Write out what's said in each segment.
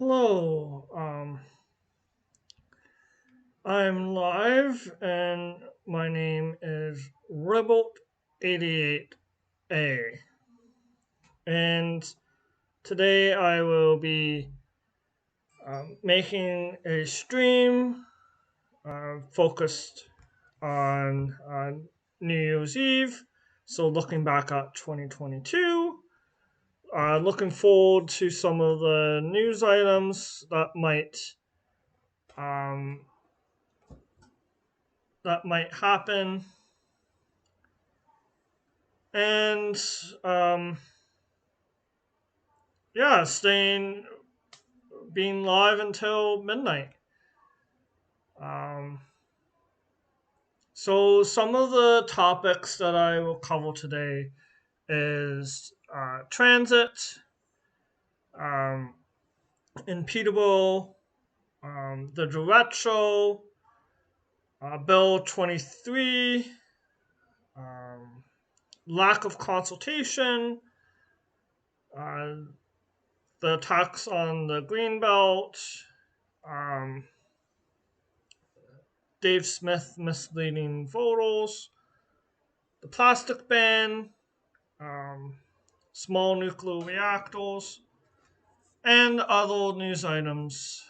Hello, I'm live and my name is Rebel88A. And today I will be making a stream focused on New Year's Eve. So, looking back at 2022, looking forward to some of the news items um, that might happen, and um, yeah, staying being live until midnight. Um, so some of the topics that I will cover today is transit, um, impedable, the derecho, Bill 23, um, lack of consultation, uh, the attacks on the Greenbelt, um, Dave Smith misleading photos, the plastic ban, um, small nuclear reactors, and other news items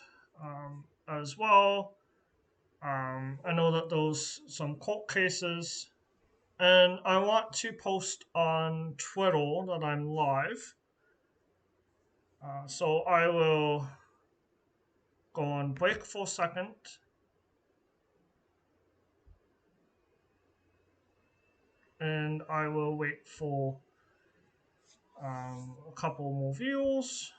as well. I know that those some court cases, and I want to post on Twitter that I'm live. So I will go on break for a second, and I will wait for a couple more views.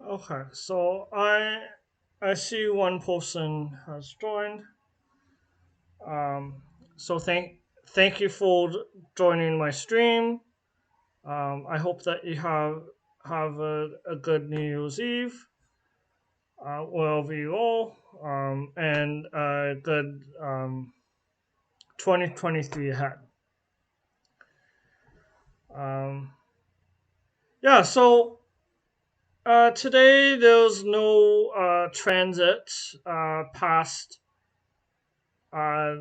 Okay, so I see one person has joined. Um, so thank you for joining my stream. I hope that you have a good New Year's Eve, wherever you all, and a good 2023 ahead. Um, yeah, so today there's no transit past uh,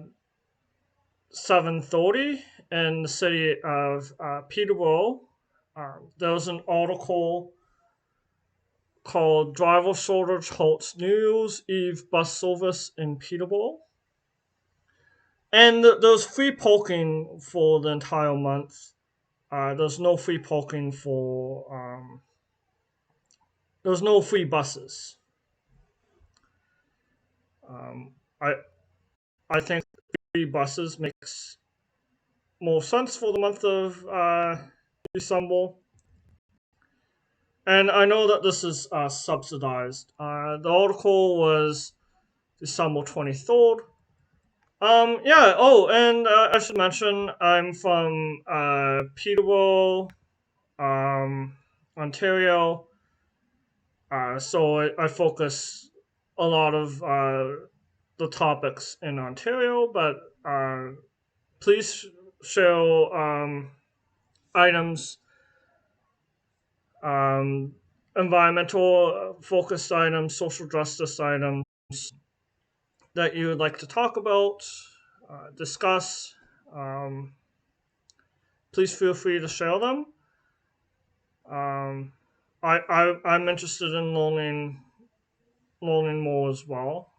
7:30 in the city of Peterborough. There was an article called "Driver Shortage Halts New Year's Eve Bus Service in Peterborough," and there's free parking for the entire month. There's no free parking for there's no free buses. Um, I I think free buses makes more sense for the month of December. And I know that this is subsidized. The article was December 23rd. Yeah. Oh, and I should mention I'm from Peterborough, Ontario. So I focus a lot of the topics in Ontario, but please share items, um, environmental focused items, social justice items that you would like to talk about, discuss. Um, Please feel free to share them. Um, I'm interested in learning more as well.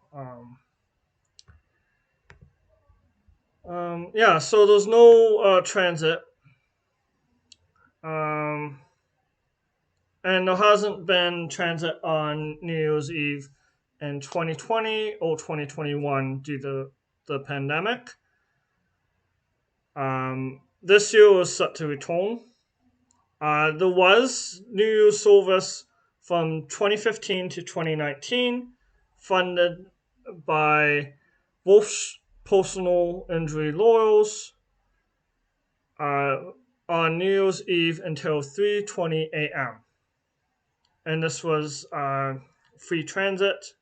Yeah, so there's no transit, um, and there hasn't been transit on New Year's Eve in 2020 or 2021 due to the pandemic. This year was set to return. There was New Year's service from 2015 to 2019, funded by Wolf's Personal Injury Lawyers, uh, on New Year's Eve until 3:20 a.m. And this was free transit.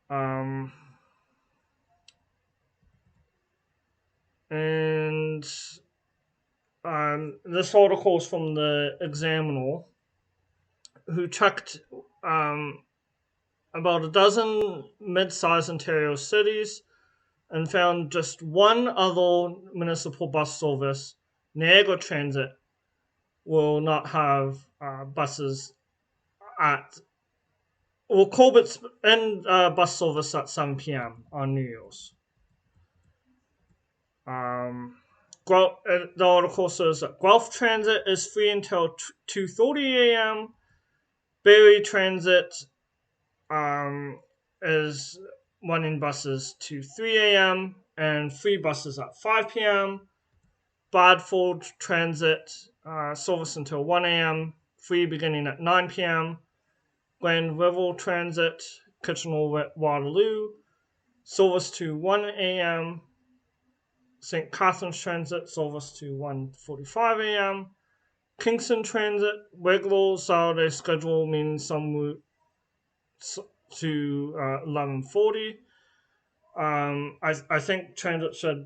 Um, and This article is from the Examiner, who checked about a dozen mid-sized Ontario cities and found just one other municipal bus service, Niagara Transit, will not have buses at well, Colbert's end bus service at 7 p.m. on New Year's. The article says that Guelph Transit is free until 2:30 a.m. Barrie Transit is running buses to 3 a.m. and free buses at 5 p.m. Bradford Transit service until 1 a.m. Free beginning at 9 p.m. Grand River Transit Kitchener Waterloo service to 1 a.m. St. Catharines Transit service to 1:45 a.m. Kingston Transit regular Saturday schedule means some routes to 11:40. I think transit should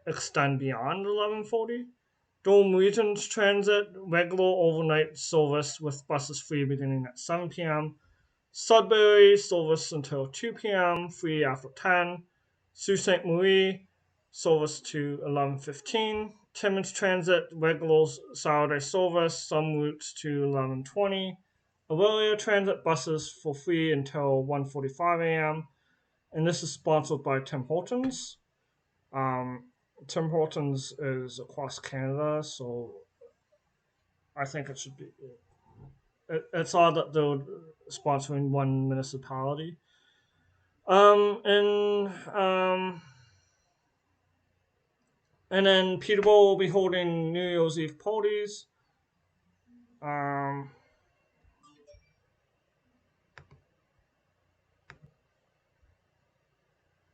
extend beyond 11:40. Dome Regions Transit regular overnight service with buses free beginning at 7 p.m. Sudbury service until 2 p.m. free after 10. Sault Ste. Marie service to 11:15. Timmins Transit regular Saturday service, some routes to 11:20. Aurelia Transit buses for free until 1:45 a.m. And this is sponsored by Tim Hortons. Tim Hortons is across Canada, so I think it should be. It's odd that they're sponsoring one municipality. And and then Peterborough will be holding New Year's Eve parties. Um,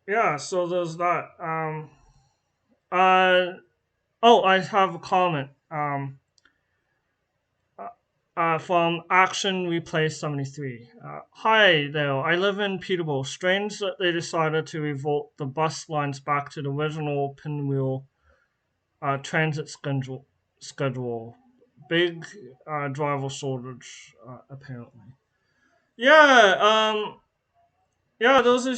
yeah, so there's that. Uh, oh, I have a comment. From Action Replay 73. Hi there, I live in Peterborough. Strange that they decided to revolt the bus lines back to the original pinwheel transit schedule. Big driver shortage, apparently. Yeah, yeah. There's a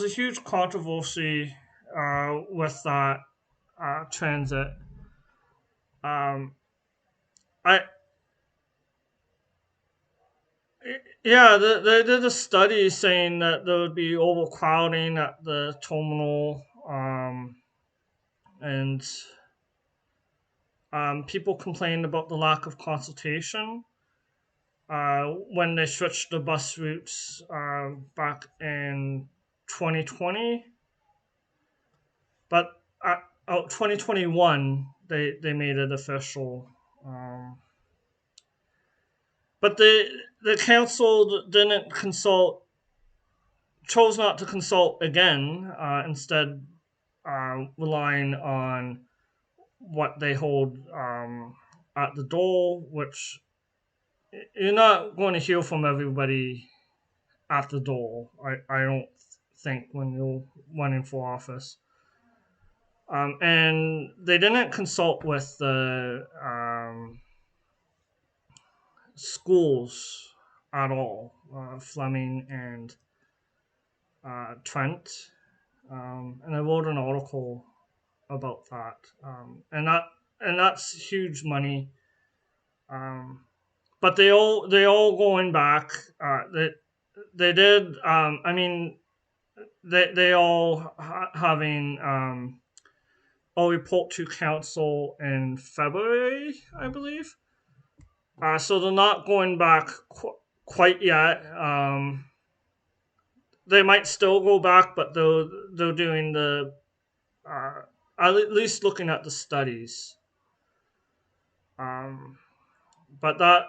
huge controversy with that transit. Um, I Yeah, they did a study saying that there would be overcrowding at the terminal, and People complained about the lack of consultation when they switched the bus routes back in 2020, but 2021 they made it official. Um, but the council didn't consult, chose not to consult again, instead relying on what they hold at the door, which you're not going to hear from everybody at the door. I don't think when you're running for office. And they didn't consult with the schools at all, Fleming and Trent. And I wrote an article about that. And that's huge money. Um, but they all going back. They did. I mean, they all having a report to council in February, I believe. So they're not going back quite yet. They might still go back, but they're doing the uh, at least looking at the studies. Um, but that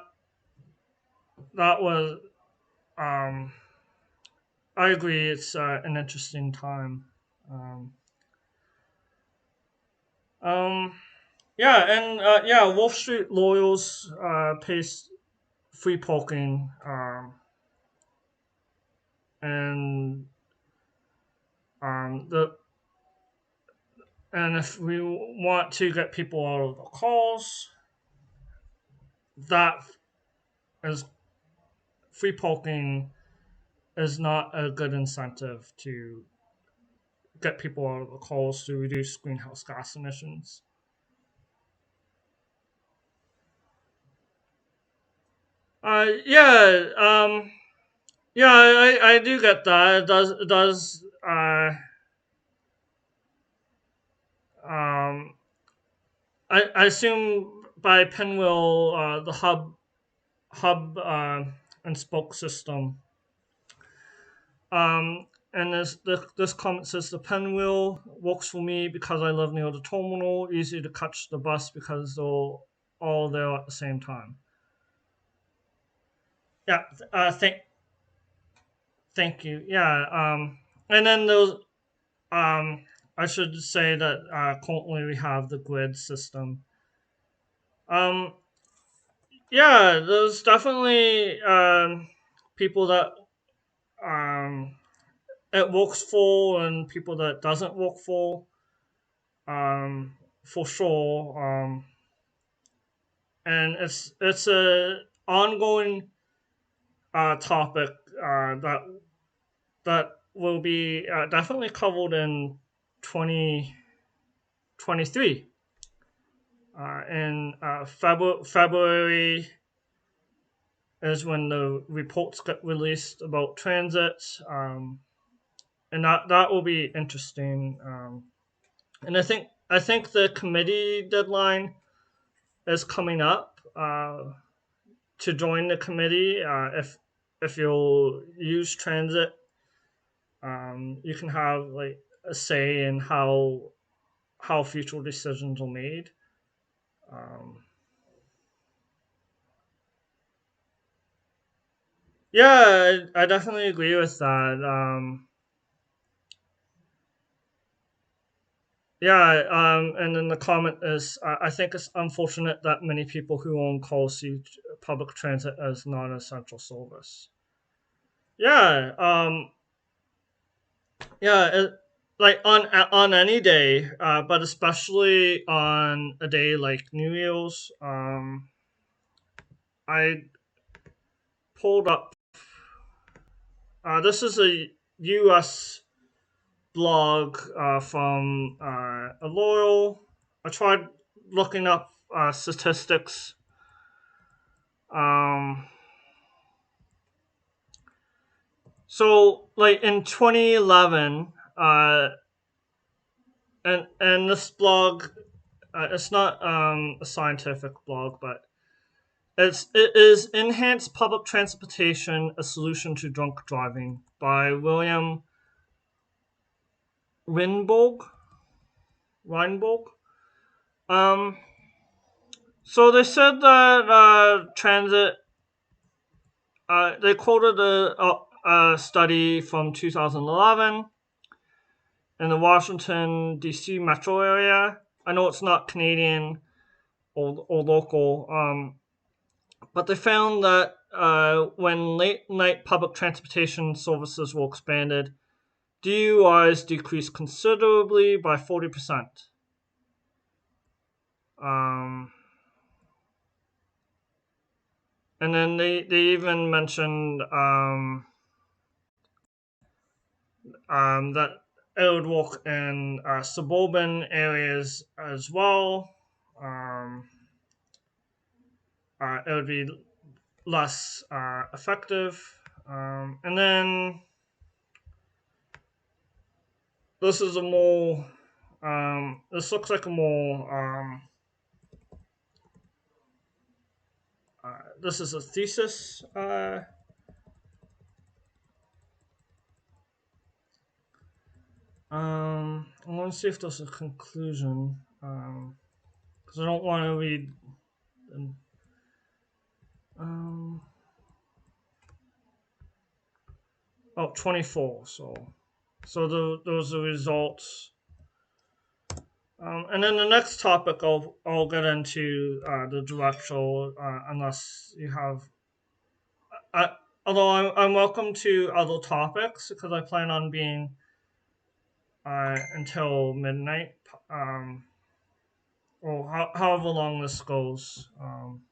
was um, I agree. It's an interesting time. Um, um, yeah, and yeah, Wolf Street Loyals pays free parking, and the and if we want to get people out of the calls, that is free parking is not a good incentive to get people out of the calls to reduce greenhouse gas emissions. Yeah, yeah, I do get that. It does um, I assume by Pinwheel, the hub and spoke system. And this comment says the Pinwheel works for me because I live near the terminal. Easy to catch the bus because they're all there at the same time. Yeah. Thank you. Yeah. And then those. I should say that currently we have the grid system. Um. Yeah. There's definitely people that um it works for and people that doesn't work for sure. And it's a ongoing topic that will be definitely covered in 2023. In February is when the reports get released about transit, and that will be interesting. And I think the committee deadline is coming up to join the committee. If you'll use transit, you can have like a say in how future decisions are made. Um, yeah, I definitely agree with that. Yeah, and then the comment is I think it's unfortunate that many people who own cars see public transit as non essential service. Yeah, yeah, like on any day, but especially on a day like New Year's, I pulled up. This is a U.S. blog from a loyal. I tried looking up statistics. Um, so, like in 2011, and this blog it's not a scientific blog, but it is Enhanced Public Transportation: A Solution to Drunk Driving by William Rinborg. Reinborg. Um, so they said that transit. They quoted a study from 2011 in the Washington D.C. metro area. I know it's not Canadian or local, but they found that when late night public transportation services were expanded, DUIs decreased considerably by 40%. Um, and then they even mentioned that it would work in suburban areas as well. Um, it would be less effective. And then this is a more. This looks like a more. This is a thesis. I want to see if there's a conclusion. Because I don't want to read. Um, oh, 24. So those are the results. And then the next topic I'll get into the directional unless you have. I, Although I'm welcome to other topics because I plan on being until midnight, or however long this goes. Um,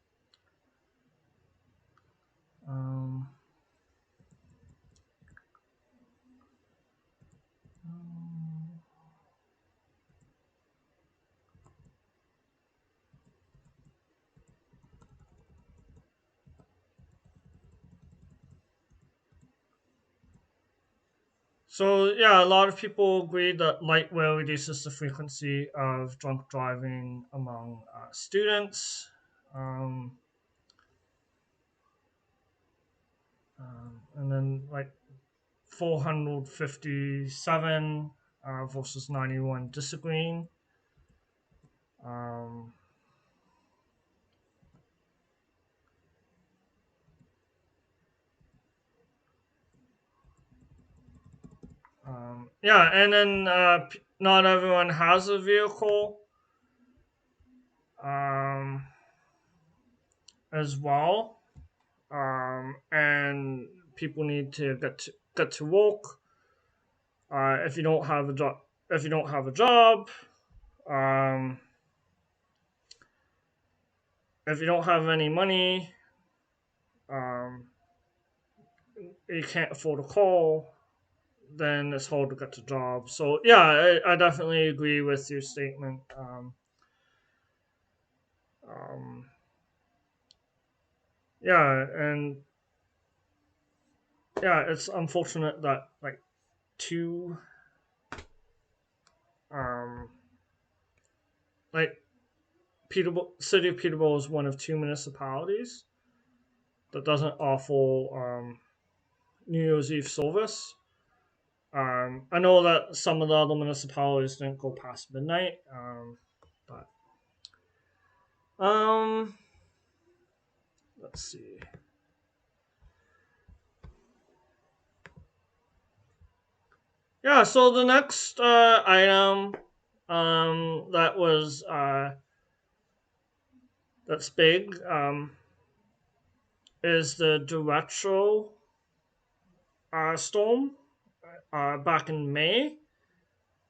So yeah, a lot of people agree that light rail reduces the frequency of drunk driving among students. Um, and then like 457 versus 91 disagreeing. Um, yeah, and then not everyone has a vehicle um, as well. And people need to get to work. If you don't have a job, um, if you don't have any money, um, you can't afford a car, then it's hard to get to jobs. So yeah, I definitely agree with your statement. Um, yeah, and yeah, it's unfortunate that like two, um, like Peterborough, City of Peterborough is one of two municipalities that doesn't offer New Year's Eve service. I know that some of the other municipalities didn't go past midnight, but um, let's see. Yeah, so the next item that was that's big is the derecho storm back in May,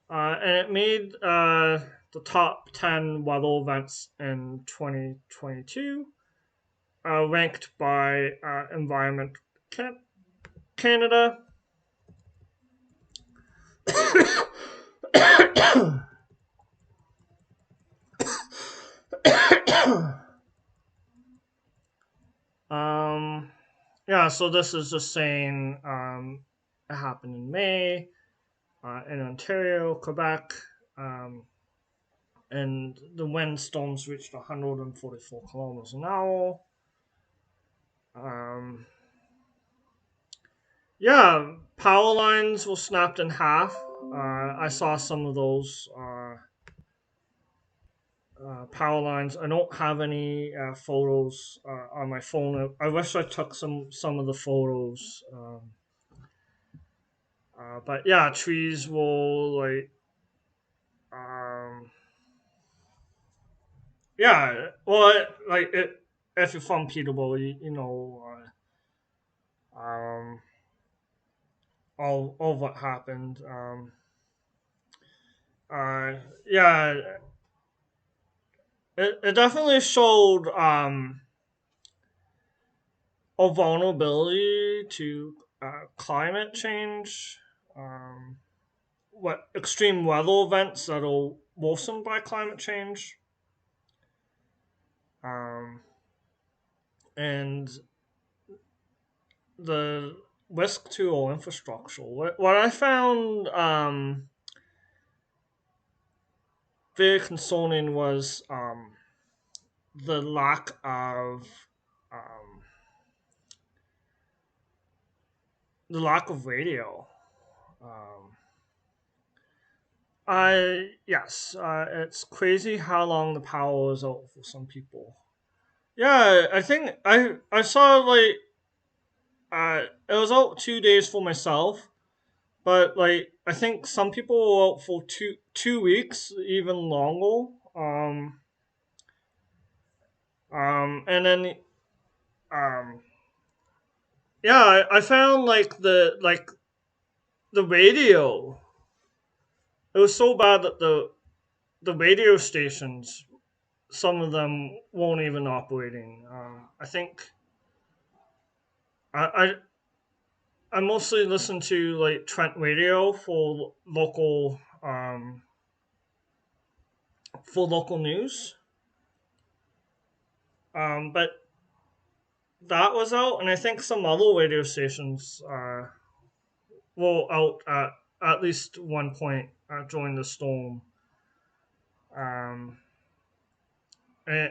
and it made the top 10 weather events in 2022, ranked by Environment Canada. um, yeah, so this is just saying it happened in May in Ontario, Quebec, um, and the wind storms reached 144 kilometers an hour. Um, yeah, power lines were snapped in half. I saw some of those power lines. I don't have any photos on my phone. I wish I took some of the photos. But yeah, trees will like um, yeah. Well, if you're from Peterborough, you know all what happened. Uh, yeah, it definitely showed a vulnerability to climate change. Um, what extreme weather events that are worsened by climate change. Um, and the risk to our infrastructure. What I found very concerning was the lack of um, radio. Um, I yes, it's crazy how long the power is out for some people. Yeah, I think I saw like it was out 2 days for myself, but like I think some people were out for two weeks, even longer. And then um, yeah, I found like the radio. It was so bad that the radio stations, some of them weren't even operating. I think I I mostly listen to like Trent Radio for local news. But that was out, and I think some other radio stations were out at least one point during the storm. Um, eh,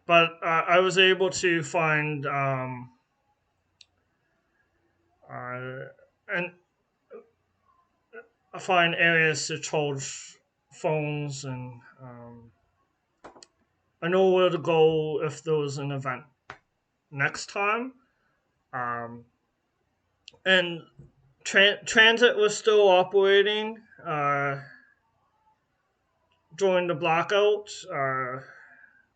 but I was able to find uh, and find areas to charge phones, and I know where to go if there was an event next time. Um, and transit was still operating during the blackout.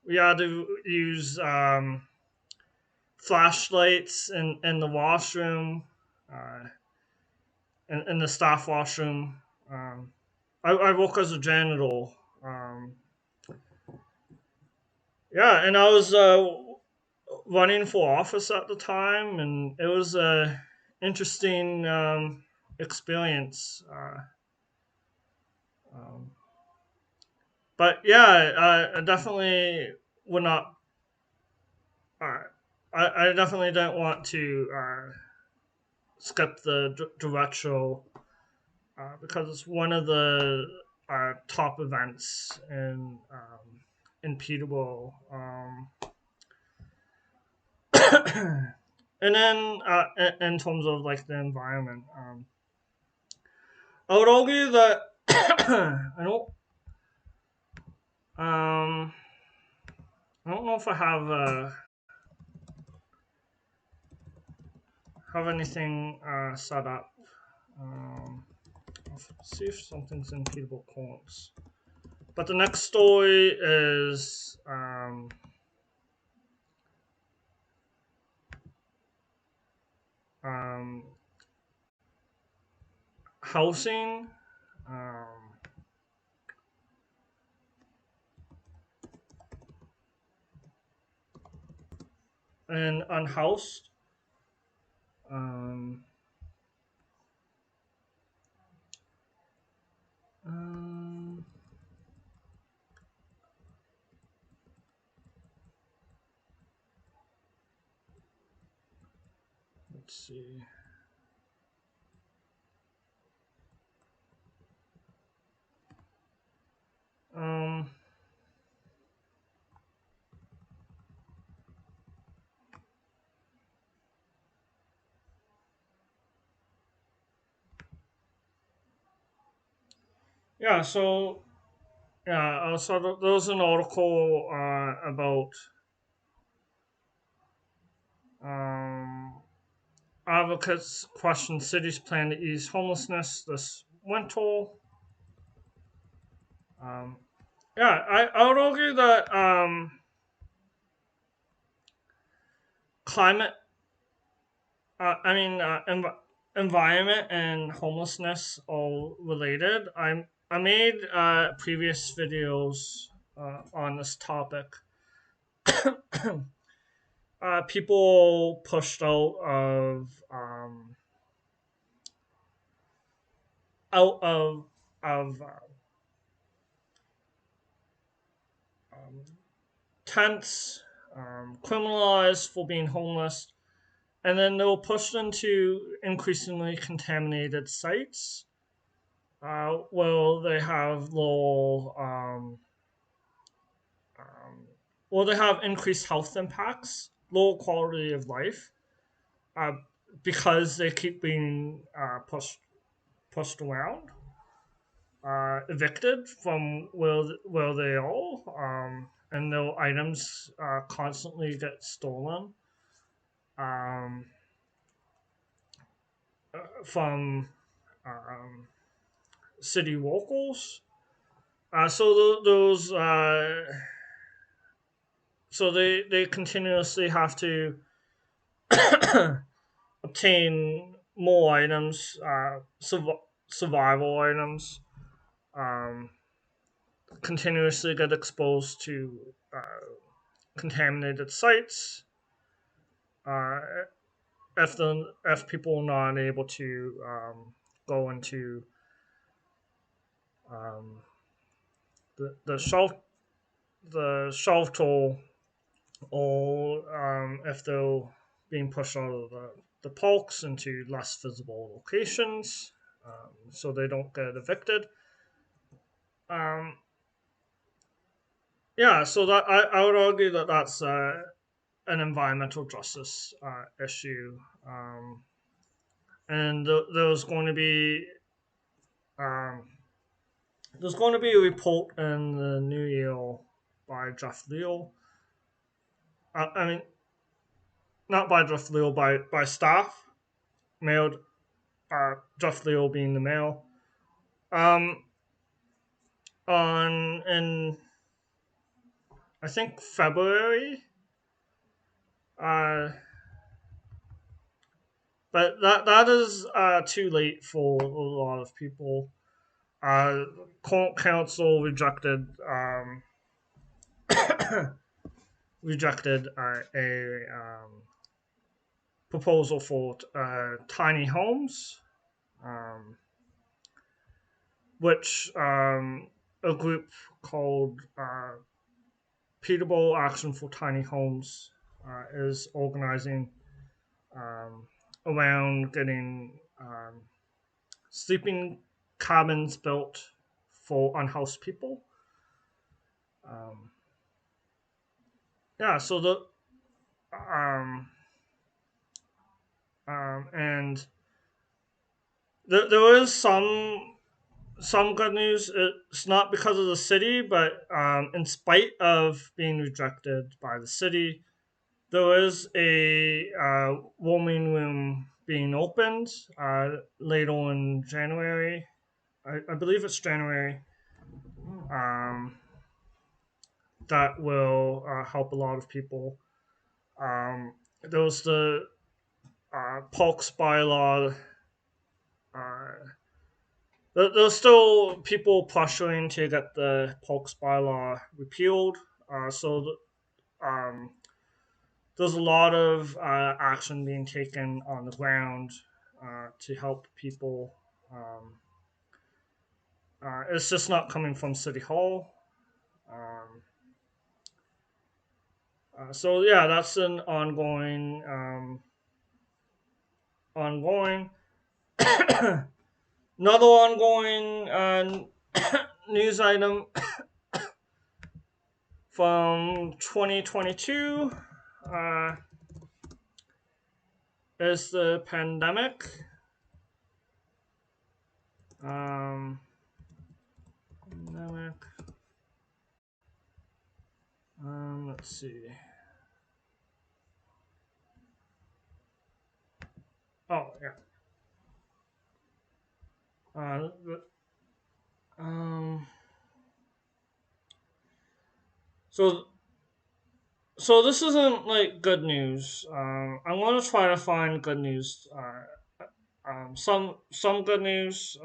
We had to use flashlights in the washroom, uh, in the staff washroom. I work as a janitor. Um, yeah, and I was running for office at the time, and it was a interesting experience. Um, but yeah, I definitely would not. Uh, I definitely don't want to skip the retro because it's one of the top events in Peterborough. And then in terms of like the environment, I would argue that I don't um, I don't know if I have anything set up. I'll see if something's in Peterborough Courts. But the next story is um, housing. Um, and unhoused. Um, um, let's see. Yeah, so yeah, there was an article about um, advocates question cities' plan to ease homelessness this winter. Um, yeah, I would argue that climate, environment and homelessness are related. I made previous videos on this topic. People pushed out of um, tents, criminalized for being homeless, and then they were pushed into increasingly contaminated sites where they have low, um, they have increased health impacts, low quality of life, uh, because they keep being pushed around, evicted from where they are, and their items constantly get stolen um, from um, city locals. Those they continuously have to obtain more items, survival items, um, continuously get exposed to contaminated sites. Uh, if people are not able to go into um, the shelter, or if they're being pushed out of the parks into less visible locations, so they don't get evicted. Um, yeah, so I would argue that that's an environmental justice issue, and there's going to be um, a report in the new year by Jeff Leo. I mean, not by Jeff Leo, by staff, mailed, Jeff Leo being the mail. Um, on in I think February, uh, but that is too late for a lot of people. Court council rejected a proposal for tiny homes, um, which a group called Peterborough Action for Tiny Homes is organizing um, around getting sleeping cabins built for unhoused people. Um, yeah, so um, and there is some good news. It's not because of the city, but in spite of being rejected by the city, there is a warming room being opened later in January. I believe it's January. Um, that will help a lot of people. There was the Polks bylaw. Uh, there's still people pressuring to get the Polks bylaw repealed. Um, there's a lot of action being taken on the ground to help people. Um, it's just not coming from City Hall. Um, so yeah, that's an ongoing. Another ongoing news item from 2022 uh, is the pandemic. Um, let's see. Oh yeah. Uh, um. So this isn't like good news. I'm gonna try to find good news. Some good news.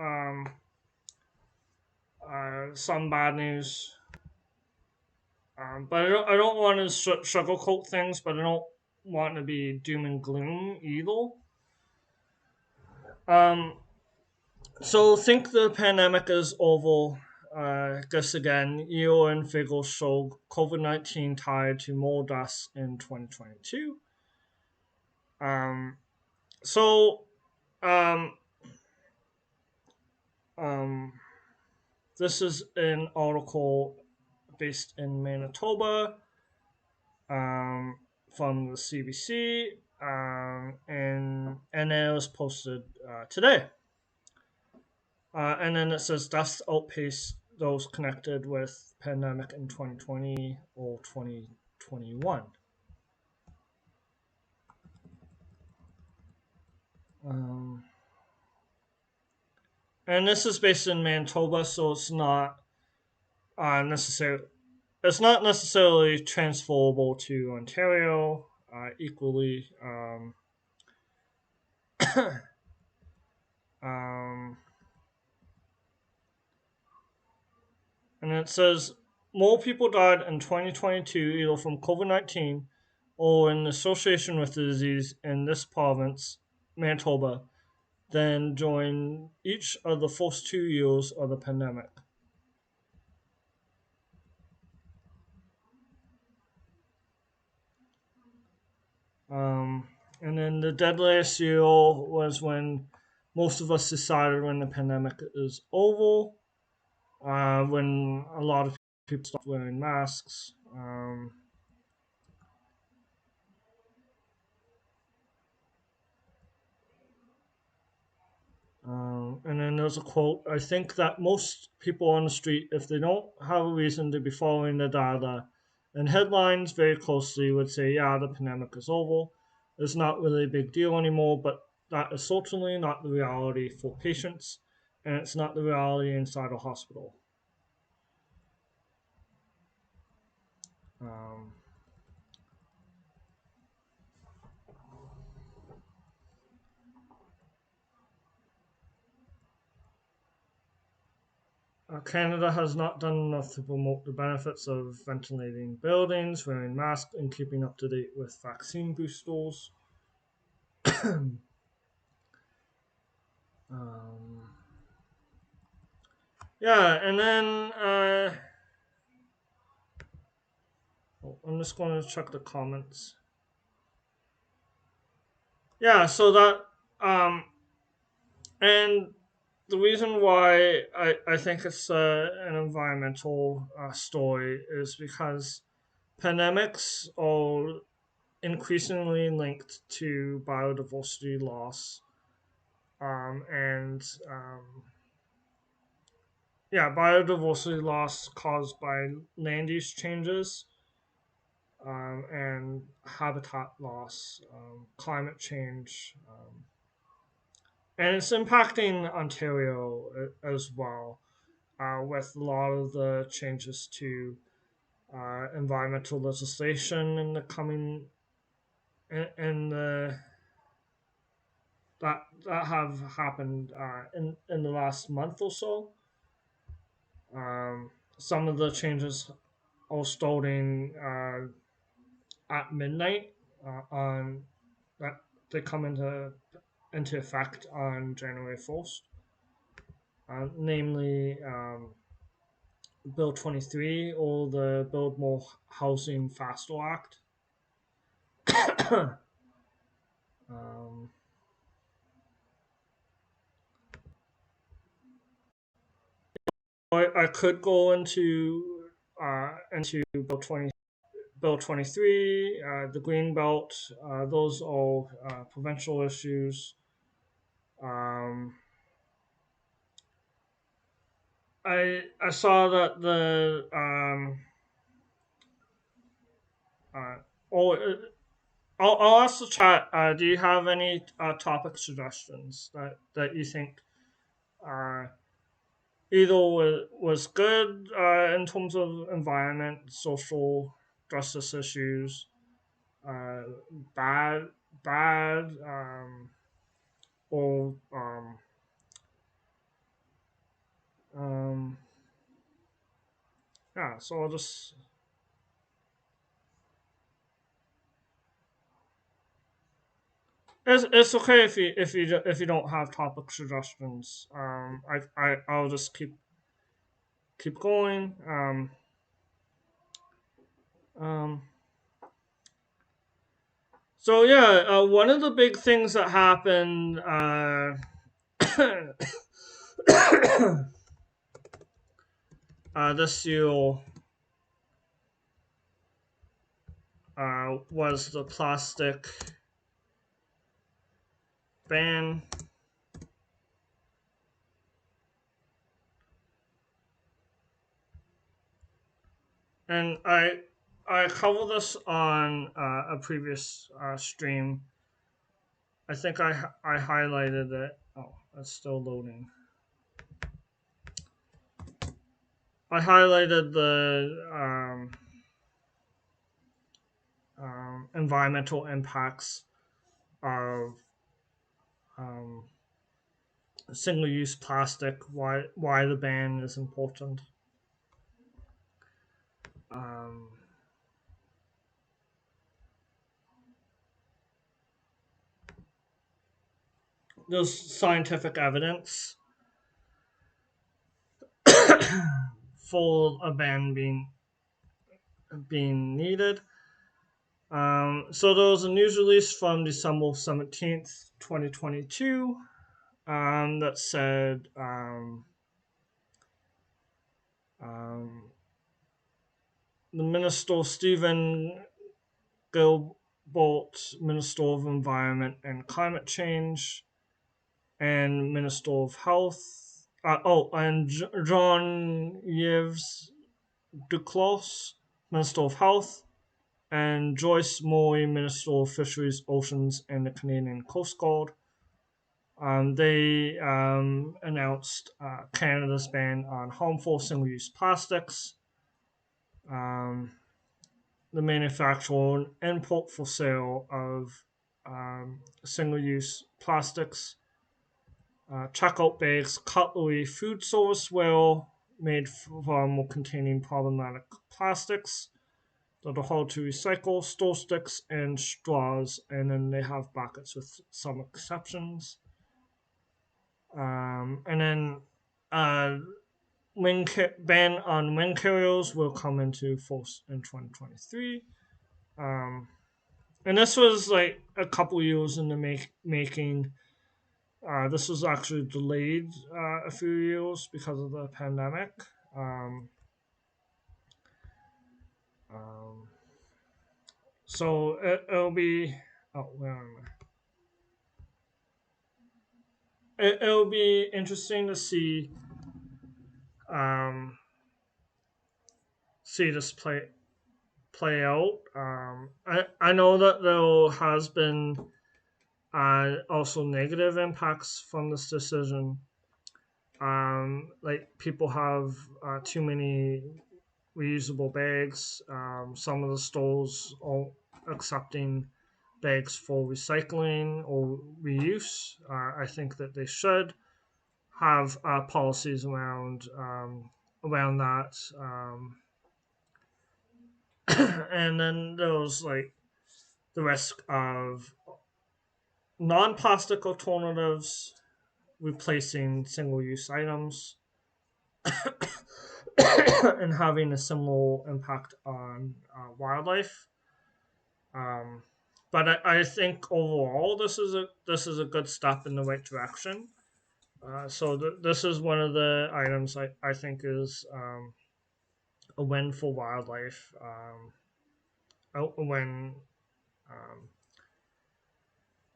Some bad news. But I don't want to sugarcoat things, but I don't want to be doom and gloom either. Um, so think the pandemic is over. Guess again, year and figures show COVID-19 tied to more deaths in 2022. Um, so um, um, this is an article based in Manitoba, um, from the CBC, and it was posted today. And then it says deaths outpace those connected with pandemic in 2020 or 2021. Um, and this is based in Manitoba, so necessarily it's not necessarily transferable to Ontario equally. Um, and it says more people died in 2022 either from COVID 19 or in association with the disease in this province, Manitoba, than during each of the first 2 years of the pandemic. Um, and then the deadliest year was when most of us decided when the pandemic is over, when a lot of people stopped wearing masks. And then there's a quote: I think that most people on the street, if they don't have a reason to be following the data and headlines very closely, would say, yeah, the pandemic is over. It's not really a big deal anymore, but that is certainly not the reality for patients, and it's not the reality inside a hospital. Um, Canada has not done enough to promote the benefits of ventilating buildings, wearing masks, and keeping up to date with vaccine boosters. um, yeah, and then I'm just going to check the comments. Yeah, so that and the reason why I think it's an environmental story is because pandemics are increasingly linked to biodiversity loss, and yeah, biodiversity loss caused by land use changes, and habitat loss, climate change, and it's impacting Ontario as well, with a lot of the changes to environmental legislation in the coming in the that have happened in the last month or so. Some of the changes are starting at midnight on that they come into effect on January 1st. Namely, Bill 23 or the Build More Housing Faster Act. um, I could go into Bill 23, the Green Belt. Those are provincial issues. Um, I saw that Uh, oh, I'll ask the chat. Do you have any topic suggestions that you think uh, either was good in terms of environment, social justice issues, uh, bad, bad, or um, yeah. So I'll just. It's okay if you don't have topic suggestions. I'll just keep going. Um, so yeah, one of the big things that happened this year was the plastic ban, and I covered this on a previous stream. I think I highlighted it. Oh, it's still loading. I highlighted the environmental impacts of um, single-use plastic. Why the ban is important. Um, there's scientific evidence for a ban being needed. So there was a news release from December 17th, 2022, that said um, the Minister Stephen Gilbert, Minister of Environment and Climate Change, and Minister of Health. And John Yves Duclos, Minister of Health, and Joyce Moy, Minister of Fisheries, Oceans, and the Canadian Coast Guard. They announced Canada's ban on harmful single-use plastics, um, the manufacture and import for sale of single-use plastics, checkout bags, cutlery, food serviceware made from or containing problematic plastics that are hard to recycle, store sticks, and straws, and then they have buckets with some exceptions. And then uh, ban on wind carriers will come into force in 2023. Um, and this was like a couple years in the making. This was actually delayed a few years because of the pandemic. Um, um, so it'll be. Oh, where am I? It'll be interesting to um, see this play out. I know that there has been also negative impacts from this decision. Like people have too many reusable bags. Some of the stores are accepting bags for recycling or reuse. I think that they should have policies around that. And then there's like the risk of non-plastic alternatives replacing single-use items and having a similar impact on wildlife. Um, but I think overall this is a good step in the right direction. So this is one of the items I think is a win for wildlife. A win.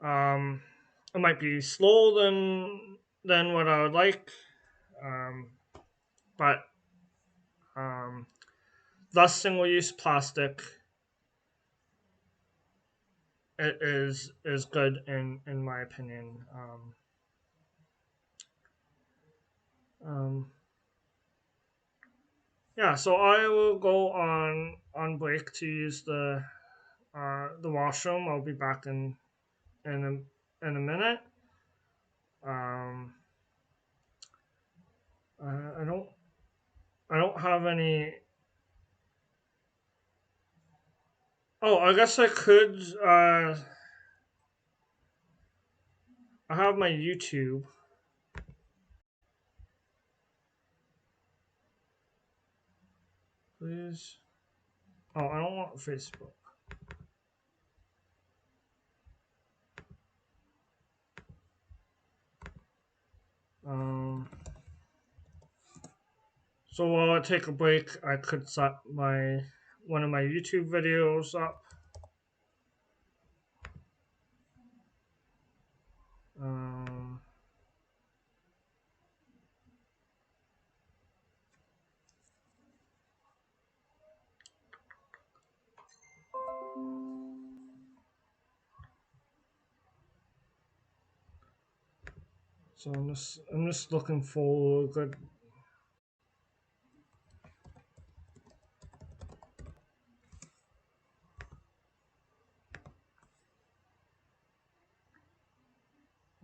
Um, it might be slower than what I would like, um, but thus single-use plastic it is good in my opinion. Um, yeah, so I will go on break to use the washroom. I'll be back in a minute. Um, I don't have any. Oh, I guess I could. I have my YouTube. Please. Oh, I don't want Facebook. Um. So while I take a break, I could set my one of my YouTube videos up. Um. So I'm just looking for a good.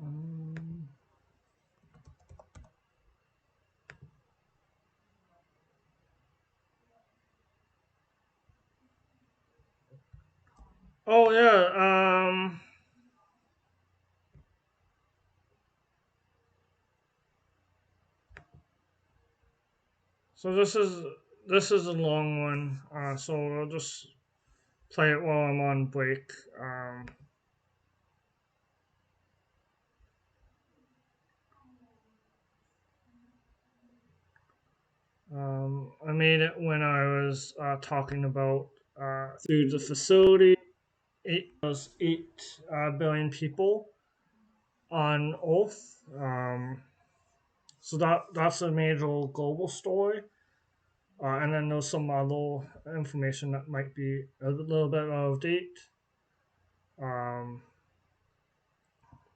Um, oh yeah. So this is a long one. So I'll just play it while I'm on break. I made it when I was talking about through the facility. Was 8 billion people on Earth. So that's a major global story. And then there's some other information that might be a little bit out of date. Um,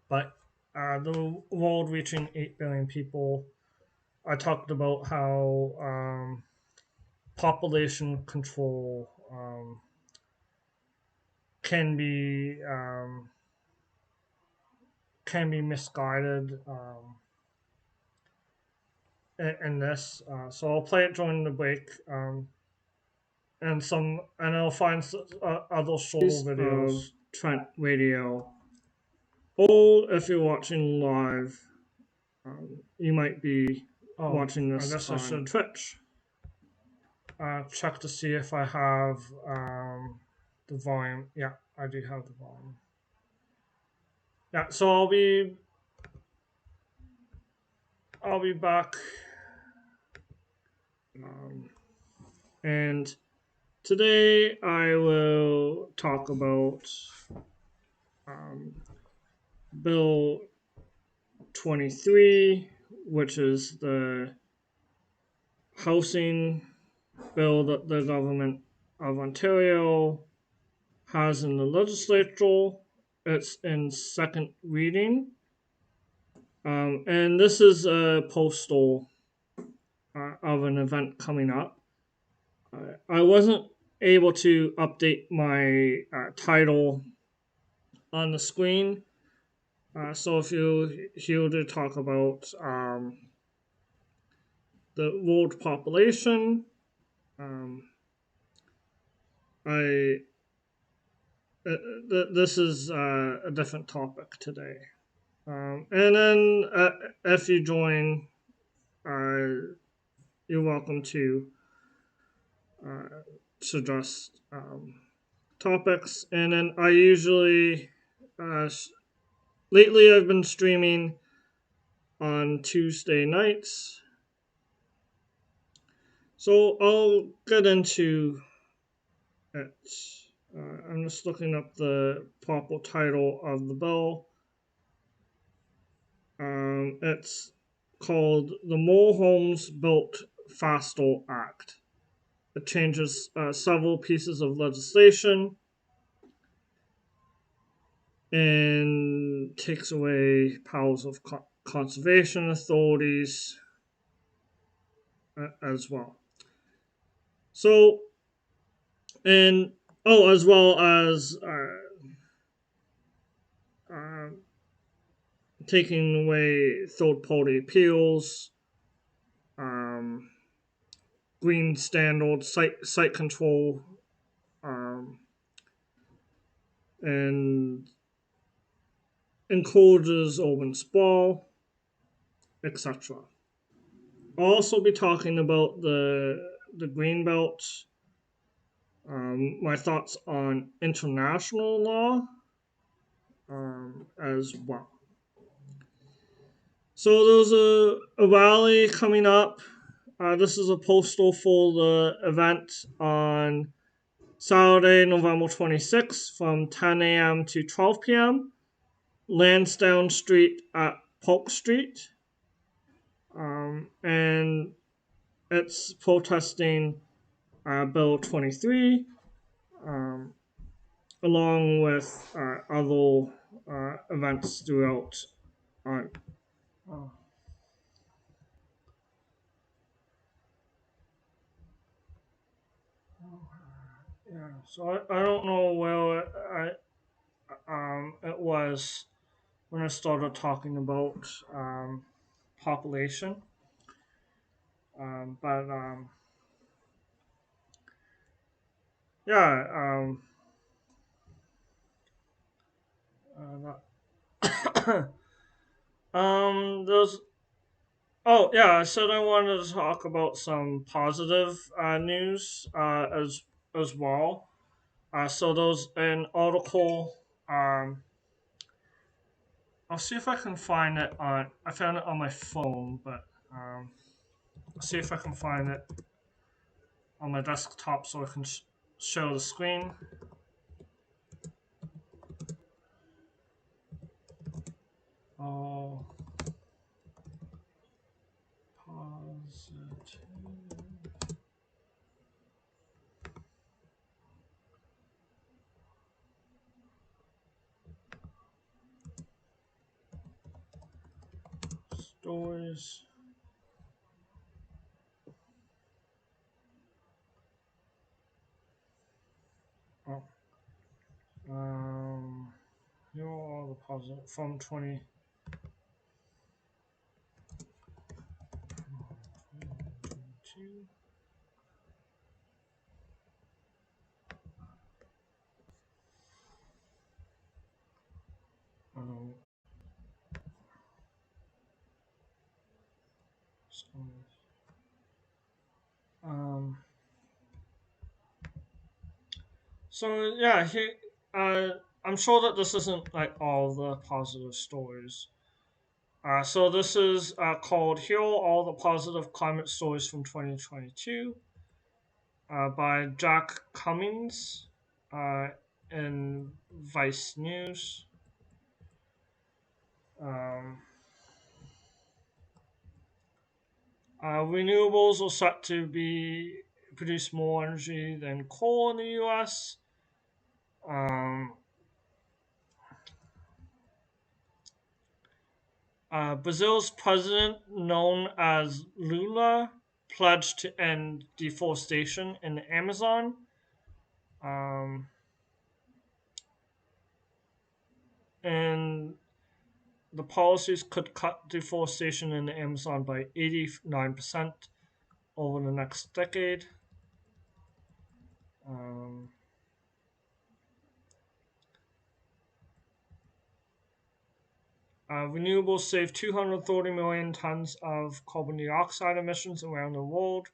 but the world reaching 8 billion people, I talked about how population control can be misguided in this. So I'll play it during the break. And I'll find other solo videos. Trent Radio. Or if you're watching live, you might be watching this I guess on I should Twitch. Check to see if I have the volume. Yeah, I do have the volume. Yeah, so I'll be back. And today I will talk about um, Bill 23, which is the housing bill that the government of Ontario has in the legislature. It's in second reading. And this is a postal of an event coming up. I wasn't able to update my title on the screen. So if you here to talk about the world population, um, I this is a different topic today. And then if you join, you're welcome to suggest topics. And then I usually, lately, I've been streaming on Tuesday nights. So I'll get into it. I'm just looking up the proper title of the bill. It's called the More Homes Built Faster Act. It changes several pieces of legislation. and takes away powers of conservation authorities as well. So, and as well as uh, taking away third party appeals, um, green standards, site control, um, and encourages open sprawl, etc. I'll also be talking about the green belt, my thoughts on international law as well. So there's a rally coming up. This is a postal for the event on Saturday, November 26th from 10 a.m. to 12 p.m. Lansdowne Street at Polk Street. And it's protesting Bill 23, um, along with other events throughout. Uh, uh, yeah, so I don't know where it was when I started talking about population, but yeah, there's yeah, I said I wanted to talk about some positive news as well. So there's an article. Um, I'll see if I can find it on. I found it on my phone, but I'll see if I can find it on my desktop so I can show the screen. Oh, positive. Stories. Oh, here are all the positive from 2022. Um, um, so yeah, uh, I'm sure that this isn't like all the positive stories. So this is called "Here Are All the Positive Climate Stories from 2022" by Jack Cummings uh, in Vice News. Um, Renewables are set to be produce more energy than coal in the U.S. Um, Brazil's president, known as Lula, pledged to end deforestation in the Amazon. Um, and the policies could cut deforestation in the Amazon by 89% over the next decade. Um, Renewables save 230 million tons of carbon dioxide emissions around the world,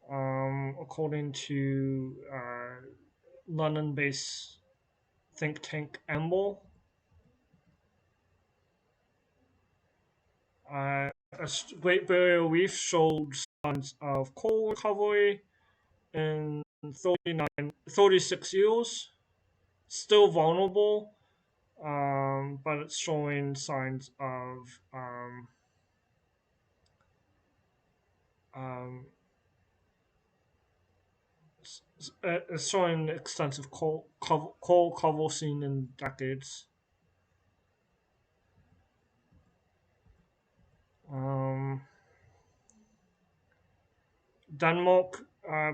according to London based think tank EMBL. Great Barrier Reef showed signs of coal recovery in 36 years. Still vulnerable, but it's showing signs of um, It's showing extensive coal cover seen in decades. Um, Denmark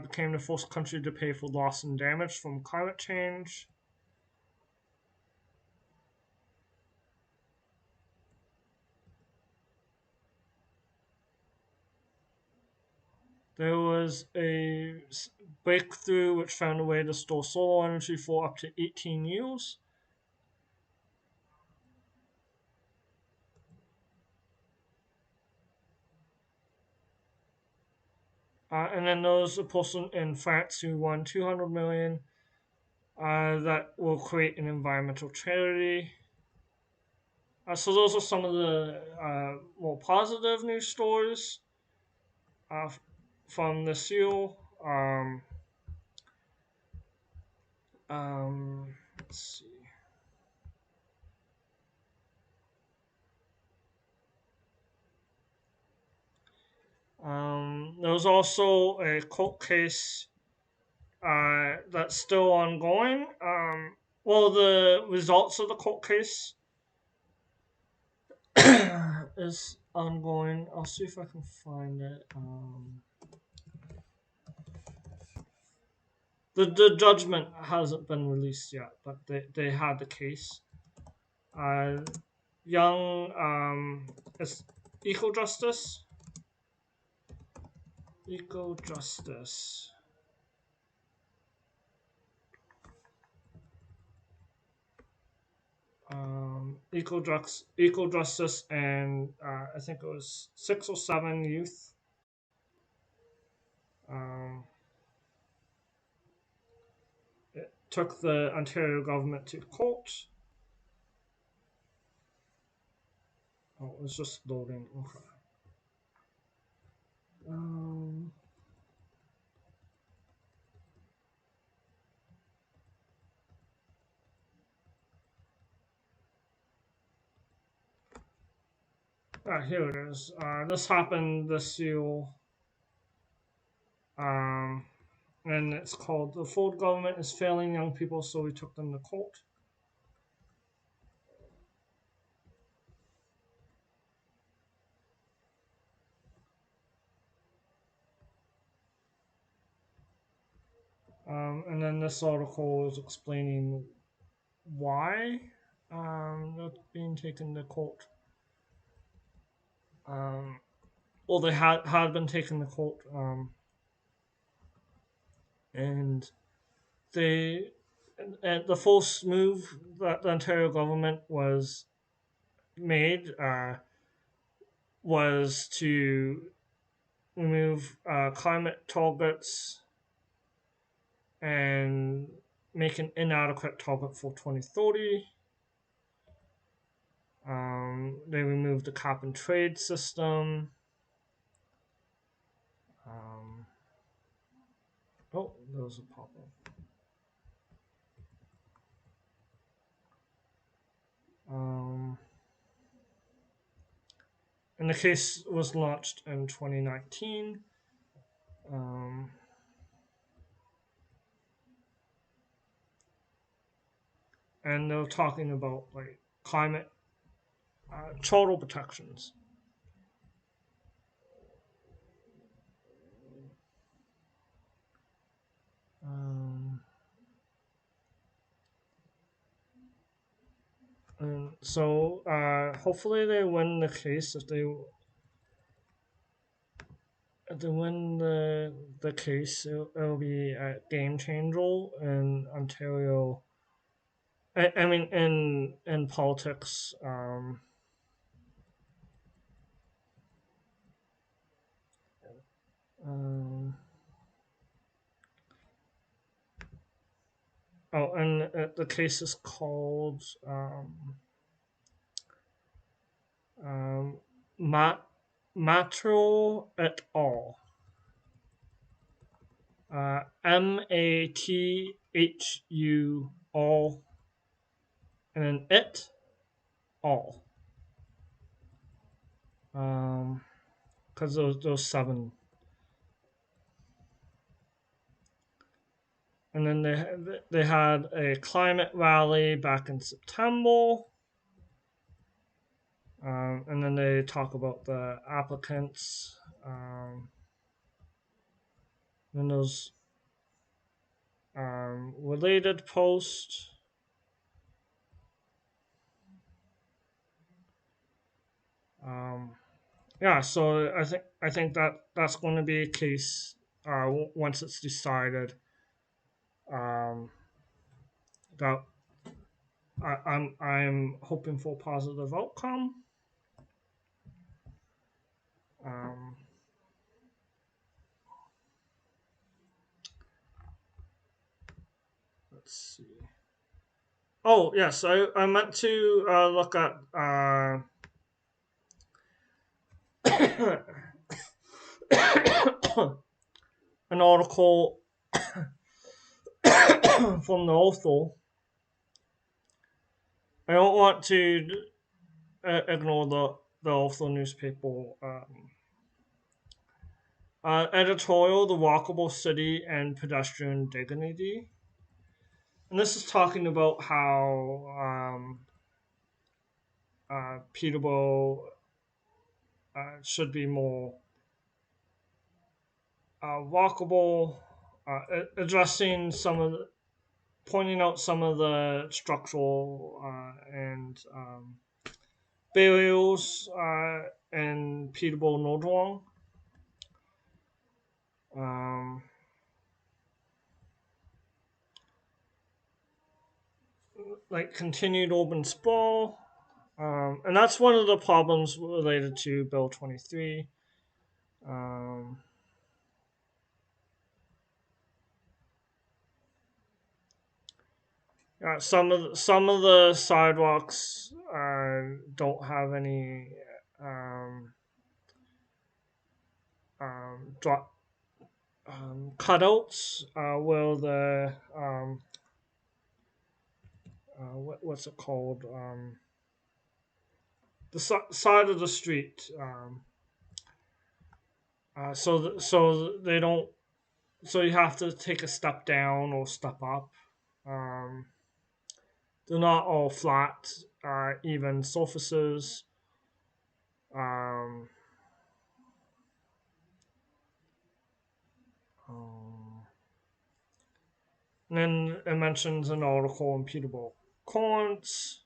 became the first country to pay for loss and damage from climate change. There was a breakthrough which found a way to store solar energy for up to 18 years. And then there was a person in France who won 200 million that will create an environmental charity. So those are some of the more positive news stories uh, from this year. Um, let's see. There was also a court case that's still ongoing. Well, the results of the court case is ongoing. I'll see if I can find it. The judgment hasn't been released yet, but they had the case. Young it's Eco Justice. Eco Justice. Eco Justice, and I think it was 6 or 7 youth. Um, it took the Ontario government to court. Oh, it's just loading. Okay. Um, Here it is. This happened this year. Um, and it's called "The Ford Government is Failing Young People, so we took them to court." And then this article is explaining why they're being taken to court. Well, they had been taken to court, and they and the first move that the Ontario government was made was to remove climate targets and make an inadequate target for 2030. They removed the cap and trade system. Oh, there was a problem. And the case was launched in 2019. And they're talking about like climate total protections. And so hopefully they win the case. If they win the case, it'll be a game changer in Ontario. I mean, in politics. Um, and the case is called Matro et al. Mathu all, and then it all. Because those 7. And then they had a climate rally back in September. And then they talk about the applicants. Then those related posts. Um, yeah, so I think that's going to be a case once it's decided um, that I'm hoping for a positive outcome. Um, let's see. Oh yes, I meant to look at an article from the author. I don't want to ignore the author newspaper editorial, The Walkable City and Pedestrian Dignity. And this is talking about how Peterborough should be more walkable, addressing pointing out some of the structural and barriers in Peterborough Nordwang. Um, like continued urban sprawl. And that's one of the problems related to Bill 23. Um, some of the sidewalks don't have any um, drop cutouts where the what's it called the side of the street so they don't so you have to take a step down or step up. Um, they're not all flat, even surfaces. Um, um, and then it mentions an article in Peterborough Currents,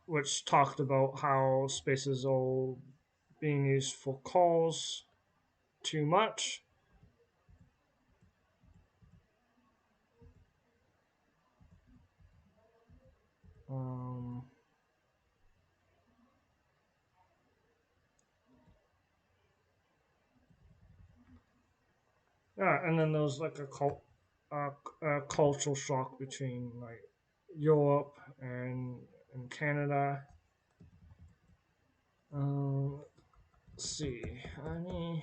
which talked about how spaces are being used for cars too much. Um, yeah, and then there's like a cultural shock between like Europe and Canada. Let's see. I mean,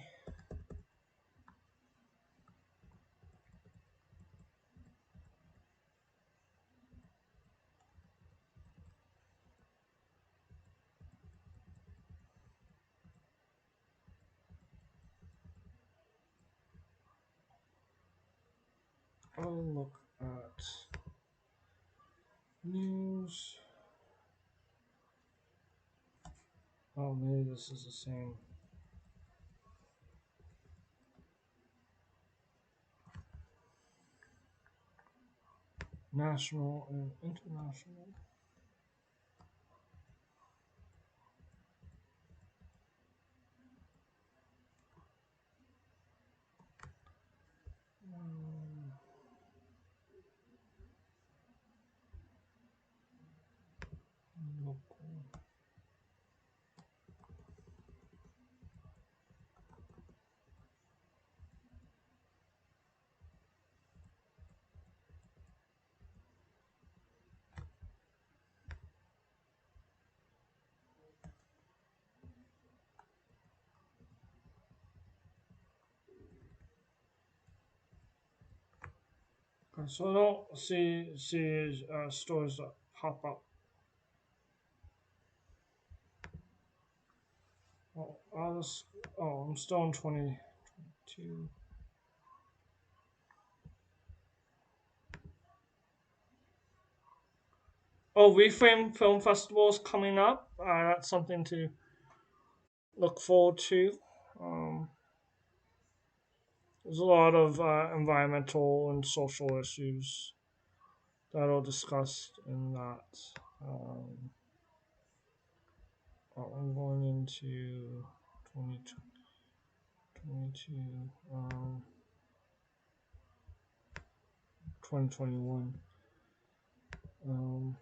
I'll look at news. Oh, maybe this is the same. National and international. Um, local. Okay, so I don't see stores that pop up. Oh, I'm still in 2022. Oh, Reframe Film Festival is coming up. That's something to look forward to. Um, there's a lot of environmental and social issues that are discussed in that. Um, I'm going into 2022, 2021. Um,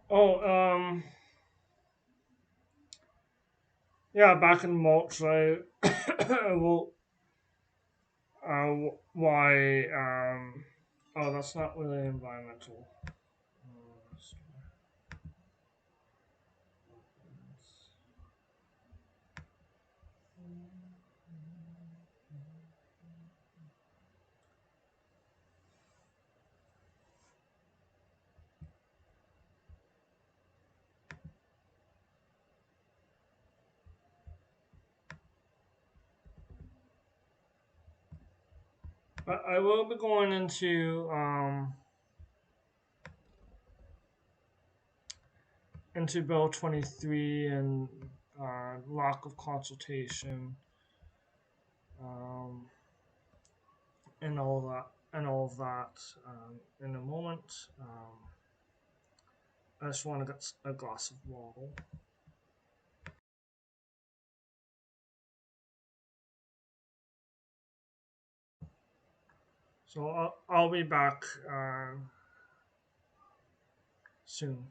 oh, yeah, back in March, I well, why, oh, that's not really environmental. Uh, But I will be going into Bill 23 and lack of consultation, um, and all of that in a moment. I just want to get a glass of water. So I'll be back soon.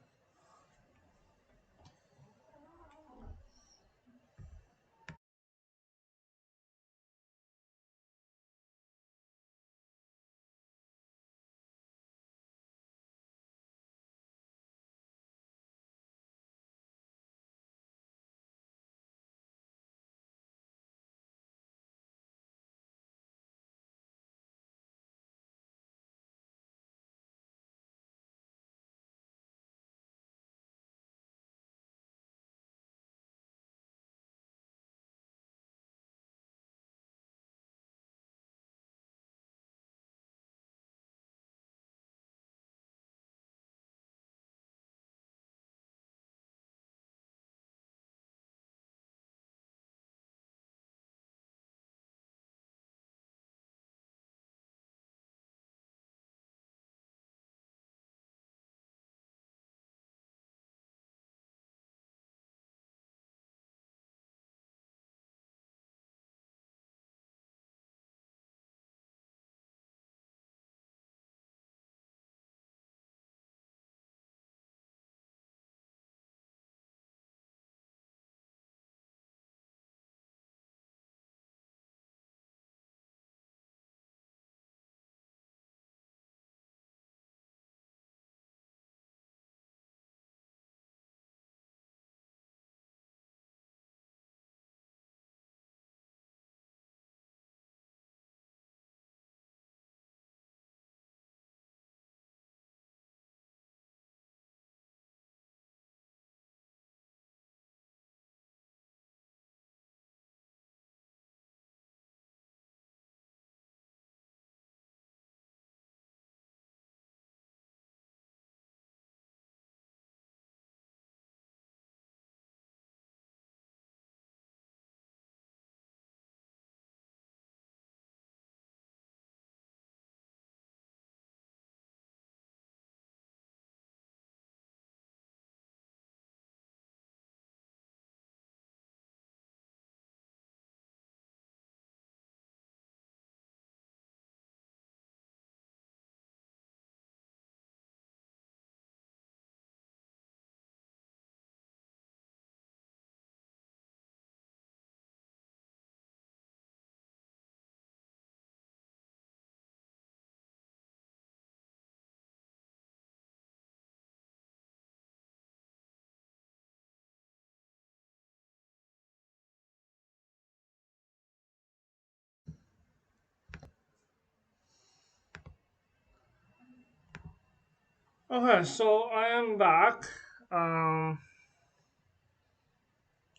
Okay, so I am back. Um,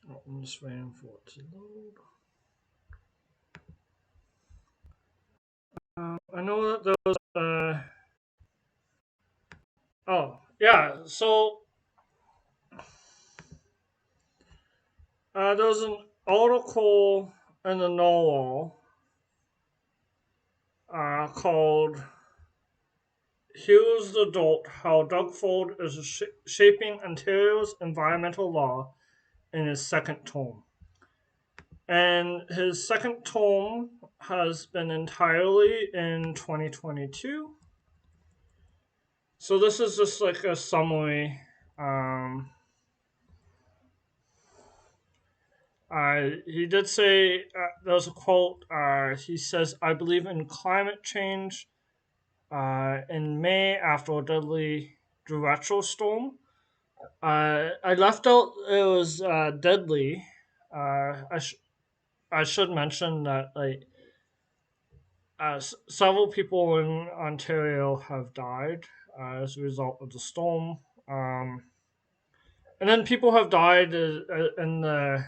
I'm just waiting for it to load. I know that there was. Oh, yeah. So there was an article in the Noel called "Here's the Dolt: How Doug Ford is Shaping Ontario's Environmental Law" in his second tome. And his second tome has been entirely in 2022. So this is just like a summary. Um, he did say, there's a quote, he says, "I believe in climate change." In May, after a deadly derecho storm, I left out it was deadly. I, I should mention that like several people in Ontario have died as a result of the storm. And then people have died in the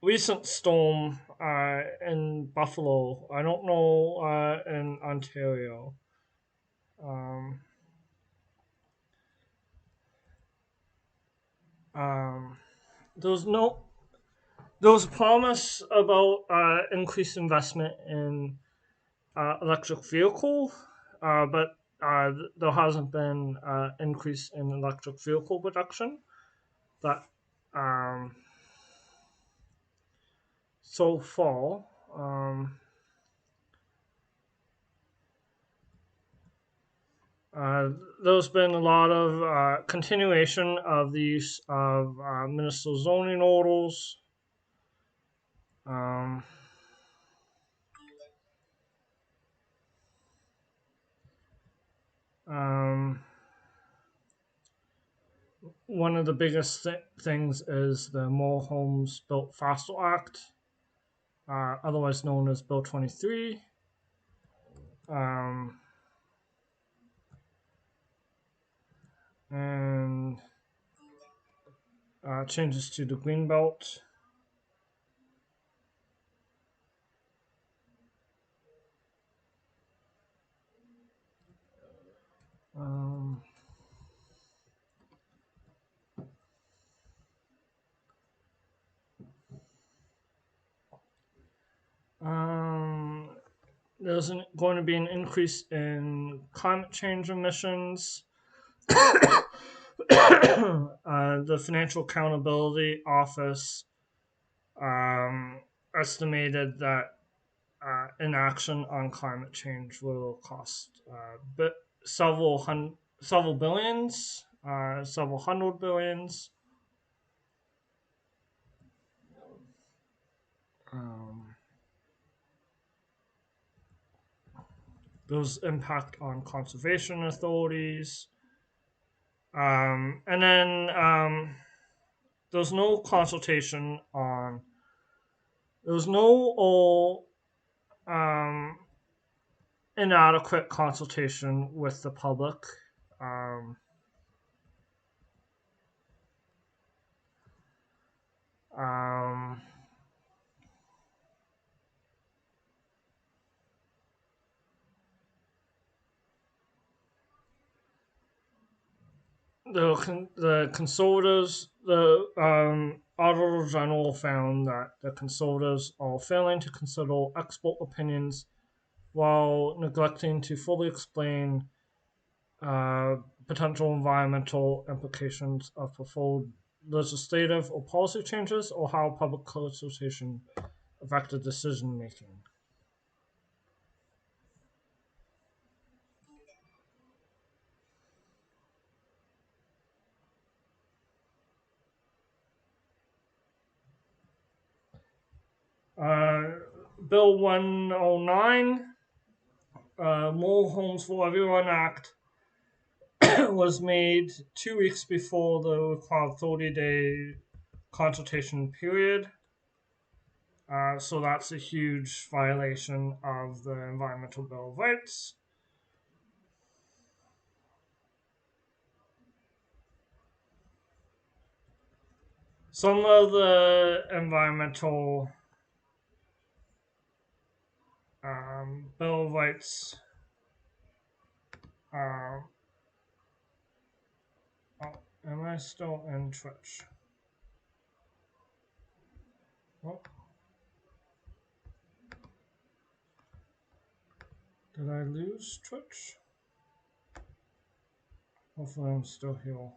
recent storm in Buffalo. I don't know in Ontario. Um, um, there was no there was a promise about increased investment in electric vehicle, but there hasn't been increase in electric vehicle production. But um, so far, um, uh, there's been a lot of continuation of the use of municipal zoning orders. Um, um, One of the biggest things is the More Homes Built Faster Act, otherwise known as Bill 23. Um, and changes to the Greenbelt. Um, um, there's going to be an increase in climate change emissions. The Financial Accountability Office estimated that inaction on climate change will cost several billions, several hundred billions. Um, those impact on conservation authorities. And then there's no consultation on. There's no um, inadequate consultation with the public. Um, um, the consultants, the Auditor General found that the consultants are failing to consider expert opinions while neglecting to fully explain uh, potential environmental implications of proposed legislative or policy changes, or how public consultation affected decision making. Uh, Bill 109, More Homes for Everyone Act, was made 2 weeks before the required 30-day consultation period. So that's a huge violation of the Environmental Bill of Rights. some of the environmental Bill of Rights. Uh, oh, am I still in Twitch? Oh, did I lose Twitch? Hopefully I'm still here.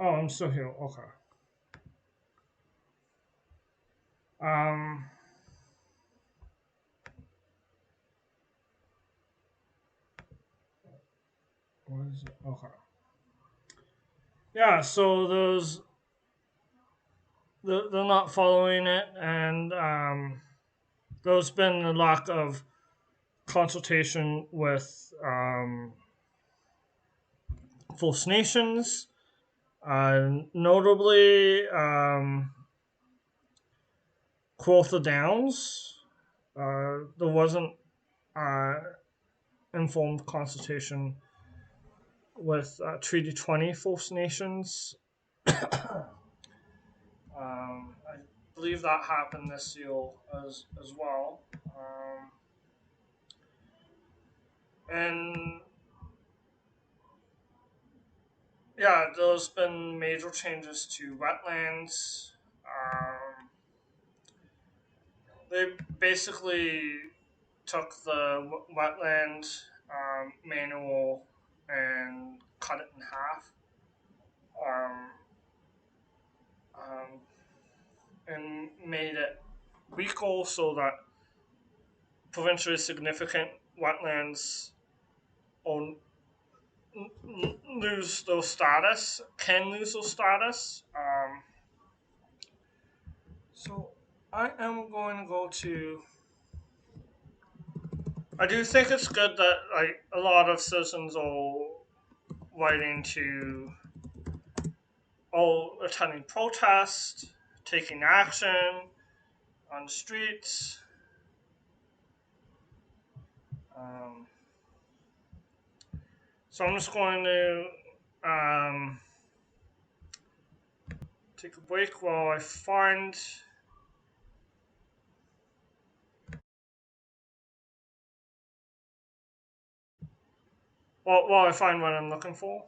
Oh, I'm still here. Okay. Um, what is it? Okay. Yeah, so they're not following it, and there's been a lack of consultation with First Nations, notably Crowther Downs. There wasn't uh, informed consultation with Treaty 20 First Nations. I believe that happened this year as well. And yeah, there's been major changes to wetlands. They basically took the wetland manual and cut it in half. Um, um, and made it legal so that provincially significant wetlands own, lose their status, can lose their status. So I am going to go to. I do think it's good that like a lot of citizens are writing to, attending protests, taking action on the streets. Um, so I'm just going to take a break while I find. While I find what I'm looking for.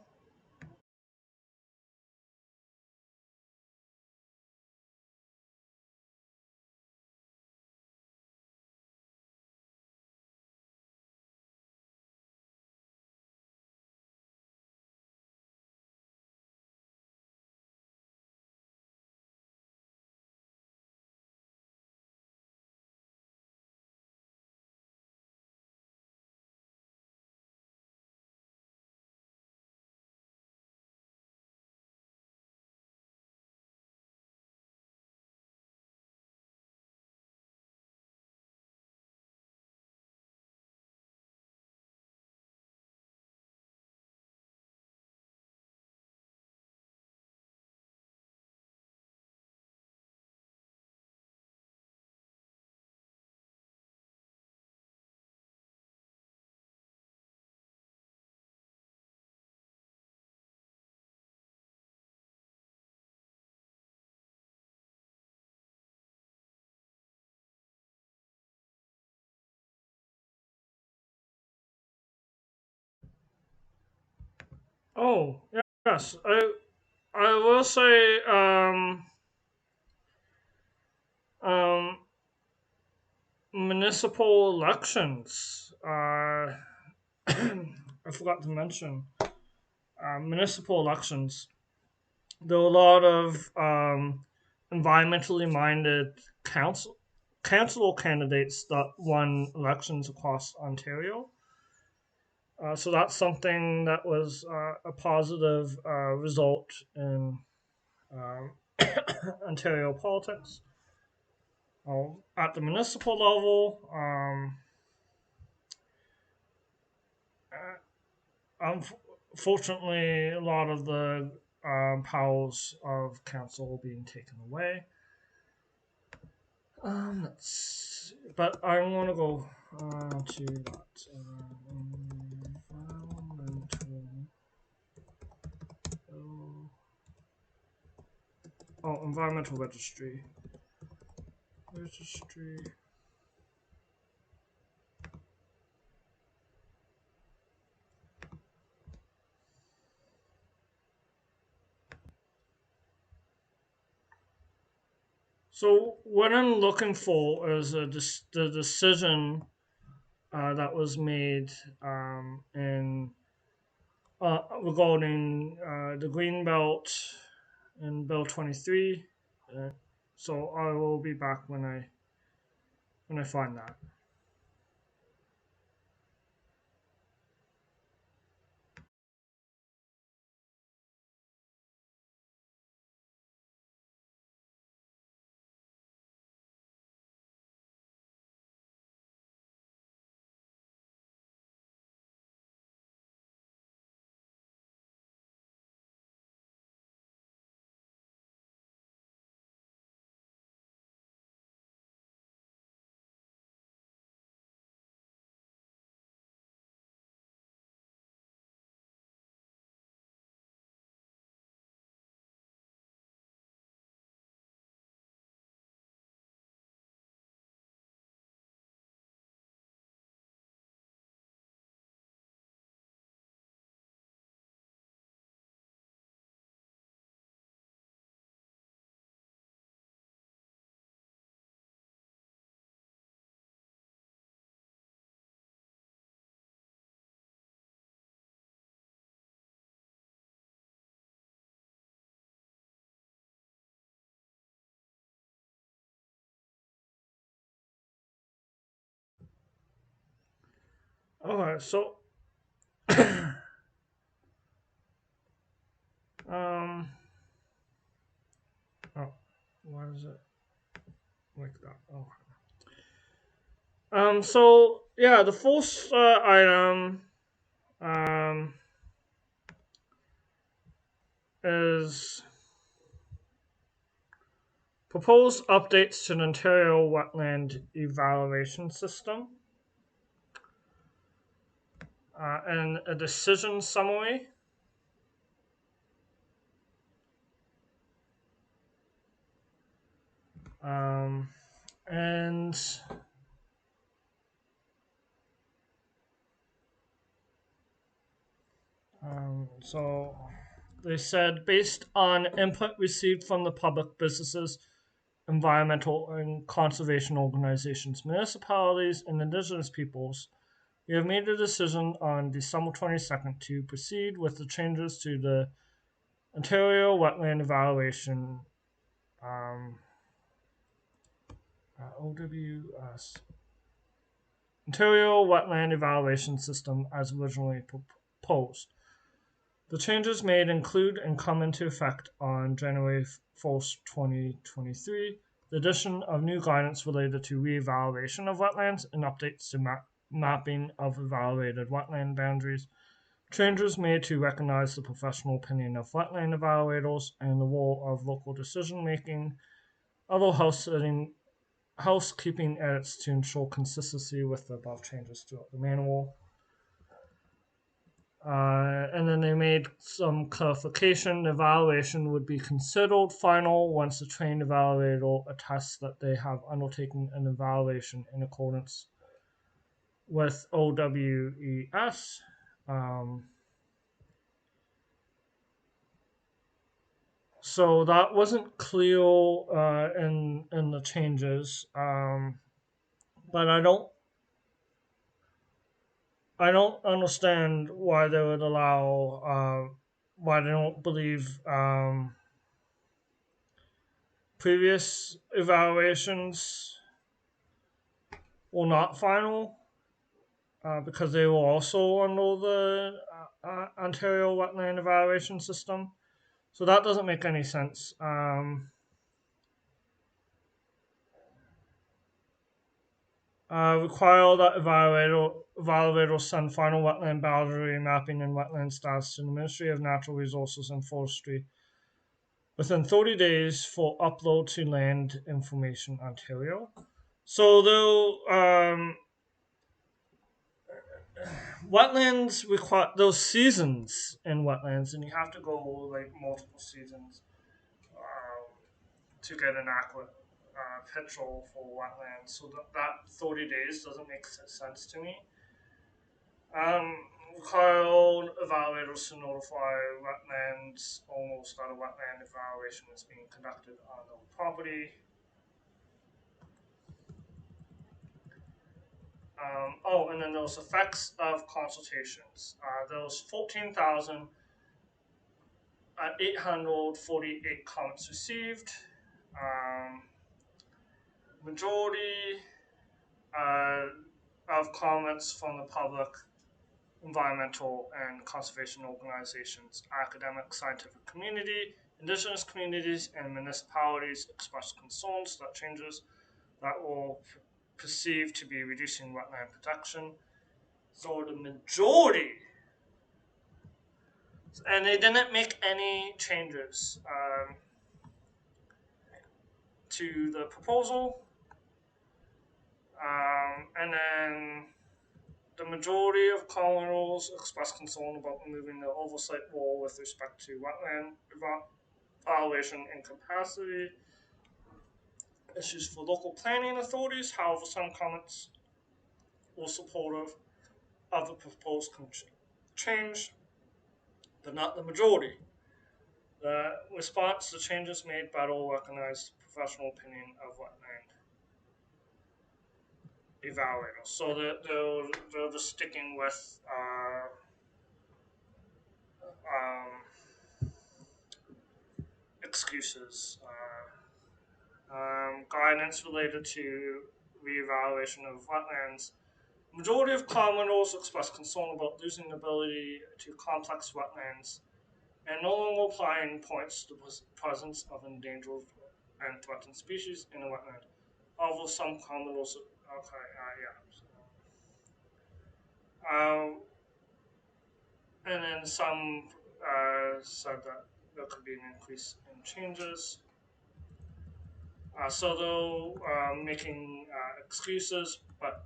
Oh yes, I will say um, municipal elections. I forgot to mention municipal elections. There are a lot of environmentally minded council candidates that won elections across Ontario. So that's something that was a positive result in um, Ontario politics. At the municipal level, unfortunately, a lot of the powers of council are being taken away. But I'm going to go to that. Environmental environmental registry. Registry. So what I'm looking for is the decision that was made in regarding the green belt in Bill 23. Uh, so I will be back when I find that. Okay, so um, oh, why is it like that? Oh, so yeah, the first item um is proposed updates to the Ontario Wetland Evaluation System and a decision summary. Um, and so they said based on input received from the public, businesses, environmental and conservation organizations, municipalities, and Indigenous peoples, we have made a decision on December 22nd to proceed with the changes to the Ontario Wetland Evaluation um, OWS Ontario Wetland Evaluation System as originally proposed. The changes made include and come into effect on January 1st, 2023, the addition of new guidance related to re-evaluation of wetlands and updates to mapping of evaluated wetland boundaries, changes made to recognize the professional opinion of wetland evaluators and the role of local decision making, other housekeeping edits to ensure consistency with the above changes throughout the manual. And then they made some clarification. The evaluation would be considered final once the trained evaluator attests that they have undertaken an evaluation in accordance with OWES. Um, so that wasn't clear in the changes, but I don't understand why they would allow why they don't believe previous evaluations were not final because they were also under the Ontario Wetland Evaluation System. So that doesn't make any sense. Require that evaluator send final wetland boundary mapping and wetland status to the Ministry of Natural Resources and Forestry within 30 days for upload to Land Information Ontario. So wetlands require those seasons in wetlands, and you have to go like multiple seasons. to get an accurate picture for wetlands. So that 30 days doesn't make sense to me. Require evaluators to notify wetlands owners that a wetland evaluation is being conducted on the property. And then those effects of consultations. Those 14,848 comments received. Um, Majority uh, of comments from the public, environmental and conservation organizations, academic, scientific community, indigenous communities, and municipalities expressed concerns that changes that will perceived to be reducing wetland protection. So the majority, and they didn't make any changes to the proposal. And then the majority of commonwealths expressed concern about removing the oversight role with respect to wetland evaluation and capacity issues for local planning authorities. However, some comments were supportive of the proposed change, but not the majority. The response to changes made better recognized the professional opinion of wetland evaluators. So they're just sticking with excuses, guidance related to reevaluation of wetlands. Majority of commoners expressed concern about losing the ability to complex wetlands and no longer applying points to the presence of endangered and threatened species in the wetland. Although some commoners, okay, and then some said that there could be an increase in changes. So they're making excuses, but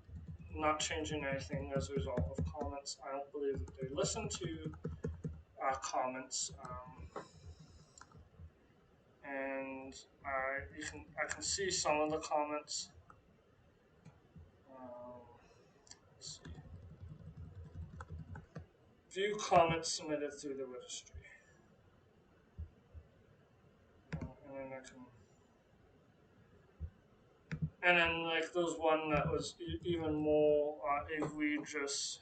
not changing anything as a result of comments. I don't believe that they listen to comments, and I can see some of the comments. Let's see. View comments submitted through the registry, and then I can. And then like there's one that was even more egregious.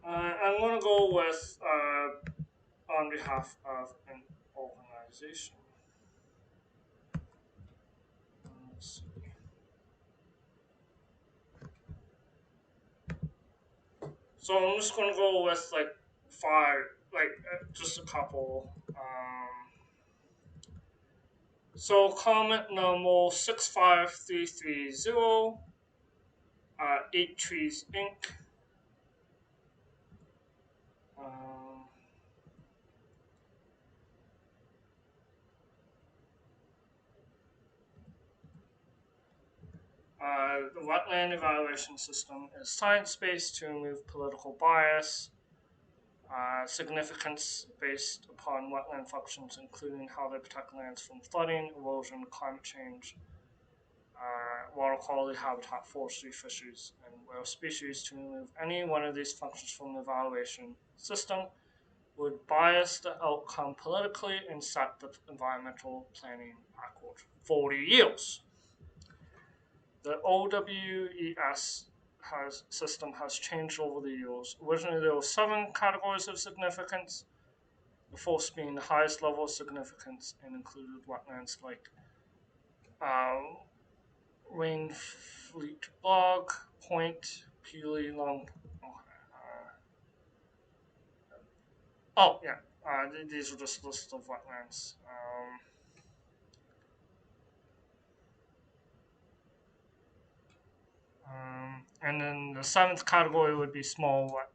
I'm gonna go with on behalf of an organization. Let's see. So I'm just gonna go with like five, like just a couple. So comment number 65330, 8 Trees Inc. Um, the wetland evaluation system is science-based to remove political bias. Significance based upon wetland functions, including how they protect lands from flooding, erosion, climate change, water quality, habitat, forestry, fisheries, and rare species. To remove any one of these functions from the evaluation system would bias the outcome politically and set the environmental planning backward 40 years. The OWES system has changed over the years. Originally, there were 7 categories of significance, the first being the highest level of significance and included wetlands like uh, Rainfleet Bog, Point, Peely, Long. Yeah, these are just lists of wetlands. And then the 7th category would be small wet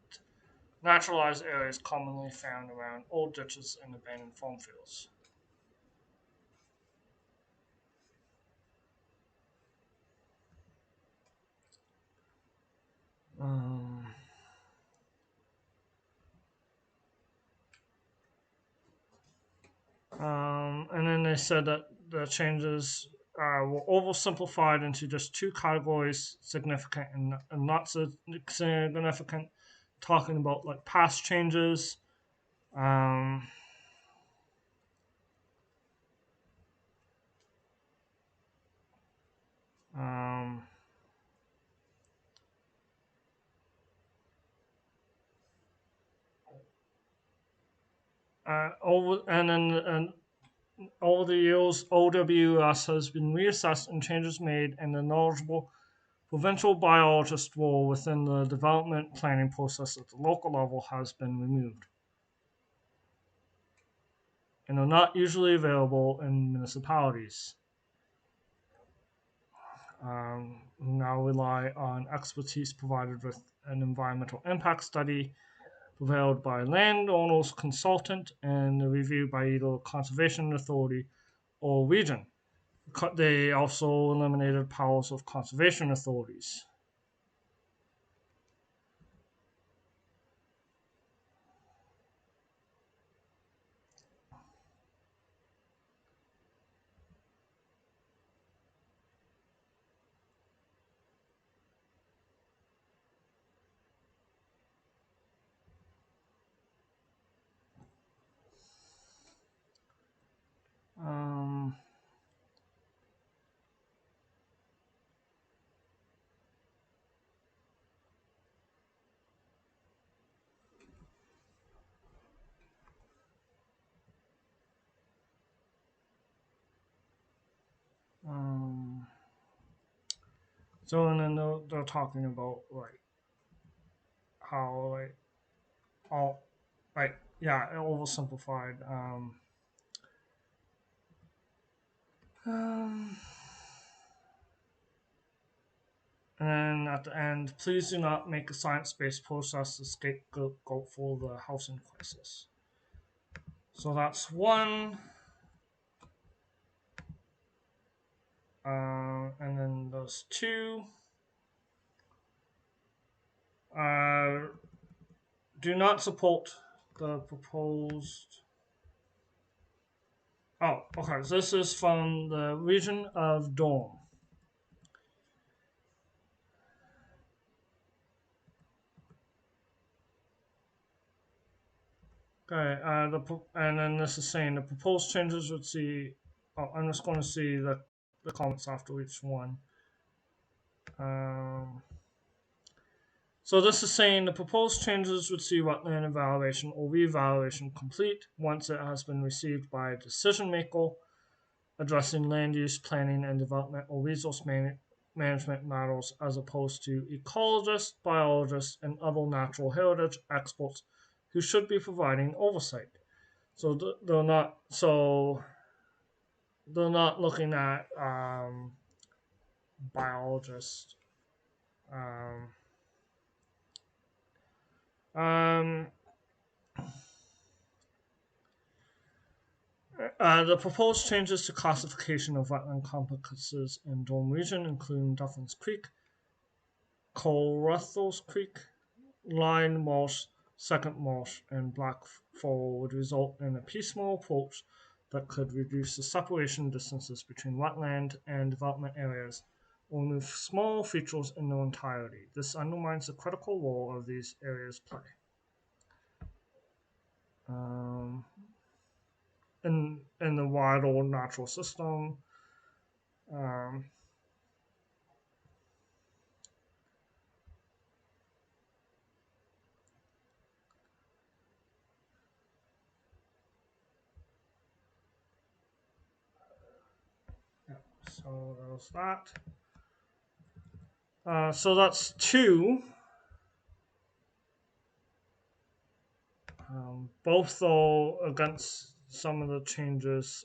naturalized areas commonly found around old ditches and abandoned farm fields. Um, And then they said that the changes were oversimplified into just two categories: significant and not significant. Talking about like past changes. Um, um, over the years, OWS has been reassessed and changes made, and the knowledgeable provincial biologist role within the development planning process at the local level has been removed, and are not usually available in municipalities. Now rely on expertise provided with an environmental impact study prepared by landowners consultant and reviewed by either conservation authority or region. They also eliminated powers of conservation authorities. Um, um, so and then they're talking about like how like all like yeah oversimplified. Um, and then at the end, please do not make a science-based process the scapegoat for the housing crisis. So that's one. And then there's two. Uh, do not support the proposed. Oh, okay. So this is from the region of Dome. Okay. And then this is saying the proposed changes would see. Oh, I'm just going to see the comments after each one. Um, So this is saying the proposed changes would see wetland evaluation or reevaluation complete once it has been received by a decision maker addressing land use planning and development or resource management matters as opposed to ecologists, biologists, and other natural heritage experts who should be providing oversight. So they're not looking at biologists. Um, um, the proposed changes to classification of wetland complexes in Dome region, including Duffin's Creek, Colrethos Creek, Line Marsh, Second Marsh, and Black Fall, would result in a piecemeal approach that could reduce the separation distances between wetland and development areas or remove small features in their entirety. This undermines the critical role of these areas play. Um, in the wider natural system. Um, yeah, so there's that. So that's two. Both though against some of the changes.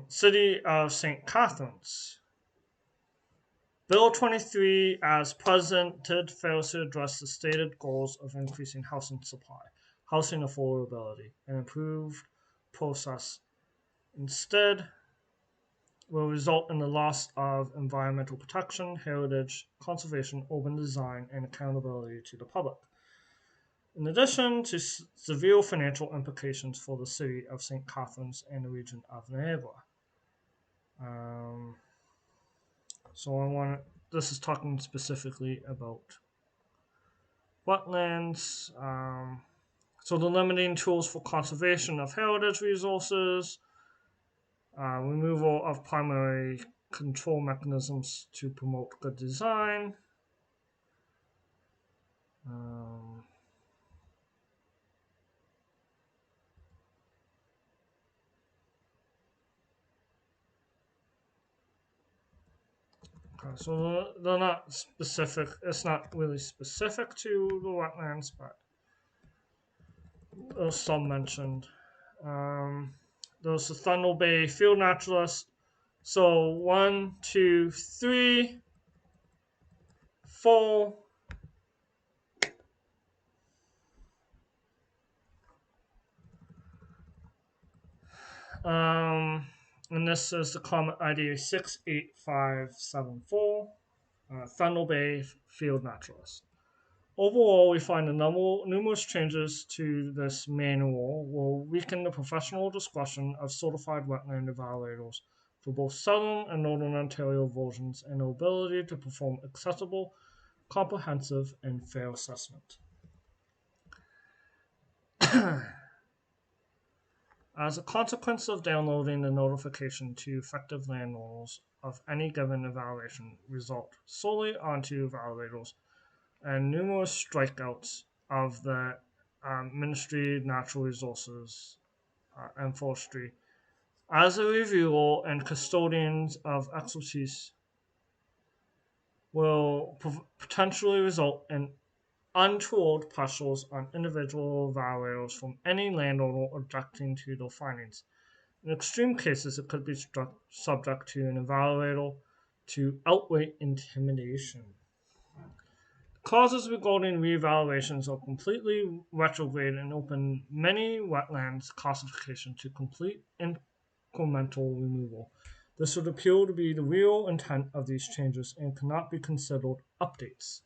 City of St. Catharines. Bill 23, as presented, fails to address the stated goals of increasing housing supply, housing affordability, and improved process. Instead, will result in the loss of environmental protection, heritage, conservation, urban design, and accountability to the public. in addition to severe financial implications for the city of St. Catharines and the region of Niagara. Um, this is talking specifically about wetlands. So the limiting tools for conservation of heritage resources, removal of primary control mechanisms to promote good design. Um, okay, so they're not specific. It's not really specific to the wetlands, but there's some mentioned. Um, there's the Thunder Bay Field Naturalist. So 1, 2, 3, 4. Um, and this is the comment ID 68574, Thunder Bay Field Naturalist. Overall, we find numerous changes to this manual will weaken the professional discretion of certified wetland evaluators for both southern and northern Ontario versions and their ability to perform accessible, comprehensive, and fair assessment. As a consequence of downloading the notification to effective landowners of any given evaluation result solely onto evaluators and numerous strikeouts of the Ministry of Natural Resources and Forestry as a reviewer and custodians of expertise will potentially result in untoward pressures on individual evaluators from any landowner objecting to their findings. In extreme cases, it could be subject to an evaluator to outright intimidation. Clauses regarding reevaluations are completely retrograde and open many wetlands classification to complete incremental removal. This would appear to be the real intent of these changes and cannot be considered updates.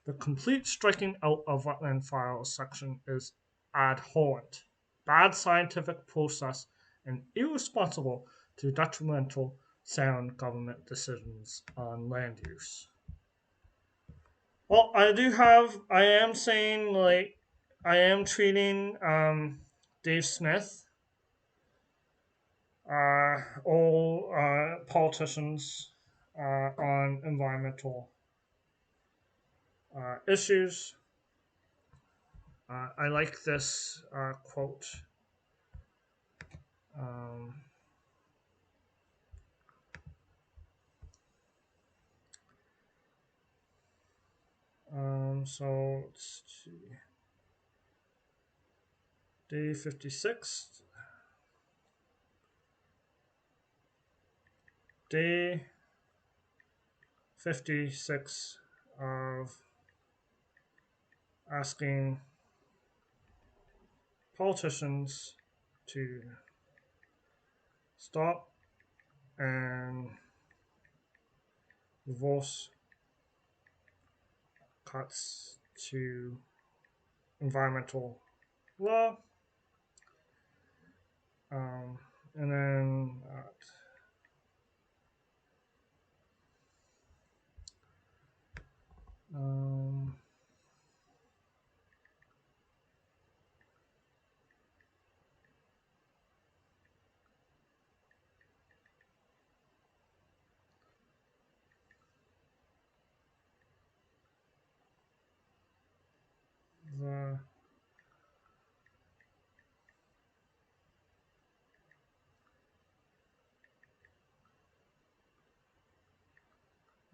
The complete striking out of wetland files section is abhorrent, bad scientific process, and irresponsible to detrimental sound government decisions on land use. Well, I am saying, like, I am treating Dave Smith, all politicians on environmental issues. I like this quote. Um, so let's see. Day 56. Day 56 of asking politicians to stop and reverse cuts to environmental law. And then um,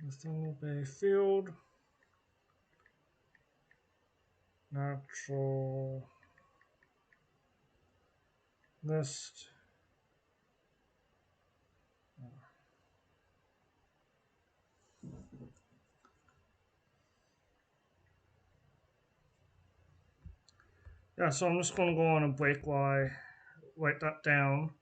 the Thunder Bay Field Natural List. Yeah, so I'm just going to go on a break while I write that down.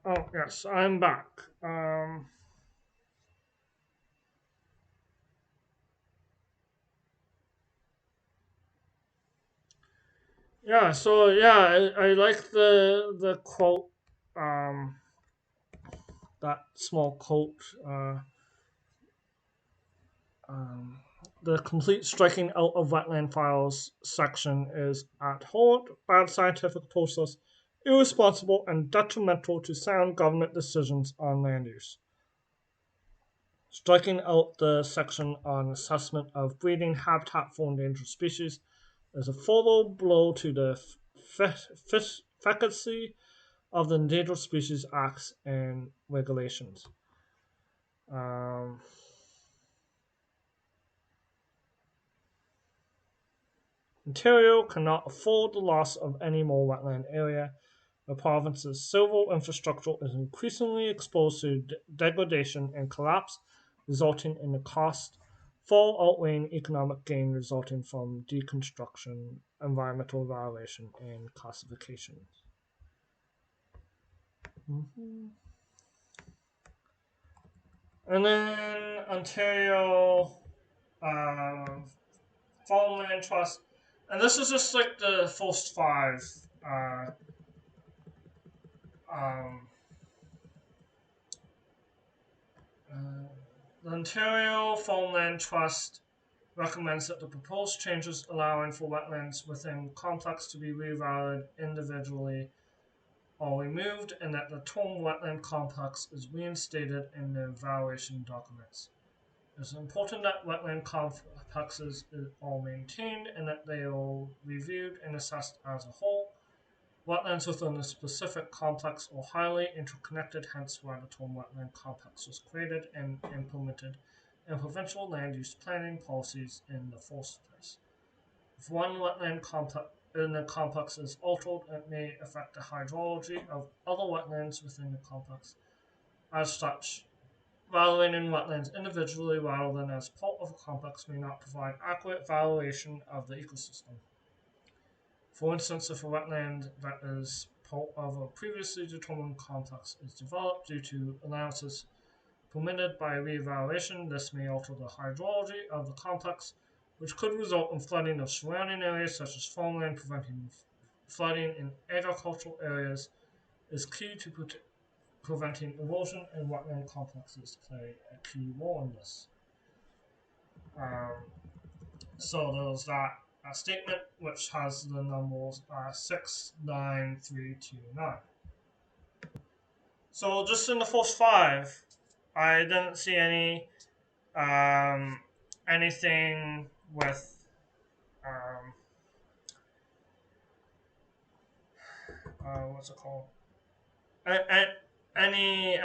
Oh yes, I'm back. Yeah. So yeah, I like the quote. Um, that small quote. Um, the complete striking out of wetland files section is abhorrent, bad scientific process, irresponsible, and detrimental to sound government decisions on land use. Striking out the section on assessment of breeding habitat for endangered species is a fatal blow to the efficacy of the Endangered Species Acts and regulations. Um, Ontario cannot afford the loss of any more wetland area. The province's civil infrastructure is increasingly exposed to degradation and collapse, resulting in the cost far outweighing economic gain resulting from deconstruction, environmental violation, and classification. Mhm. And then Ontario Farmland Trust, and this is just like the first five. Uh, um, uh, the Ontario Farmland Trust recommends that the proposed changes allowing for wetlands within complex to be reevaluated individually are removed and that the term wetland complex is reinstated in the evaluation documents. It is important that wetland complexes are maintained and that they are reviewed and assessed as a whole. Wetlands within a specific complex are highly interconnected, hence why the term wetland complex was created and implemented in provincial land use planning policies in the first place. If one wetland complex in the complex is altered, it may affect the hydrology of other wetlands within the complex. As such, valuating wetlands individually rather than as part of a complex may not provide accurate valuation of the ecosystem. For instance, if a wetland that is part of a previously determined complex is developed due to allowances permitted by reevaluation, this may alter the hydrology of the complex, which could result in flooding of surrounding areas such as farmland. Preventing flooding in agricultural areas is key to preventing erosion, and wetland complexes play a key role in this. Um, so there's that statement which has the numbers 69329. So just in the first five, I didn't see um, anything with um, what's it called? Any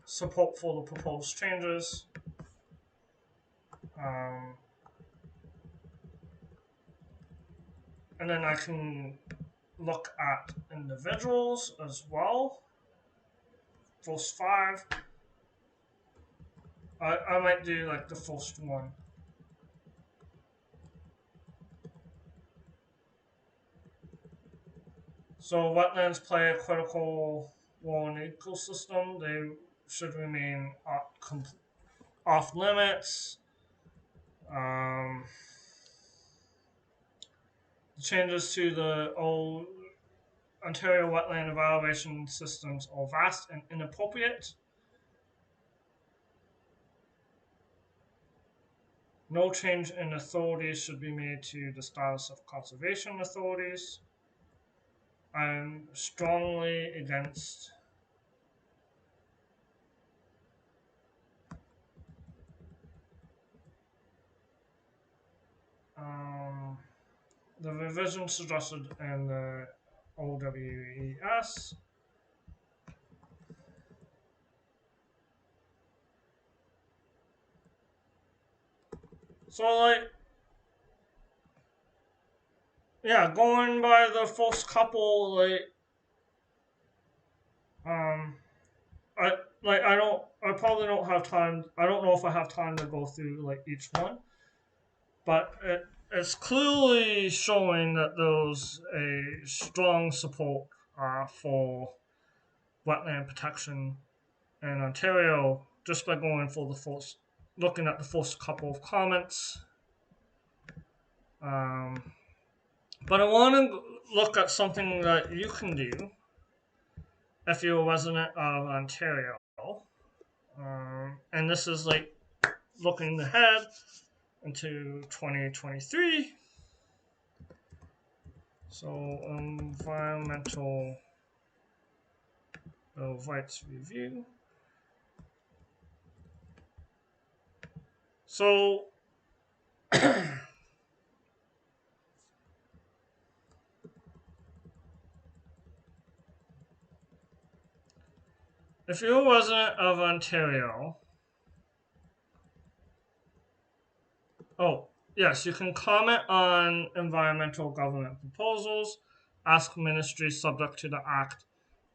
support for the proposed changes. Um, and then I can look at individuals as well. First five. I might do like the first one. So wetlands play a critical role in the ecosystem. They should remain off limits. Um, the changes to the old Ontario wetland evaluation systems are vast and inappropriate. No change in authorities should be made to the status of conservation authorities. I'm strongly against um, the revision suggested in the OWES. So, like, yeah, going by the first couple, um, I I probably don't have time. I don't know if I have time to go through like each one, but it's clearly showing that there's a strong support for wetland protection in Ontario just by going for looking at the first couple of comments. Um, but I want to look at something that you can do if you're a resident of Ontario. And this is like looking ahead into 2023. So, environmental bill of rights review. So, if you're a resident of Ontario, oh, yes, you can comment on environmental government proposals, ask ministry subject to the Act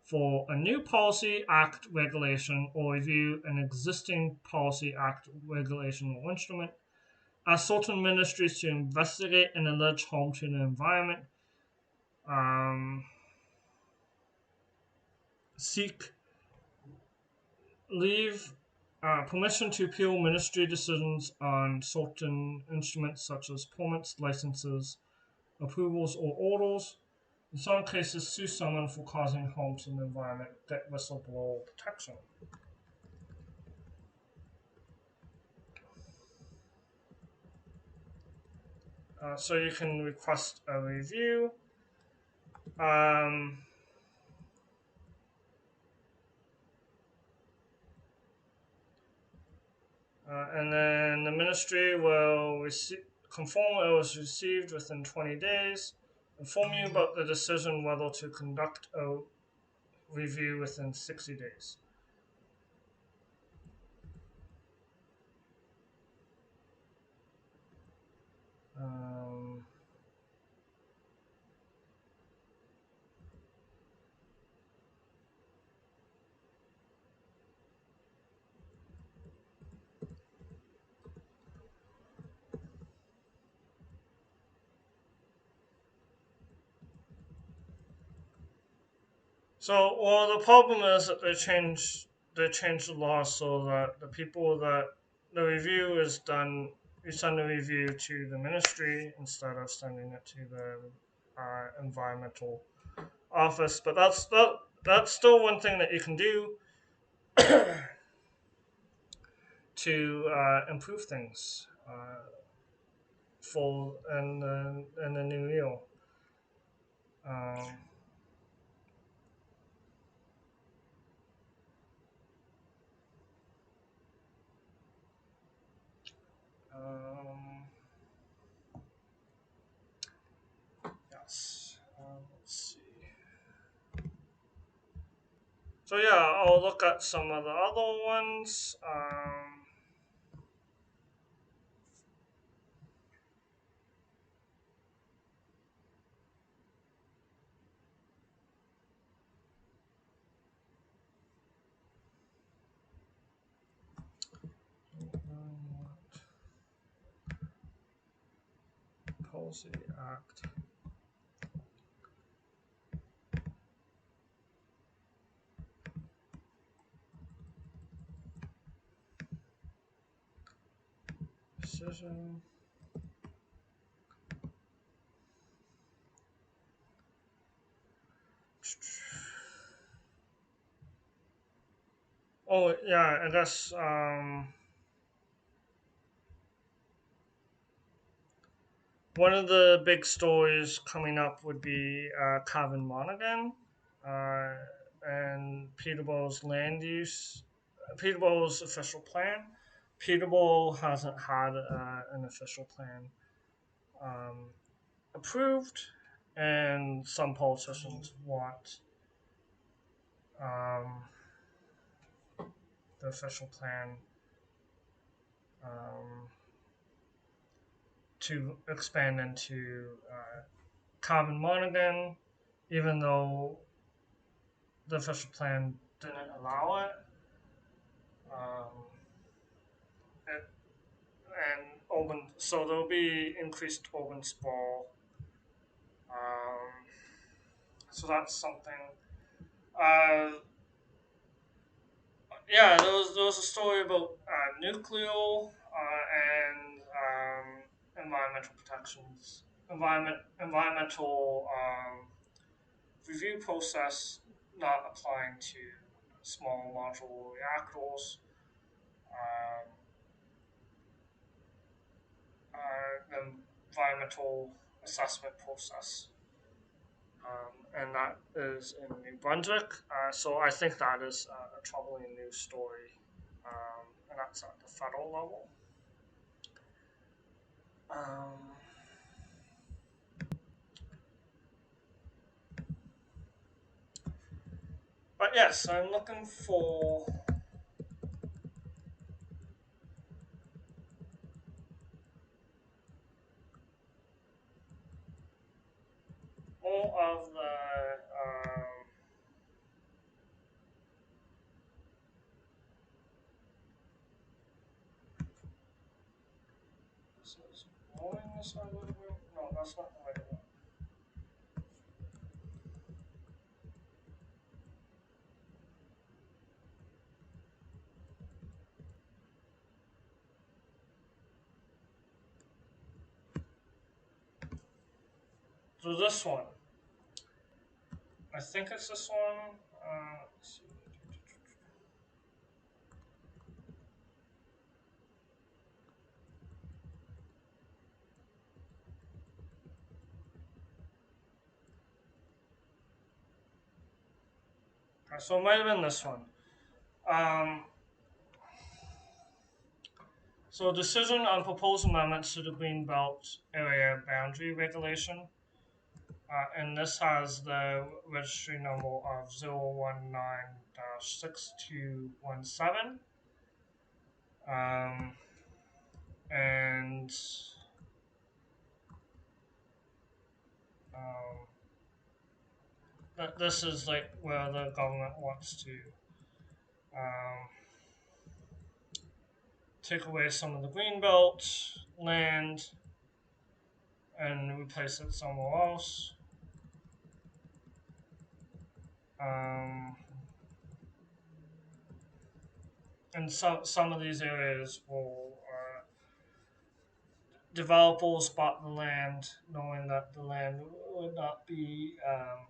for a new policy, act, regulation, or review an existing policy, act, regulation, or instrument, ask certain ministries to investigate an alleged harm to the environment, um, seek leave permission to appeal ministry decisions on certain instruments such as permits, licenses, approvals, or orders. In some cases, sue someone for causing harm to the environment, get whistleblower protection. So you can request a review. Um, and then the ministry will confirm it was received within 20 days, inform you about the decision whether to conduct a review within 60 days. Um, well, the problem is that they changed the law so that the people that the review is done, you send the review to the ministry instead of sending it to the environmental office. But that's still one thing that you can do to improve things for in the new year. Um, um, yes. Let's see. So yeah, I'll look at some of the other ones. Policy Act. Decision. Oh yeah, I guess one of the big stories coming up would be Kevin Monaghan uh, and Peterborough's land use, Peterborough's official plan. Peterborough hasn't had an official plan um, approved, and some politicians want um, the official plan um, to expand into Carbon Monaghan, even though the official plan didn't allow it. Um, it and so there'll be increased urban sprawl. Um, So that's something. Uh, yeah, there was a story about nuclear and environmental protections, environmental review process not applying to small modular reactors. Um, the environmental assessment process, and that is in New Brunswick. So I think that is a troubling news story, and that's at the federal level. Um, but yes, I'm looking for more of the. This is blowing this out of the room. No, that's not the right one. So this one, I think it's this one. Let's see. So it might have been this one. Um, so decision on proposed amendments to the Greenbelt area boundary regulation. And this has the registry number of 019-6217. Um, and um, this is like where the government wants to um, take away some of the Greenbelt land and replace it somewhere else. Um, and some of these areas will developers bought the land knowing that the land would not be um,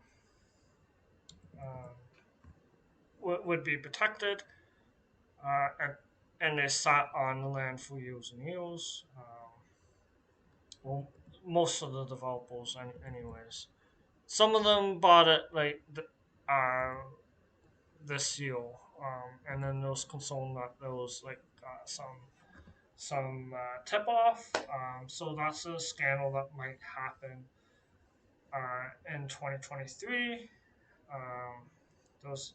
would be protected, and they sat on the land for years and years. Well, most of the developers, anyways. Some of them bought it like uh, this year, and then there was concern that there was like some tip off. So that's a scandal that might happen in 2023. There was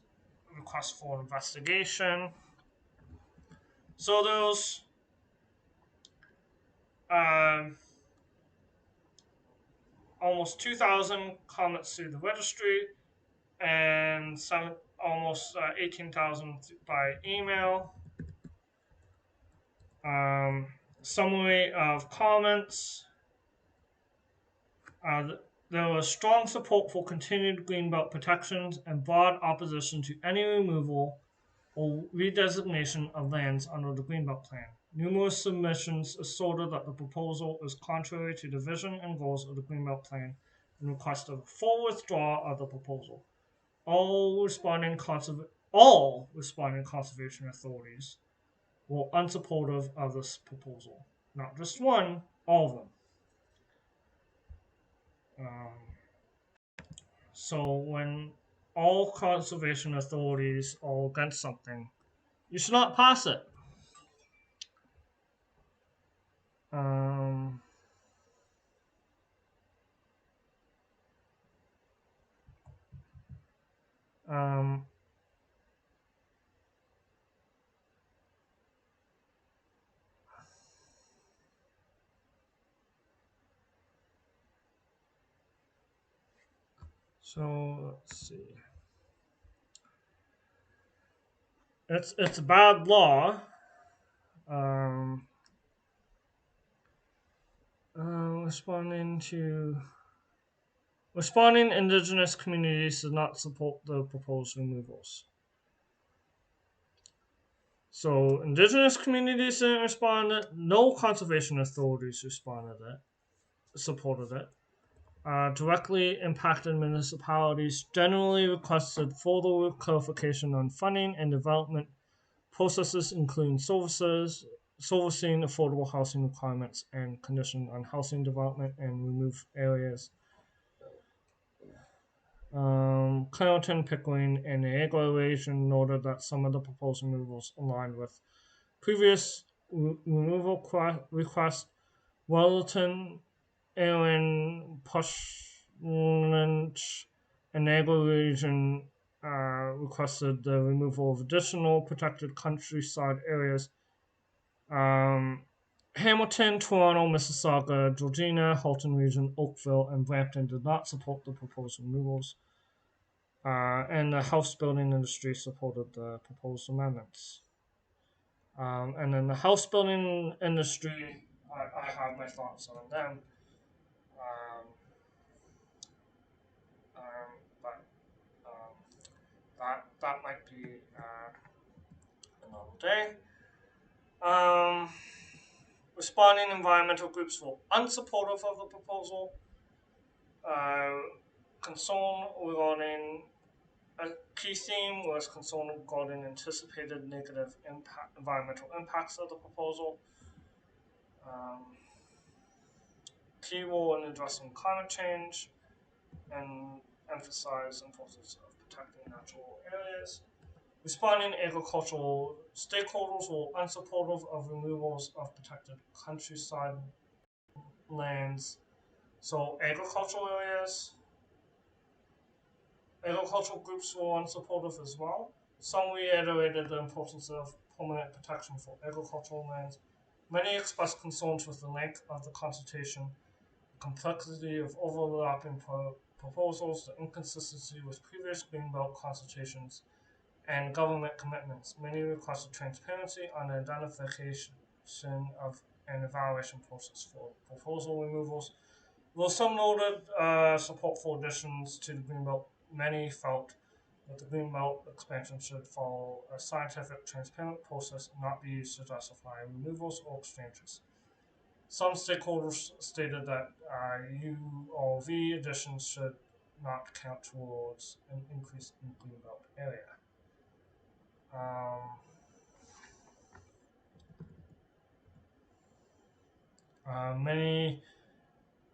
request for investigation. So there's um, almost 2,000 comments through the registry and almost 18,000 by email. Summary of comments. Uh, there was strong support for continued greenbelt protections and broad opposition to any removal or redesignation of lands under the Greenbelt Plan. Numerous submissions asserted that the proposal is contrary to the vision and goals of the Greenbelt Plan and requested a full withdrawal of the proposal. All responding conservation authorities were unsupportive of this proposal. Not just one, all of them. So when all conservation authorities are against something, you should not pass it. Um, um, so let's see. It's a bad law. Um, responding to Responding, indigenous communities did not support the proposed removals. So indigenous communities didn't respond. No conservation authorities supported it. Directly impacted municipalities generally requested further clarification on funding and development processes, including servicing affordable housing requirements and condition on housing development and remove areas. Clinton, Pickering, and the Agro region noted that some of the proposed removals aligned with previous removal requests. Wellington, Aaron, Pushland, and Agro region requested the removal of additional protected countryside areas. Hamilton, Toronto, Mississauga, Georgina, Halton Region, Oakville, and Brampton did not support the proposed removals, and the house building industry supported the proposed amendments. And then the house building industry, I have my thoughts on them, um, but um, that might be another day. Um, Responding environmental groups were unsupportive of the proposal. Uh, concern regarding a key theme was concern regarding anticipated negative environmental impacts of the proposal. Um, Key role in addressing climate change and emphasize importance of protecting natural areas. Responding agricultural stakeholders were unsupportive of removals of protected countryside lands. So agricultural groups were unsupportive as well. Some reiterated the importance of permanent protection for agricultural lands. Many expressed concerns with the length of the consultation, the complexity of overlapping proposals, the inconsistency with previous Greenbelt consultations, and government commitments. Many requested transparency on the identification of an evaluation process for proposal removals. Though some noted support for additions to the Greenbelt, many felt that the Greenbelt expansion should follow a scientific, transparent process and not be used to justify removals or exchanges. Some stakeholders stated that UOV additions should not count towards an increase in Greenbelt area. Um, Many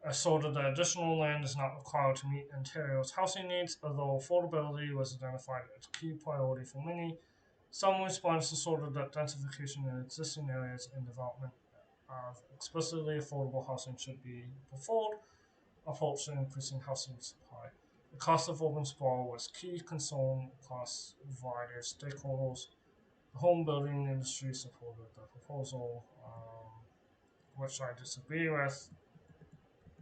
asserted that additional land is not required to meet Ontario's housing needs, although affordability was identified as a key priority for many. Some respondents asserted that densification in existing areas and development of explicitly affordable housing should be preferred approach to increasing housing supply. The cost of urban sprawl was key concern across a variety of stakeholders. The home building industry supported the proposal, which I disagree with.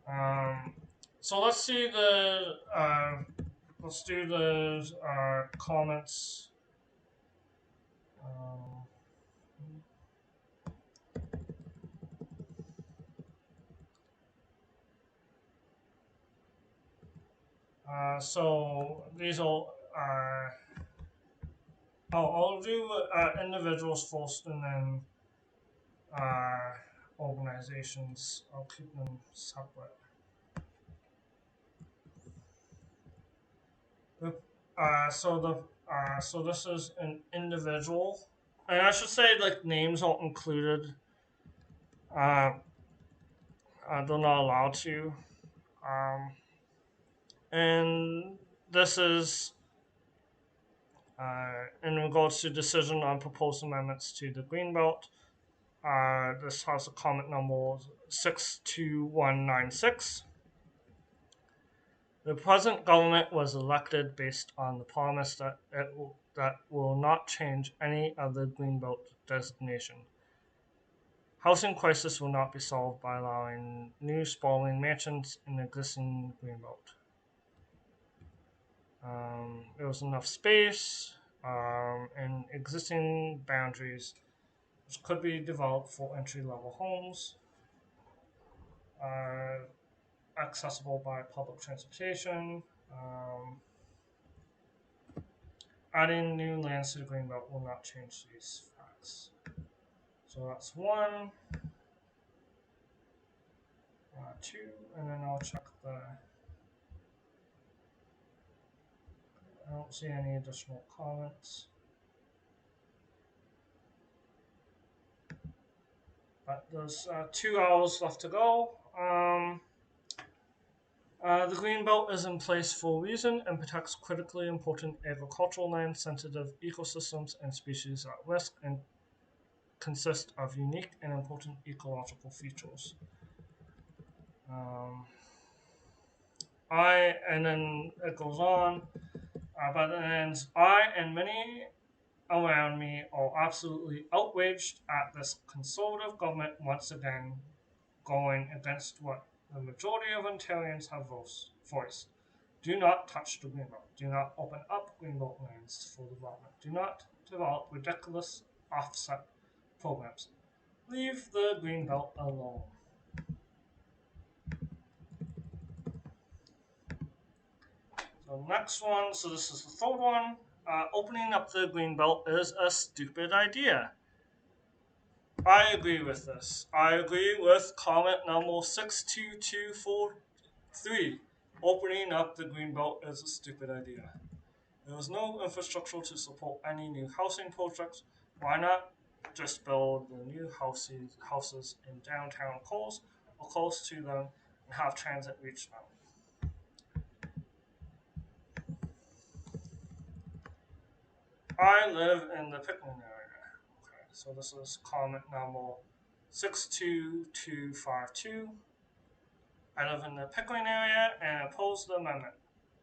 Um, so let's do the comments. Um, so these are I'll do individuals first, and then uh, organizations. I'll keep them separate. The, so this is an individual, and I should say like names aren't included. Uh, they're not allowed to. Um, and this is in regards to decision on proposed amendments to the Greenbelt. This has a comment number 62196. The present government was elected based on the promise that will not change any of the Greenbelt designation. Housing crisis will not be solved by allowing new sprawling mansions in the existing Greenbelt. There was enough space and existing boundaries which could be developed for entry level homes. Uh, accessible by public transportation. Adding new lands to the greenbelt will not change these facts. So that's one, two, and then I'll check the. I don't see any additional comments. But there's 2 hours left to go. The Greenbelt is in place for a reason and protects critically important agricultural land, sensitive ecosystems, and species at risk, and consist of unique and important ecological features. And then it goes on, but it ends, I and many around me are absolutely outraged at this conservative government once again going against what the majority of Ontarians have voiced. Do not touch the Greenbelt. Do not open up Greenbelt lands for development. Do not develop ridiculous offset programs. Leave the Greenbelt alone. So next one, so this is the third one. Opening up the Greenbelt is a stupid idea. I agree with this. I agree with comment number 62243. Opening up the Greenbelt is a stupid idea. There is no infrastructure to support any new housing projects. Why not just build the new houses in downtown Coles or close to them and have transit reach them? I live in the Pickering area. Okay, so this is comment number 62252. I live in the Pickering area and oppose the amendment.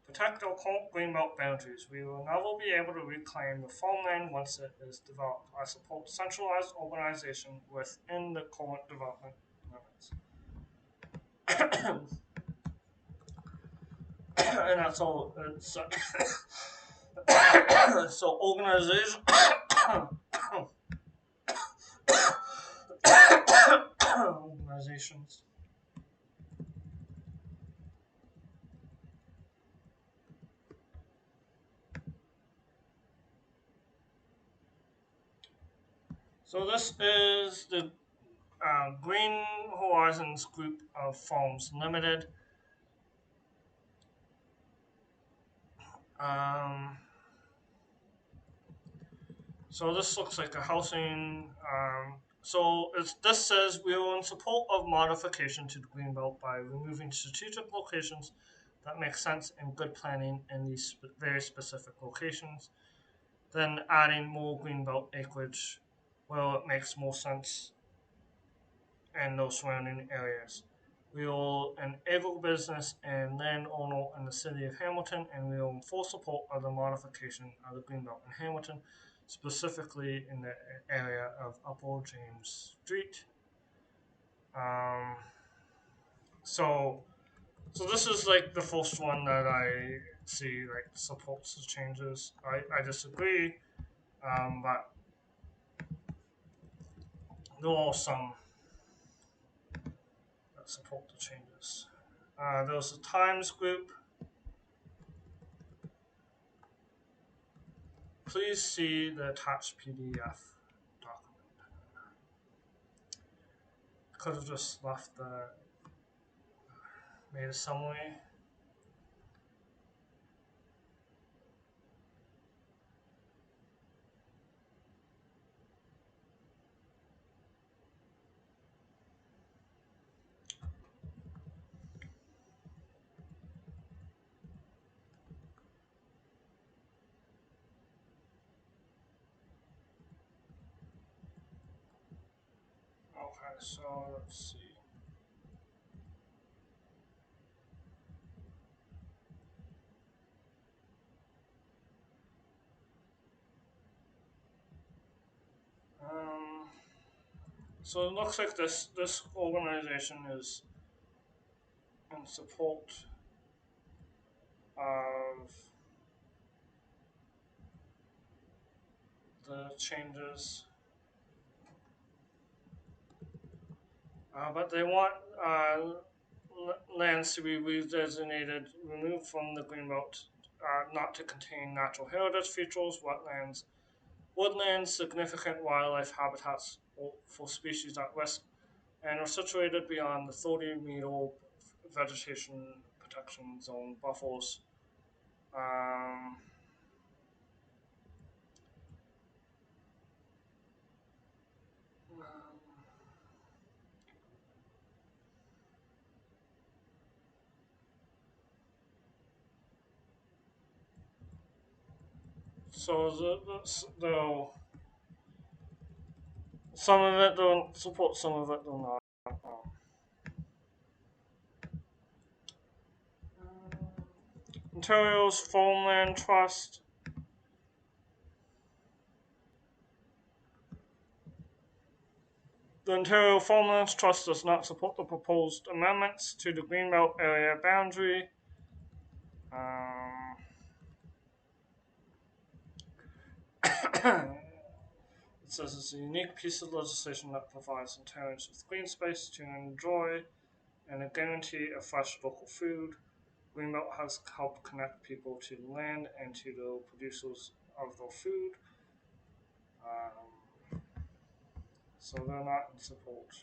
Protect our current greenbelt boundaries. We will never be able to reclaim the farmland once it is developed. I support centralized urbanization within the current development limits. And that's all. So organization. Organizations. So this is the Green Horizons Group of Farms Limited. So this looks like a housing. This says we are in support of modification to the Greenbelt by removing strategic locations that make sense and good planning in these very specific locations, then adding more Greenbelt acreage where it makes more sense in those surrounding areas. We are an agribusiness and landowner in the city of Hamilton, and we are in full support of the modification of the Greenbelt in Hamilton, specifically in the area of Upper James Street. So this is like the first one that I see like supports the changes. I disagree, but there are some that support the changes. There's a Times group. Please see the attached PDF document. Could have just left made a summary. Okay, so let's see. So it looks like this organization is in support of the changes, but they want lands to be redesignated, removed from the greenbelt, not to contain natural heritage features, wetlands, woodlands, significant wildlife habitats for species at risk, and are situated beyond the 30-meter vegetation protection zone buffers. Um, so some of it don't support, some of it do not. Ontario's Farmland Trust. The Ontario Farmlands Trust does not support the proposed amendments to the Greenbelt area boundary. Um, it says it's a unique piece of legislation that provides Ontarians with green space to enjoy and a guarantee of fresh local food. Greenbelt has helped connect people to the land and to the producers of their food. Um, so they're not in support.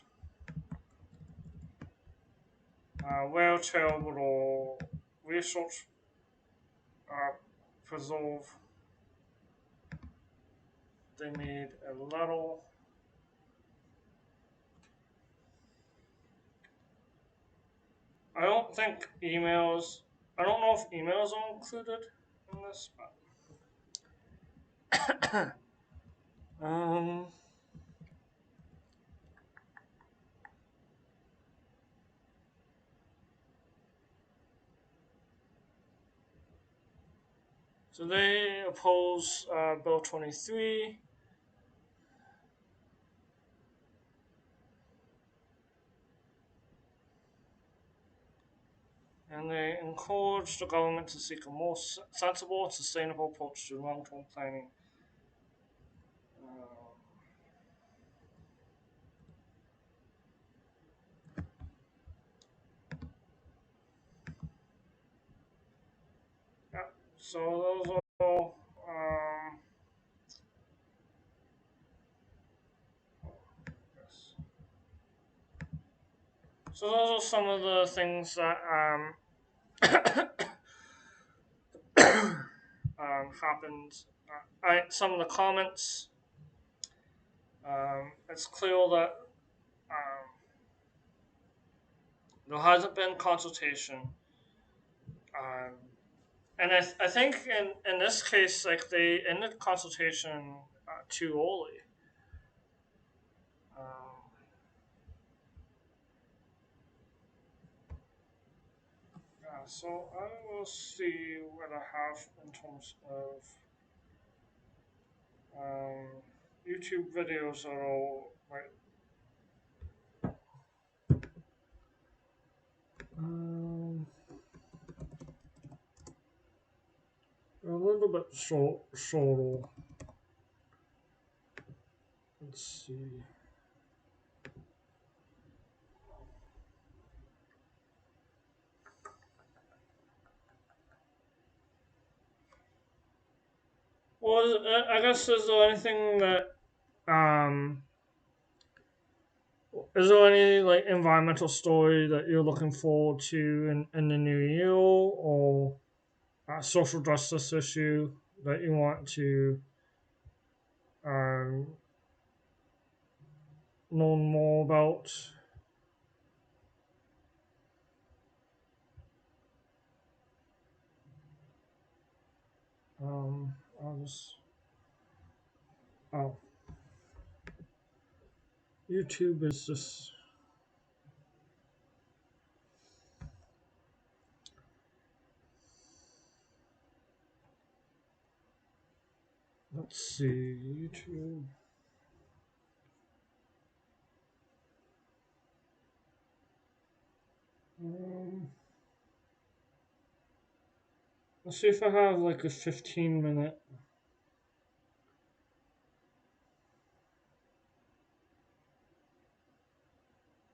Whale tail will research preserve. They made a little. I don't think emails. I don't know if emails are included in this, but so they oppose Bill 23, and they encourage the government to seek a more sensible and sustainable approach to long-term planning. Uh, yeah, so those are yes. So those are some of the things that happened. Some of the comments. It's clear that um, there hasn't been consultation, um, and I think in this case, like they ended consultation too early. Um, yeah, so I will see what I have in terms of um, YouTube videos that are like. Um, a little bit shorter. Let's see. Well, I guess is there anything that um is there any like environmental story that you're looking forward to in the new year, or a social justice issue that you want to um, learn more about? I'll just oh, YouTube is just let's see YouTube. Um, let's see if I have like a 15-minute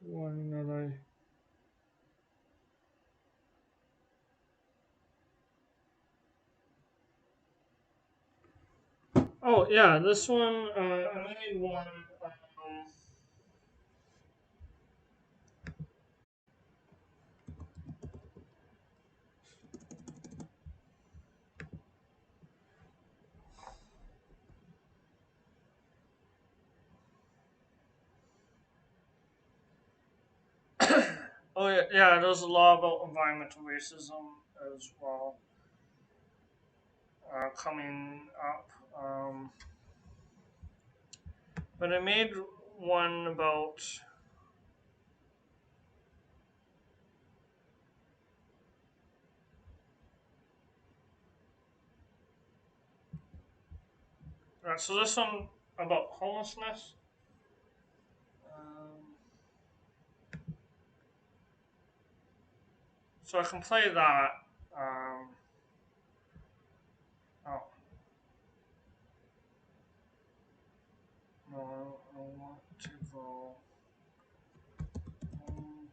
one that I Oh yeah, this one I made one. Oh yeah, yeah. There's a law about environmental racism as well coming up. But I made one about. So this one about homelessness. Um, so I can play that. Um, oh no, I want to go. Um,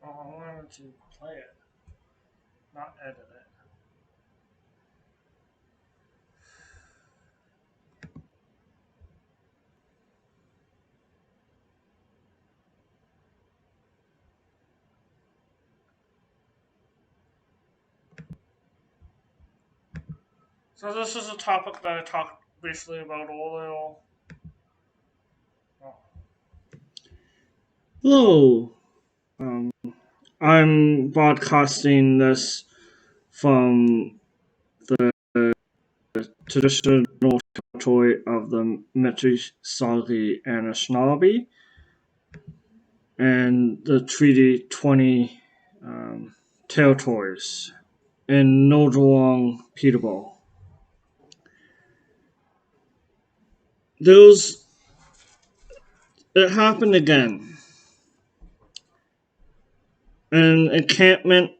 oh, I wanted to play it, not edit it. So this is a topic that I talked briefly about earlier. Oh. Hello. Um, I'm broadcasting this from the traditional territory of the Mississauga Anishinaabe and the Treaty 20 territories in Noardarong, Peterborough. Those it happened again. An encampment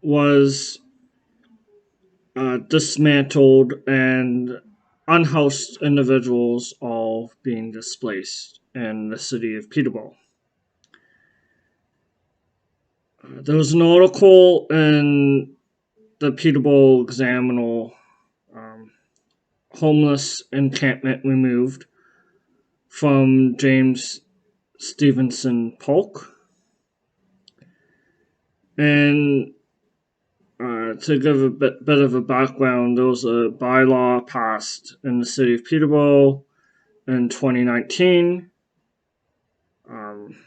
was dismantled and unhoused individuals all being displaced in the city of Peterborough. There was an article in the Peterborough Examiner, um, homeless encampment removed, from James Stevenson Polk. And to give a bit of a background, there was a bylaw passed in the city of Peterborough in 2019 um,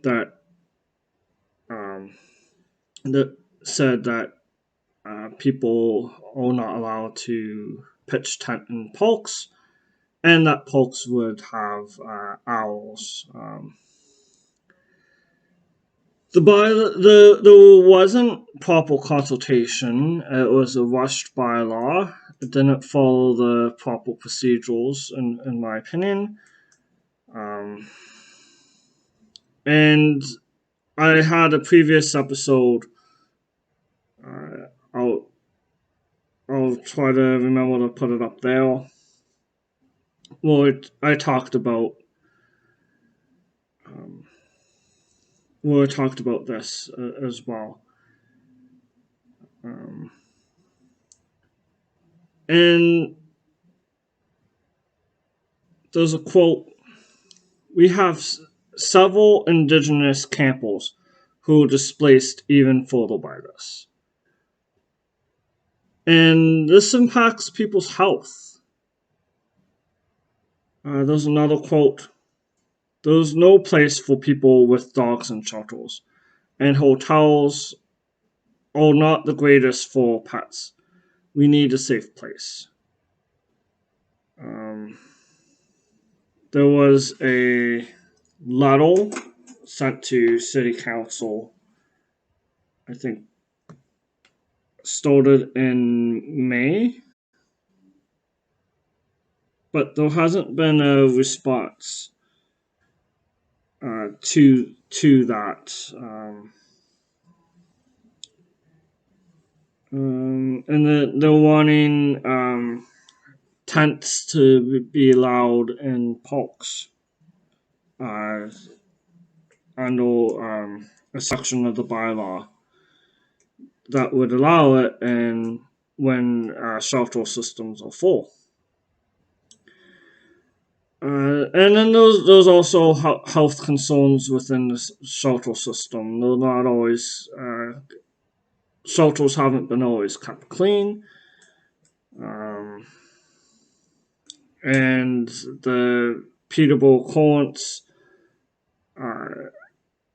that um, that said that people are not allowed to pitch tent in polks, and that polks would have owls. There wasn't proper consultation. It was a rushed bylaw. It didn't follow the proper procedures, in my opinion. Um, and I had a previous episode. Uh, I'll I'll try to remember to put it up there. Well, I talked about um, this as well. Um, and there's a quote: "We have several indigenous campers who were displaced even further by this, and this impacts people's health." There's another quote: "There's no place for people with dogs in shelters, and hotels are not the greatest for pets. We need a safe place." Um, there was a letter sent to City Council, I think started in May, but there hasn't been a response to that. And they're wanting tents to be allowed in parks under a section of the bylaw that would allow it, and when shelter systems are full. And then there's also health concerns within the shelter system. They're not always shelters haven't been always kept clean, and the Peterborough Courts,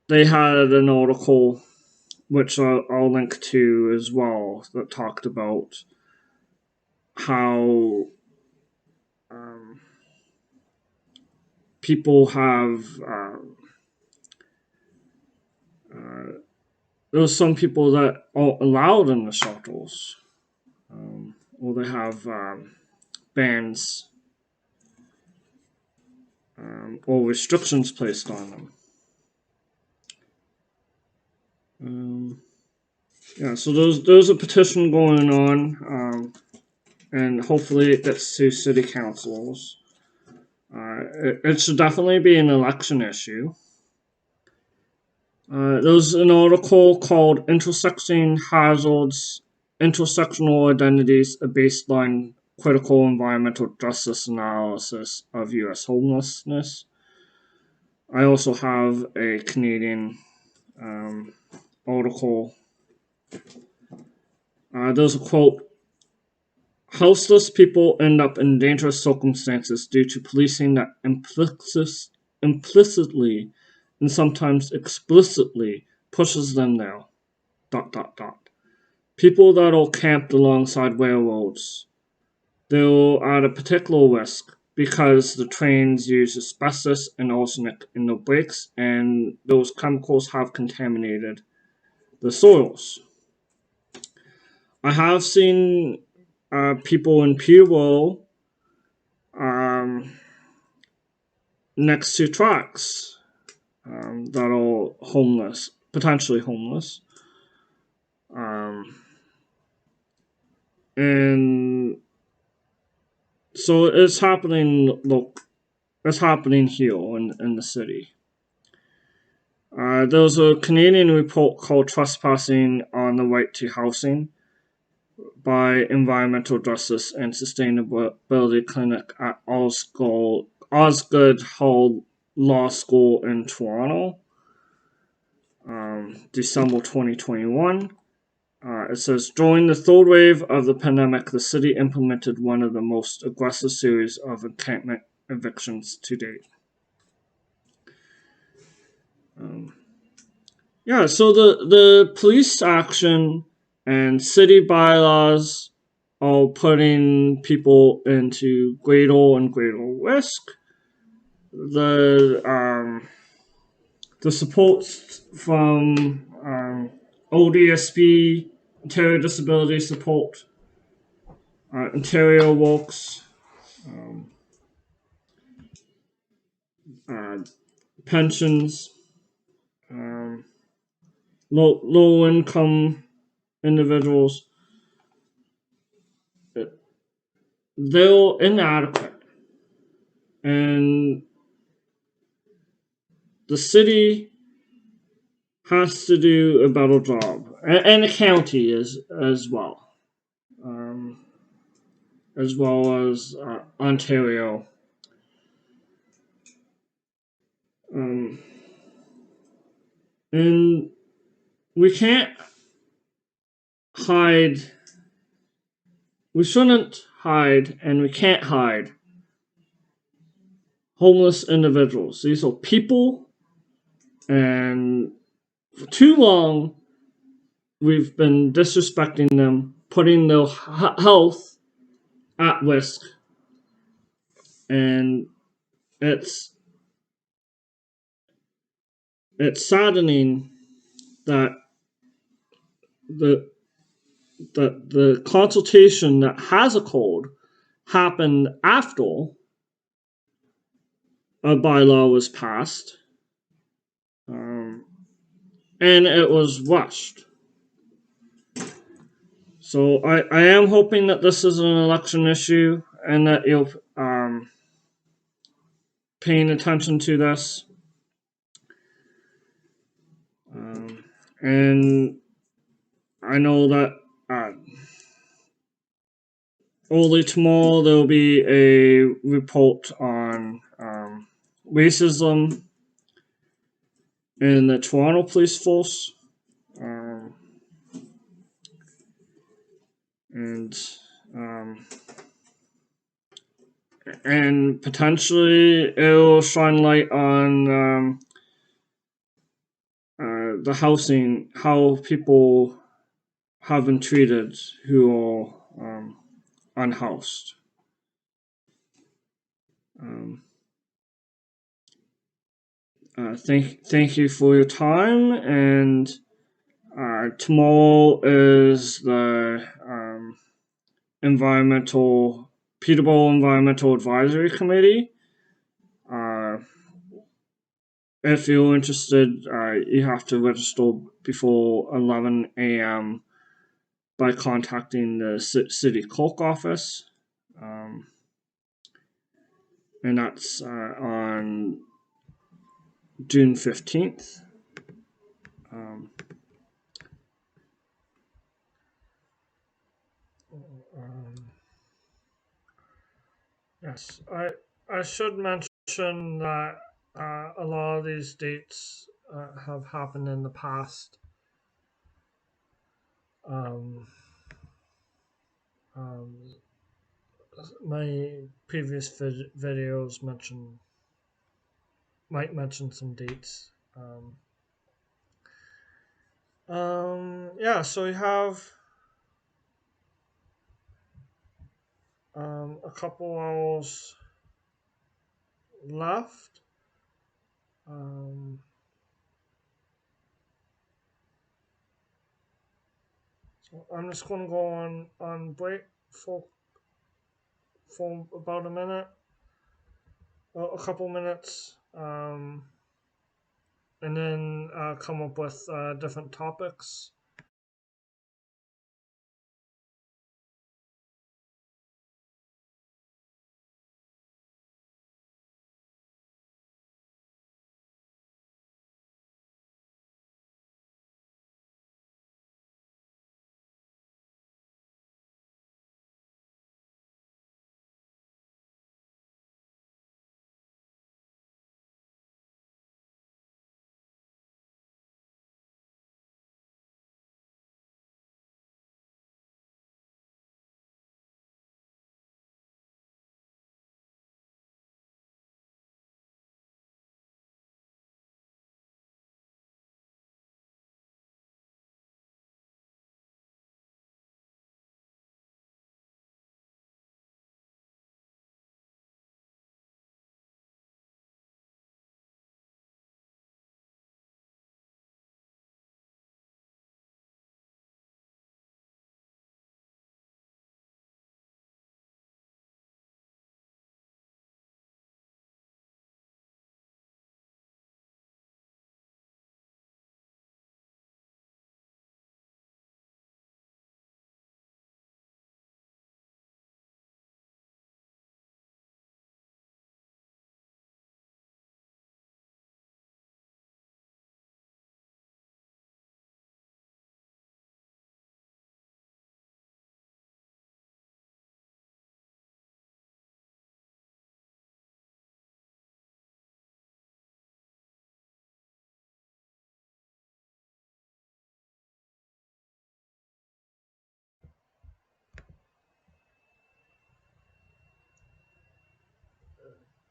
they had an article which I'll link to as well that talked about how people have there's some people that are allowed in the shelters, or they have bans or restrictions placed on them. Yeah, so there's a petition going on, and hopefully it gets to city councils. It should definitely be an election issue. There's an article called Intersecting Hazards, Intersectional Identities, a Baseline Critical Environmental Justice Analysis of U.S. Homelessness. I also have a Canadian article. There's a quote: houseless people end up in dangerous circumstances due to policing that implicitly and sometimes explicitly pushes them there. ... People that are camped alongside railroads, they're at a particular risk because the trains use asbestos and arsenic in their brakes, and those chemicals have contaminated the soils. I have seen people in Peterborough next to tracks that are homeless, potentially homeless. And so it's happening. Look, it's happening here in the city. There was a Canadian report called "Trespassing on the Right to Housing" by Environmental Justice and Sustainability Clinic at Osgoode Hall Law School in Toronto, December 2021. It says, during the third wave of the pandemic, the city implemented one of the most aggressive series of encampment evictions to date. So the police action and city bylaws are putting people into greater and greater risk. The support from ODSP, Ontario Disability Support, Ontario Works, pensions, low income individuals, they're inadequate. And the city has to do a better job, and the county is as well as Ontario. And we can't hide. We shouldn't hide, and we can't hide homeless individuals. These are people, and for too long, we've been disrespecting them, putting their health at risk, and it's saddening that the consultation that has occurred happened after a bylaw was passed, and it was rushed. So I am hoping that this is an election issue and that you're paying attention to this. And I know that early tomorrow there'll be a report on racism in the Toronto Police Force. And and potentially it'll shine light on the housing, how people have been treated who are unhoused. Thank you for your time, and tomorrow is the Peterborough Environmental Advisory Committee. If you're interested, you have to register before 11 a.m. by contacting the city clerk office. And that's on June 15th. Yes, I should mention that a lot of these dates have happened in the past. Um, um, my previous videos might mention some dates. Yeah, so we have a couple hours left. So I'm just going to go on break for about a minute, a couple minutes, and then come up with different topics.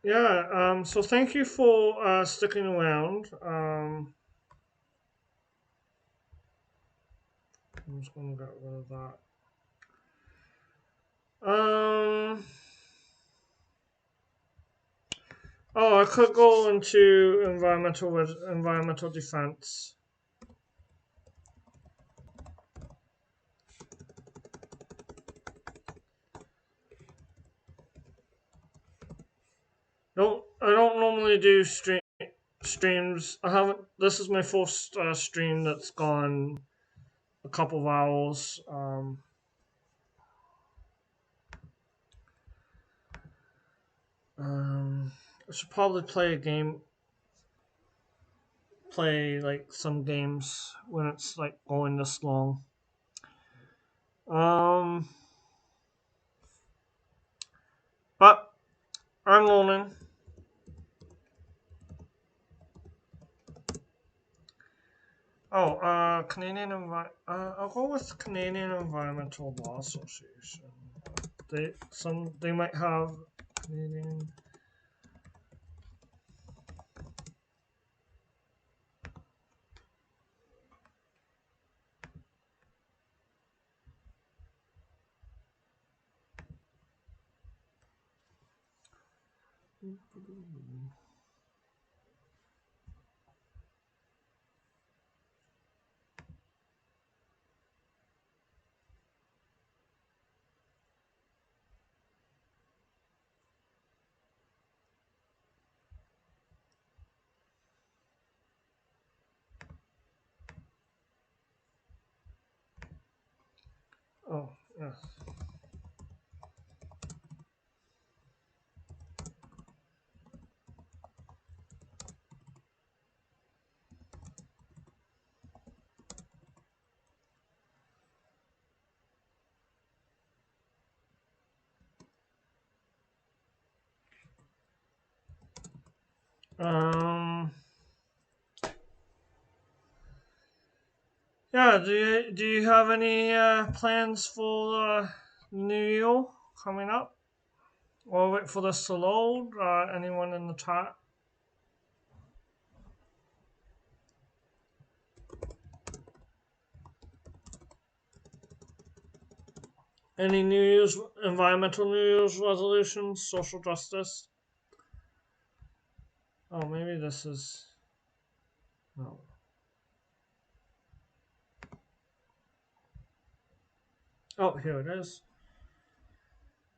Yeah, so thank you for sticking around. I'm just going to get rid of that. Oh, I could go into environmental defense. I don't normally do streams. I haven't. This is my first stream that's gone a couple of hours. I should probably play a game. play like some games when it's like going this long. Um, but I'm learning. Oh, I'll go with Canadian Environmental Law Association. They might have Canadian. Oh, yes. Um, yeah. Do you have any plans for New Year coming up? Or wait for this to load. Anyone in the chat? Any New Year's environmental New Year's resolutions? Social justice? Oh, maybe this is. No. Oh, here it is.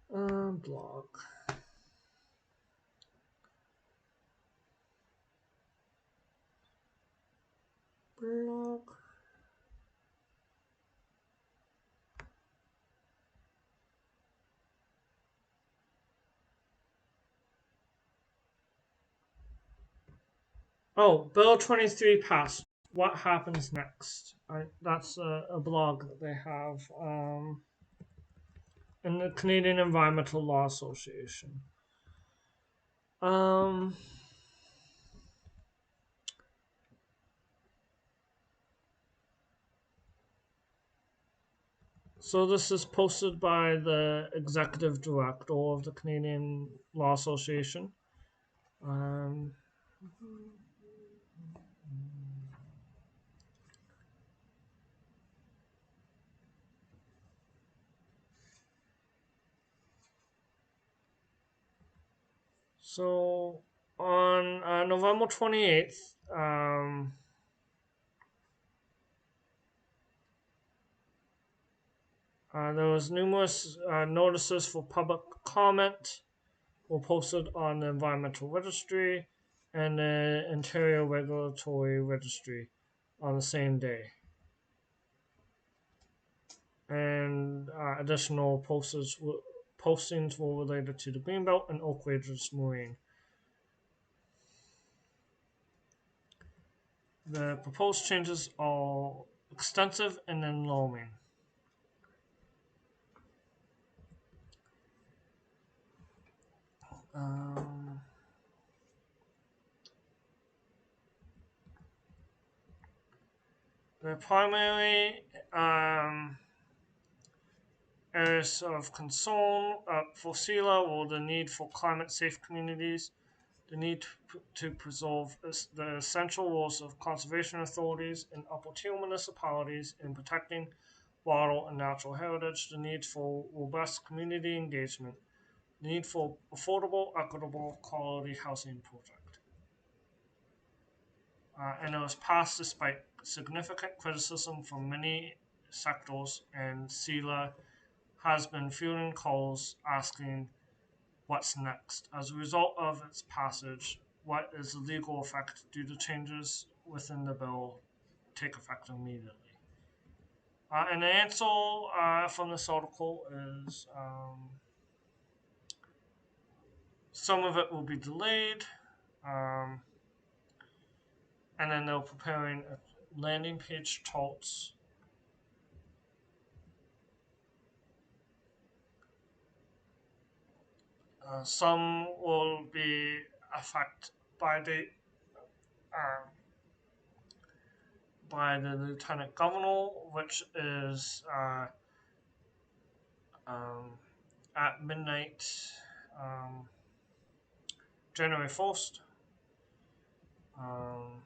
Blog. Blog. Oh, Bill 23 passed. What happens next? That's a blog that they have in the Canadian Environmental Law Association. Um, so this is posted by the executive director of the Canadian Law Association. Um, so on November 28th, there was numerous notices for public comment were posted on the Environmental Registry and the Ontario Regulatory Registry on the same day. And additional postings were related to the Greenbelt and Oak Ridges Marine. The proposed changes are extensive and alarming. The primary areas of concern for CELA were the need for climate-safe communities, the need to preserve the essential roles of conservation authorities in upper-tier municipalities in protecting water and natural heritage, the need for robust community engagement, the need for affordable, equitable, quality housing project. And it was passed despite significant criticism from many sectors, and CELA has been fielding calls asking what's next. As a result of its passage, what is the legal effect? Do the changes within the bill take effect immediately? And the answer from this article is some of it will be delayed. and then they're preparing a landing page totes. Some will be affected by the uh, lieutenant governor, which is um, at midnight, um, January 1st. Um,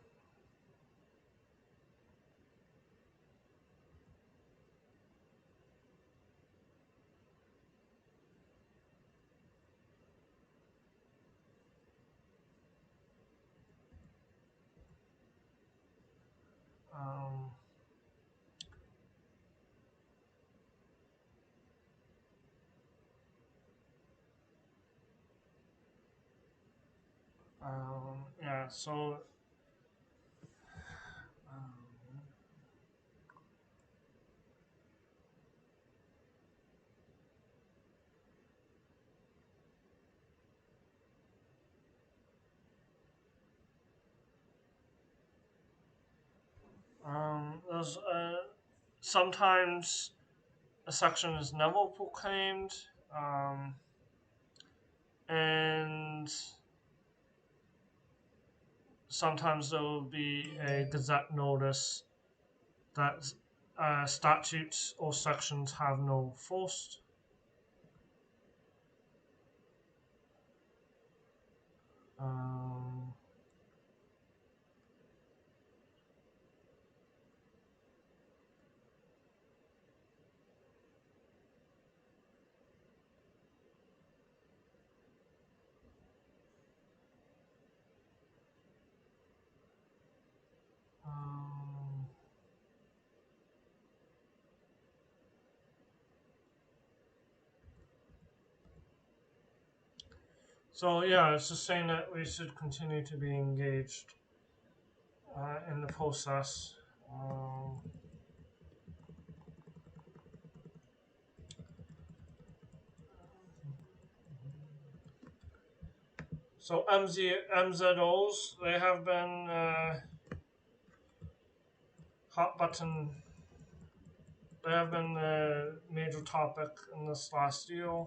um, yeah, so um, there's sometimes a section is never proclaimed, um, and sometimes there will be a gazette notice that statutes or sections have no force. Um, um, so yeah, it's just saying that we should continue to be engaged in the process. Um, so MZOs, they have been hot button. They have been a major topic in this last year.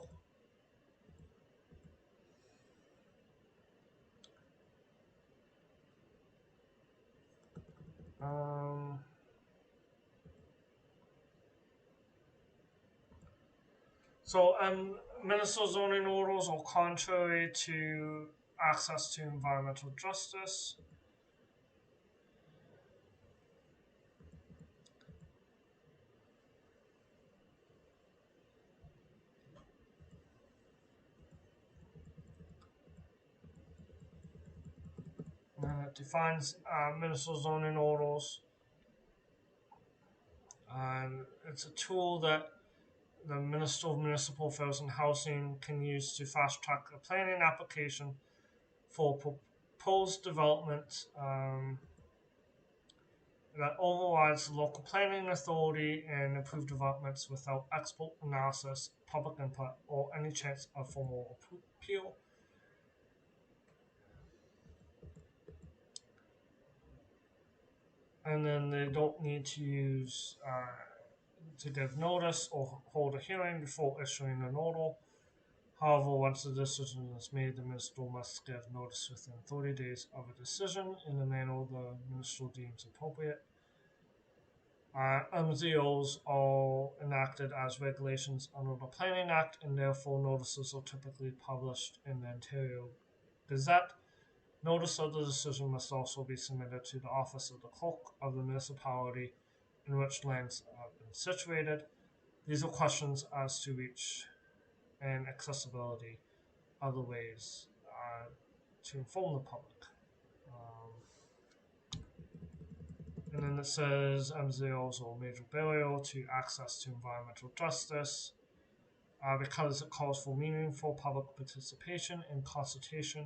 Um, so, municipal zoning orders are contrary to access to environmental justice. And it defines municipal zoning orders. It's a tool that the Minister of Municipal Affairs and Housing can use to fast track a planning application for proposed development that overrides the local planning authority and approve developments without expert analysis, public input, or any chance of formal appeal. And then they don't need to use to give notice or hold a hearing before issuing an order. However, once the decision is made, the minister must give notice within 30 days of a decision in the manner the minister deems appropriate. MZOs are enacted as regulations under the Planning Act, and therefore notices are typically published in the Ontario Gazette. Notice of the decision must also be submitted to the office of the clerk of the municipality in which lands have been situated. These are questions as to reach and accessibility, other ways to inform the public. And then it says MZOs are a major barrier to access to environmental justice because it calls for meaningful public participation and consultation,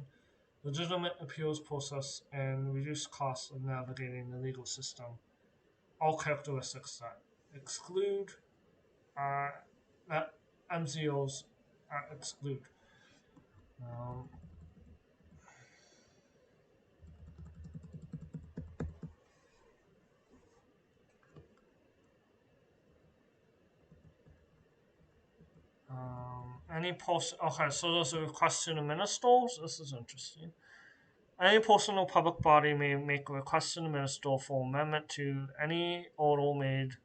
legitimate appeals process, and reduced costs of navigating the legal system. All characteristics that exclude that MZOs exclude. Um, Any post. Okay, so those are requests to the ministers. This is interesting. Any person or public body may make a request to the minister for amendment to any order made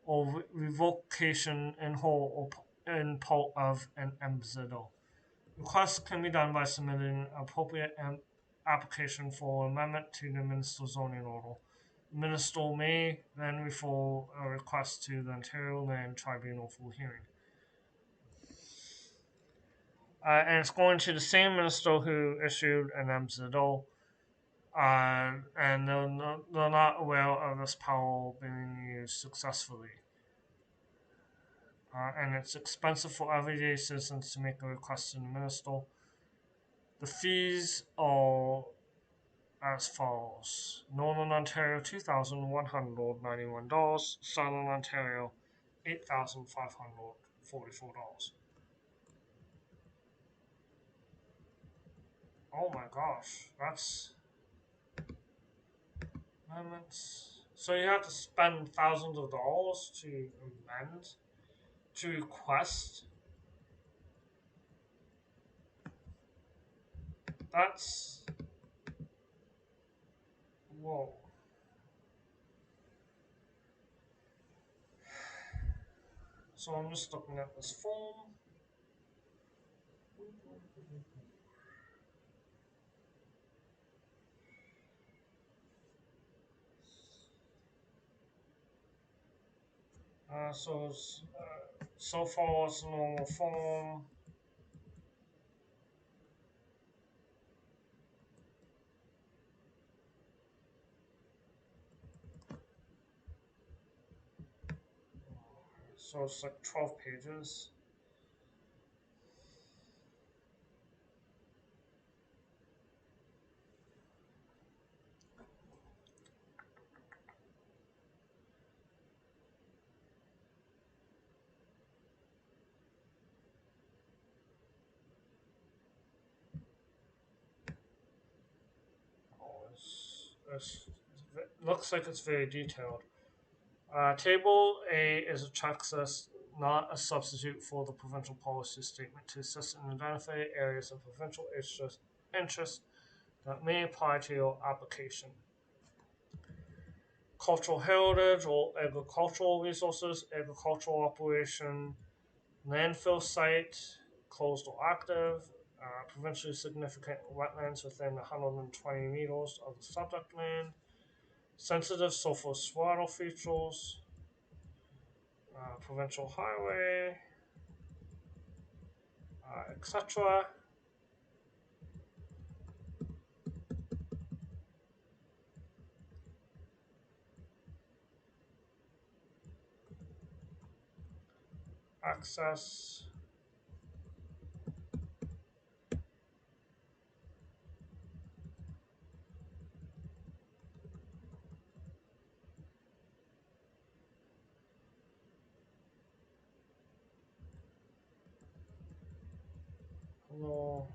or revocation in whole or in part of an ambassador. Requests can be done by submitting an appropriate application for amendment to the minister's zoning order. The minister may then refer a request to the Ontario Land Tribunal for hearing. And it's going to the same minister who issued an ambassador, and they're not aware of this power being used successfully. And it's expensive for everyday citizens to make a request to the minister. The fees are as follows: Northern Ontario $2,191, Southern Ontario $8,544. Oh my gosh, that's amendments. So you have to spend thousands of dollars to amend, to request. That's whoa. So I'm just looking at this form. So far it's a normal form. So it's like 12 pages. It looks like it's very detailed. Table A is a checklist, not a substitute for the provincial policy statement, to assist in identifying areas of provincial interest that may apply to your application. Cultural heritage or agricultural resources, agricultural operation, landfill site, closed or active, provincially significant wetlands within 120 meters of the subject land, sensitive sulfur swaddle features, provincial highway, etc. Access. Hello.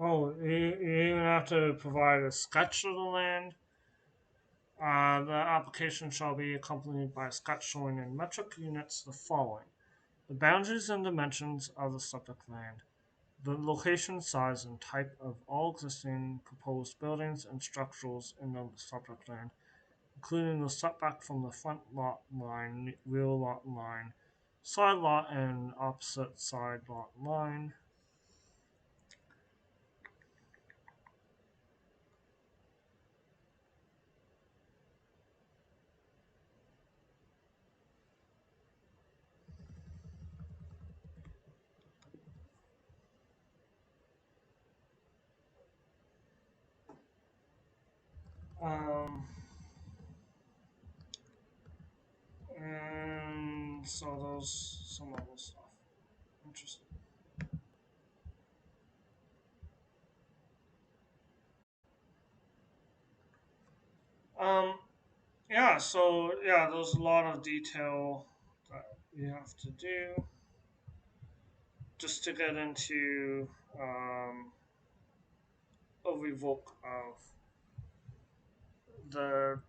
Oh, you even have to provide a sketch of the land. The application shall be accompanied by a sketch showing in metric units the following: the boundaries and dimensions of the subject land, the location, size, and type of all existing proposed buildings and structures in the subject land, including the setback from the front lot line, rear lot line, side lot, and opposite side lot line. Um, and so those some other stuff. Interesting. Um, yeah. there's a lot of detail that you have to do just to get into um, a revoke of the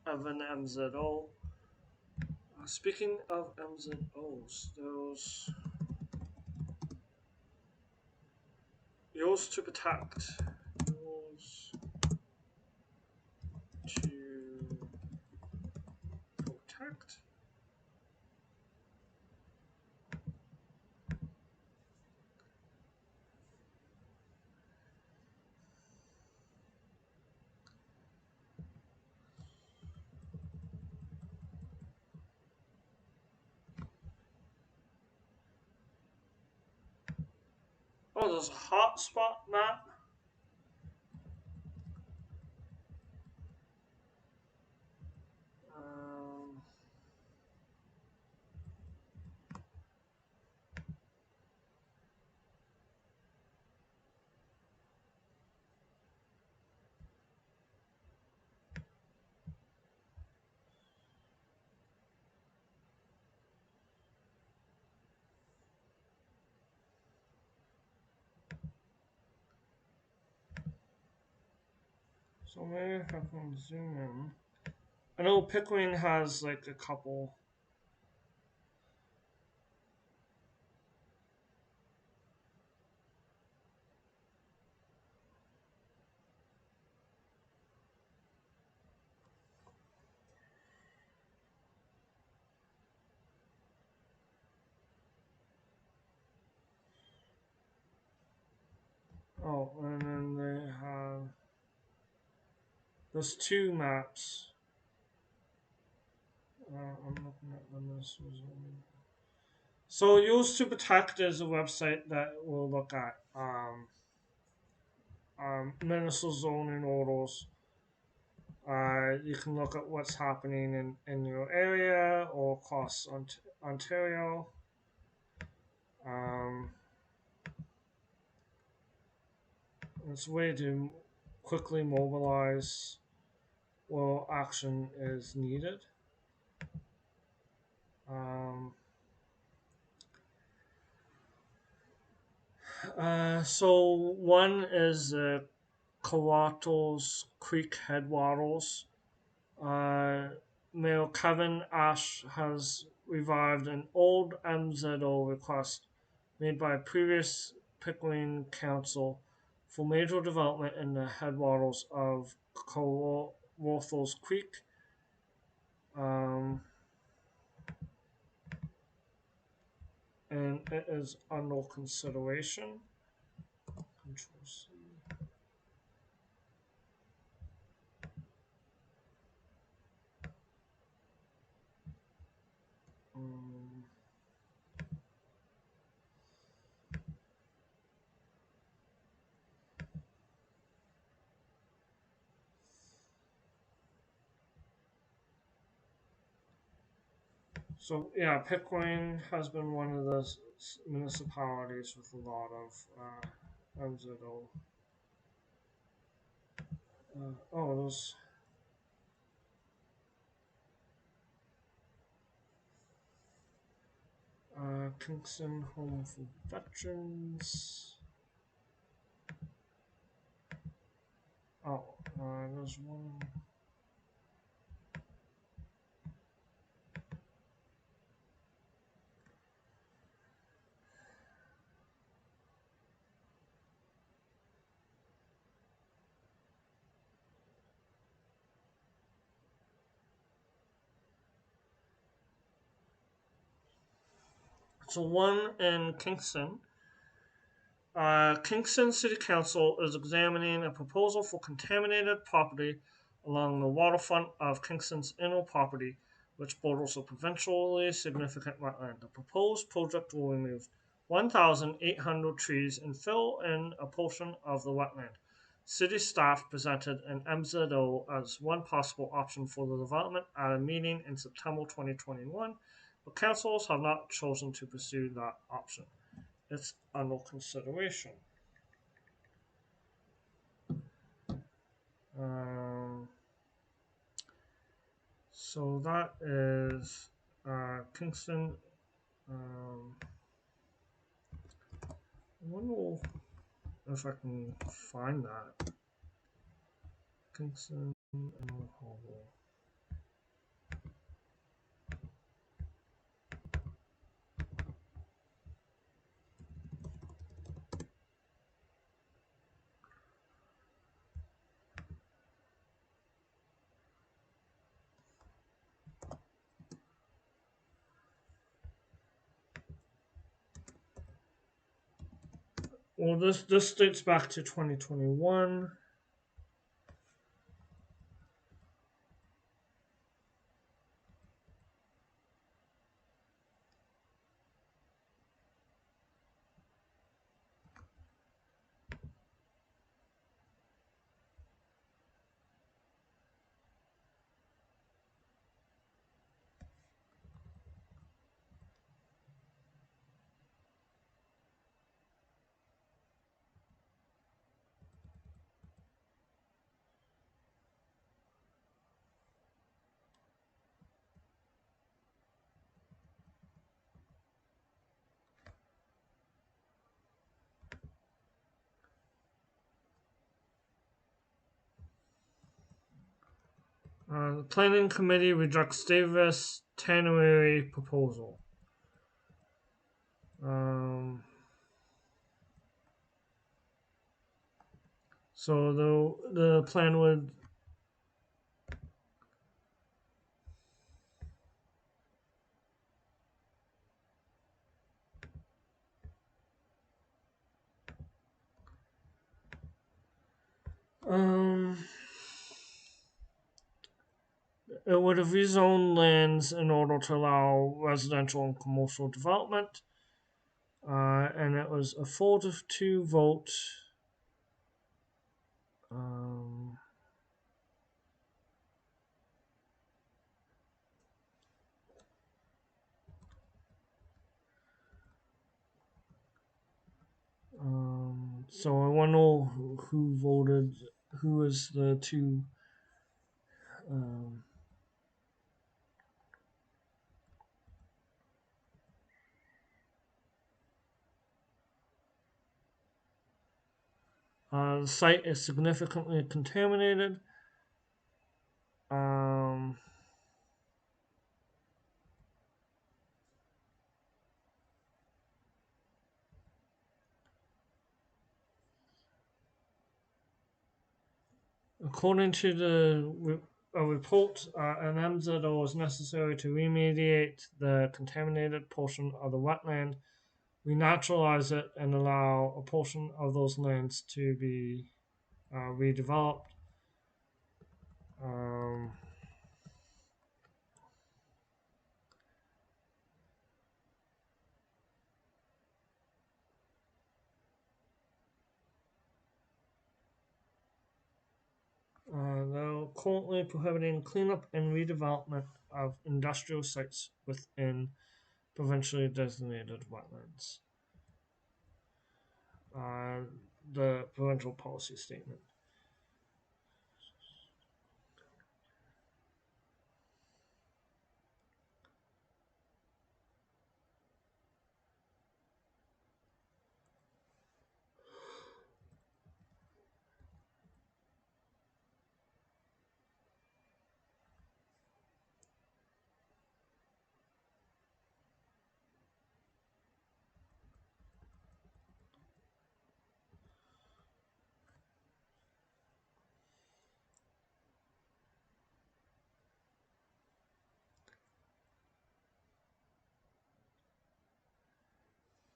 of an MZO. Speaking of MZOs, those yours to protect, yours to protect. Oh, there's a hotspot map. Um, so maybe if I can zoom in. I know Pickering has like a couple. Oh, and then they have. There's two maps. I'm looking at them. This was so Use to Protect is a website that will look at municipal zoning orders. You can look at what's happening in your area or across Ontario. Um, it's a way to quickly mobilize where action is needed. Um, so one is Coatos Creek Headwaters. Uh, Mayor Kevin Ash has revived an old MZO request made by a previous Pickering Council for major development in the headwaters of Coatos Creek. Um, and it is under consideration. Control C. Um, so yeah, Pickering has been one of the municipalities with a lot of MZO. Those Kingston Home for Veterans. There's one. So one in Kingston. Kingston City Council is examining a proposal for contaminated property along the waterfront of Kingston's inner property, which borders a provincially significant wetland. The proposed project will remove 1,800 trees and fill in a portion of the wetland. City staff presented an MZO as one possible option for the development at a meeting in September 2021, but councils have not chosen to pursue that option. it's under consideration. Um, so that is Kingston. I wonder if I can find that. Kingston and Harbour. Well, this dates back to 2021. The planning committee rejects Davis Tannery proposal. Um, so the plan would um, it would have rezoned lands in order to allow residential and commercial development, and it was a 4-2 vote. Um, so I wonder who voted, who was the two. Um, the site is significantly contaminated. Um, According to a report, an MZO is necessary to remediate the contaminated portion of the wetland, renaturalize it, and allow a portion of those lands to be redeveloped. Um, they're currently prohibiting cleanup and redevelopment of industrial sites within provincially designated wetlands. Uh, the provincial policy statement.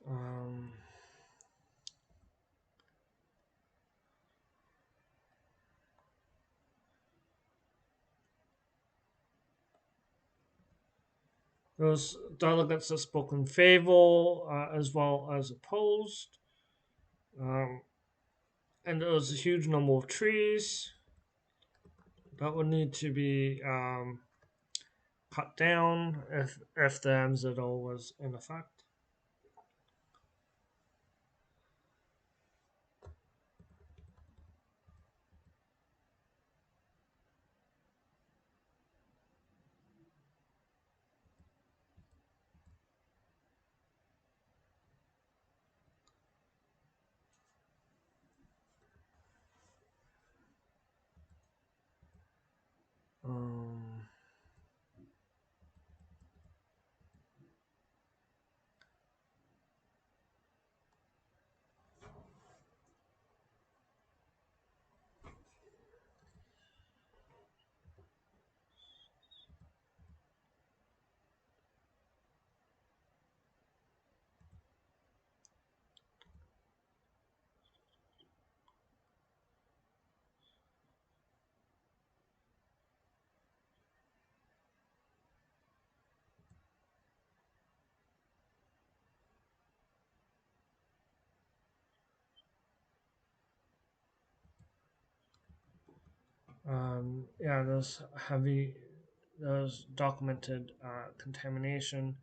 Um, Those delegates that spoke in favor as well as opposed. Um, and there was a huge number of trees that would need to be cut down if the MZO was in effect. Yeah, there's documented contamination.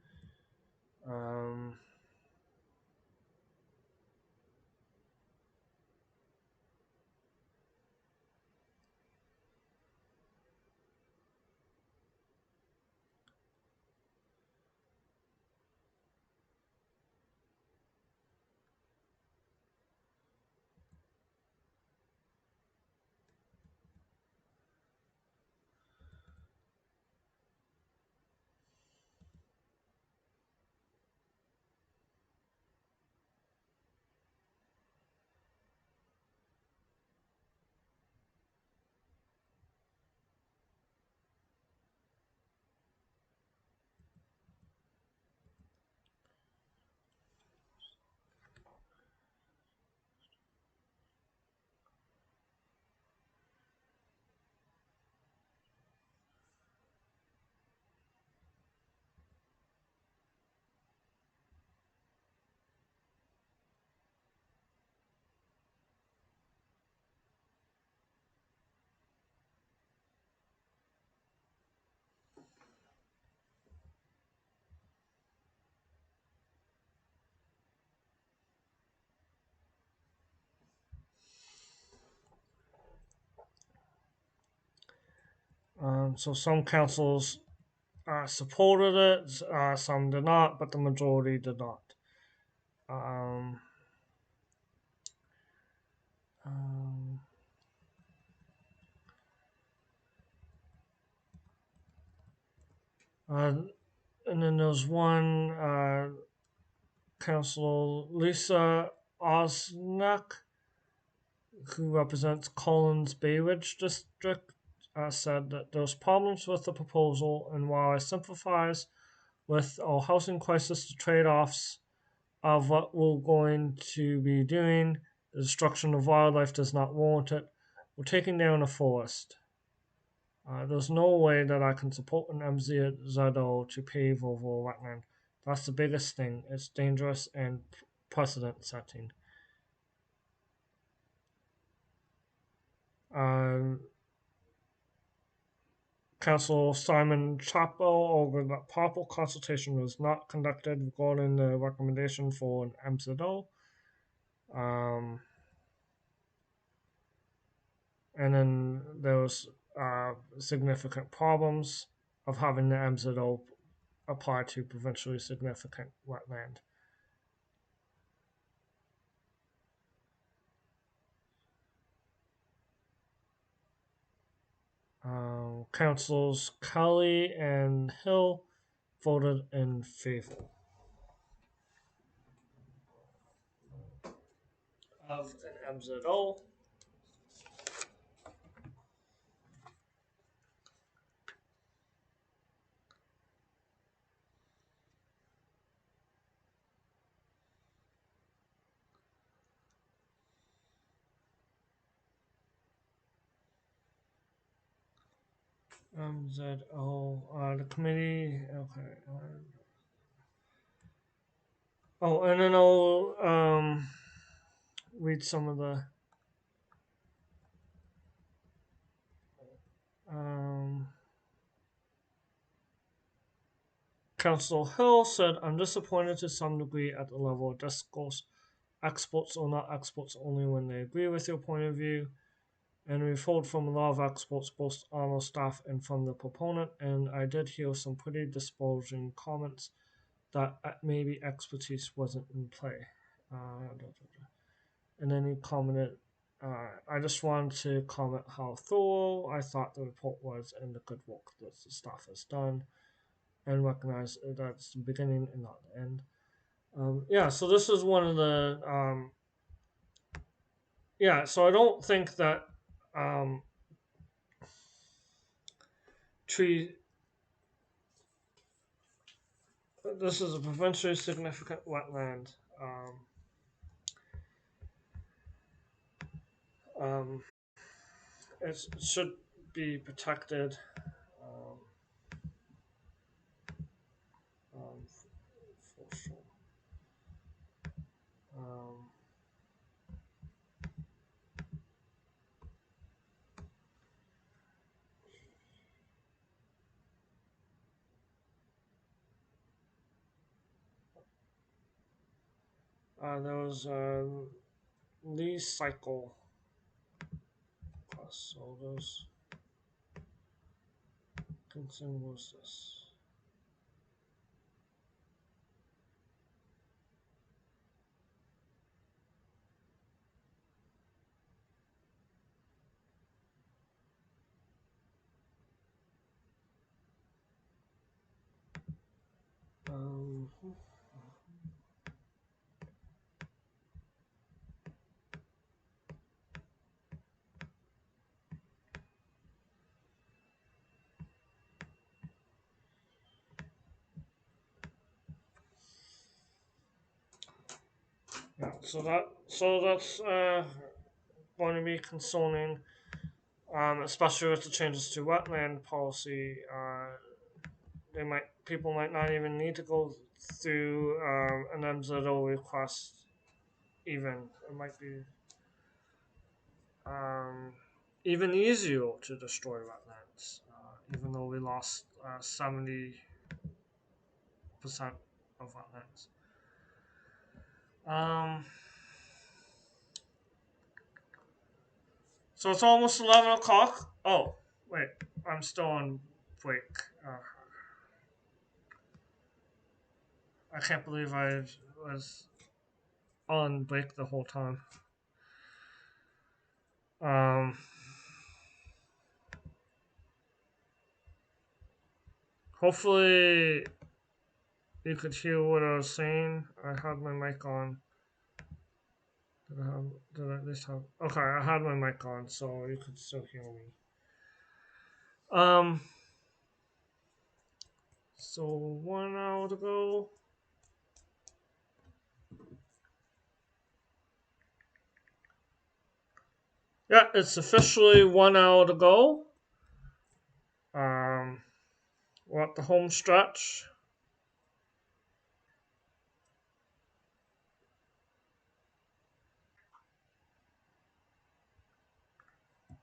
Um, so some councils supported it, some did not, but the majority did not. Um, um, uh, and then there's one council, Lisa Osnack, who represents Collins Bay Ridge District, said that there's problems with the proposal, and while it sympathize with our housing crisis, the trade-offs of what we're going to be doing, the destruction of wildlife does not warrant it. We're taking down a forest. There's no way that I can support an MZO to pave over a wetland. That's the biggest thing. It's dangerous and precedent setting. Um, Council Simon Chappell argued that proper consultation was not conducted regarding the recommendation for an MZO. Um, and then there was significant problems of having the MZO apply to provincially significant wetland. Councils Kelly and Hill voted in favor of an MZO. MZO. The committee. Okay. Oh, and then I'll read some of the. Um, Council Hill said, I'm disappointed to some degree at the level of discourse. Experts are not experts only when they agree with your point of view. And we've heard from a lot of experts, both on our staff and from the proponent. And I did hear some pretty disparaging comments that maybe expertise wasn't in play. And then he commented, I just wanted to comment how thorough I thought the report was and the good work that the staff has done, and recognize that it's the beginning and not the end. Yeah, so this is one of the. Yeah, so I don't think that um, tree. This is a provincially significant wetland. Um, it should be protected. Um, for sure. Um, There was Lee Cycle plus, so those concern was this. Um, yeah, so that's going to be concerning, especially with the changes to wetland policy. People might not even need to go through an MZO request. Even it might be um, even easier to destroy wetlands, even though we lost 70% of wetlands. Um, so it's almost 11 o'clock. Oh, wait, I'm still on break. Uh, I can't believe I was on break the whole time. Um, hopefully you could hear what I was saying. I had my mic on. Did I at least have? Okay, I had my mic on, so you could still hear me. Um, so 1 hour to go. Yeah, it's officially 1 hour to go. Um, we're at the home stretch.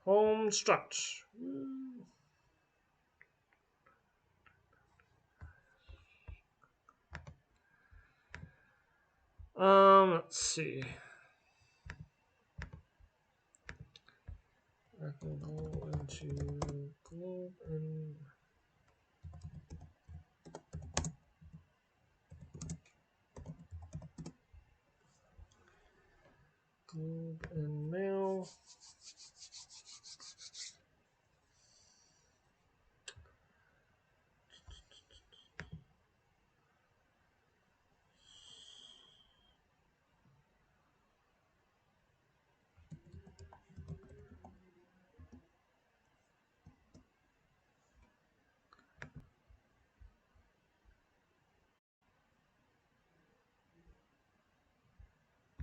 Home stretch. Let's see. I can go into globe and mail.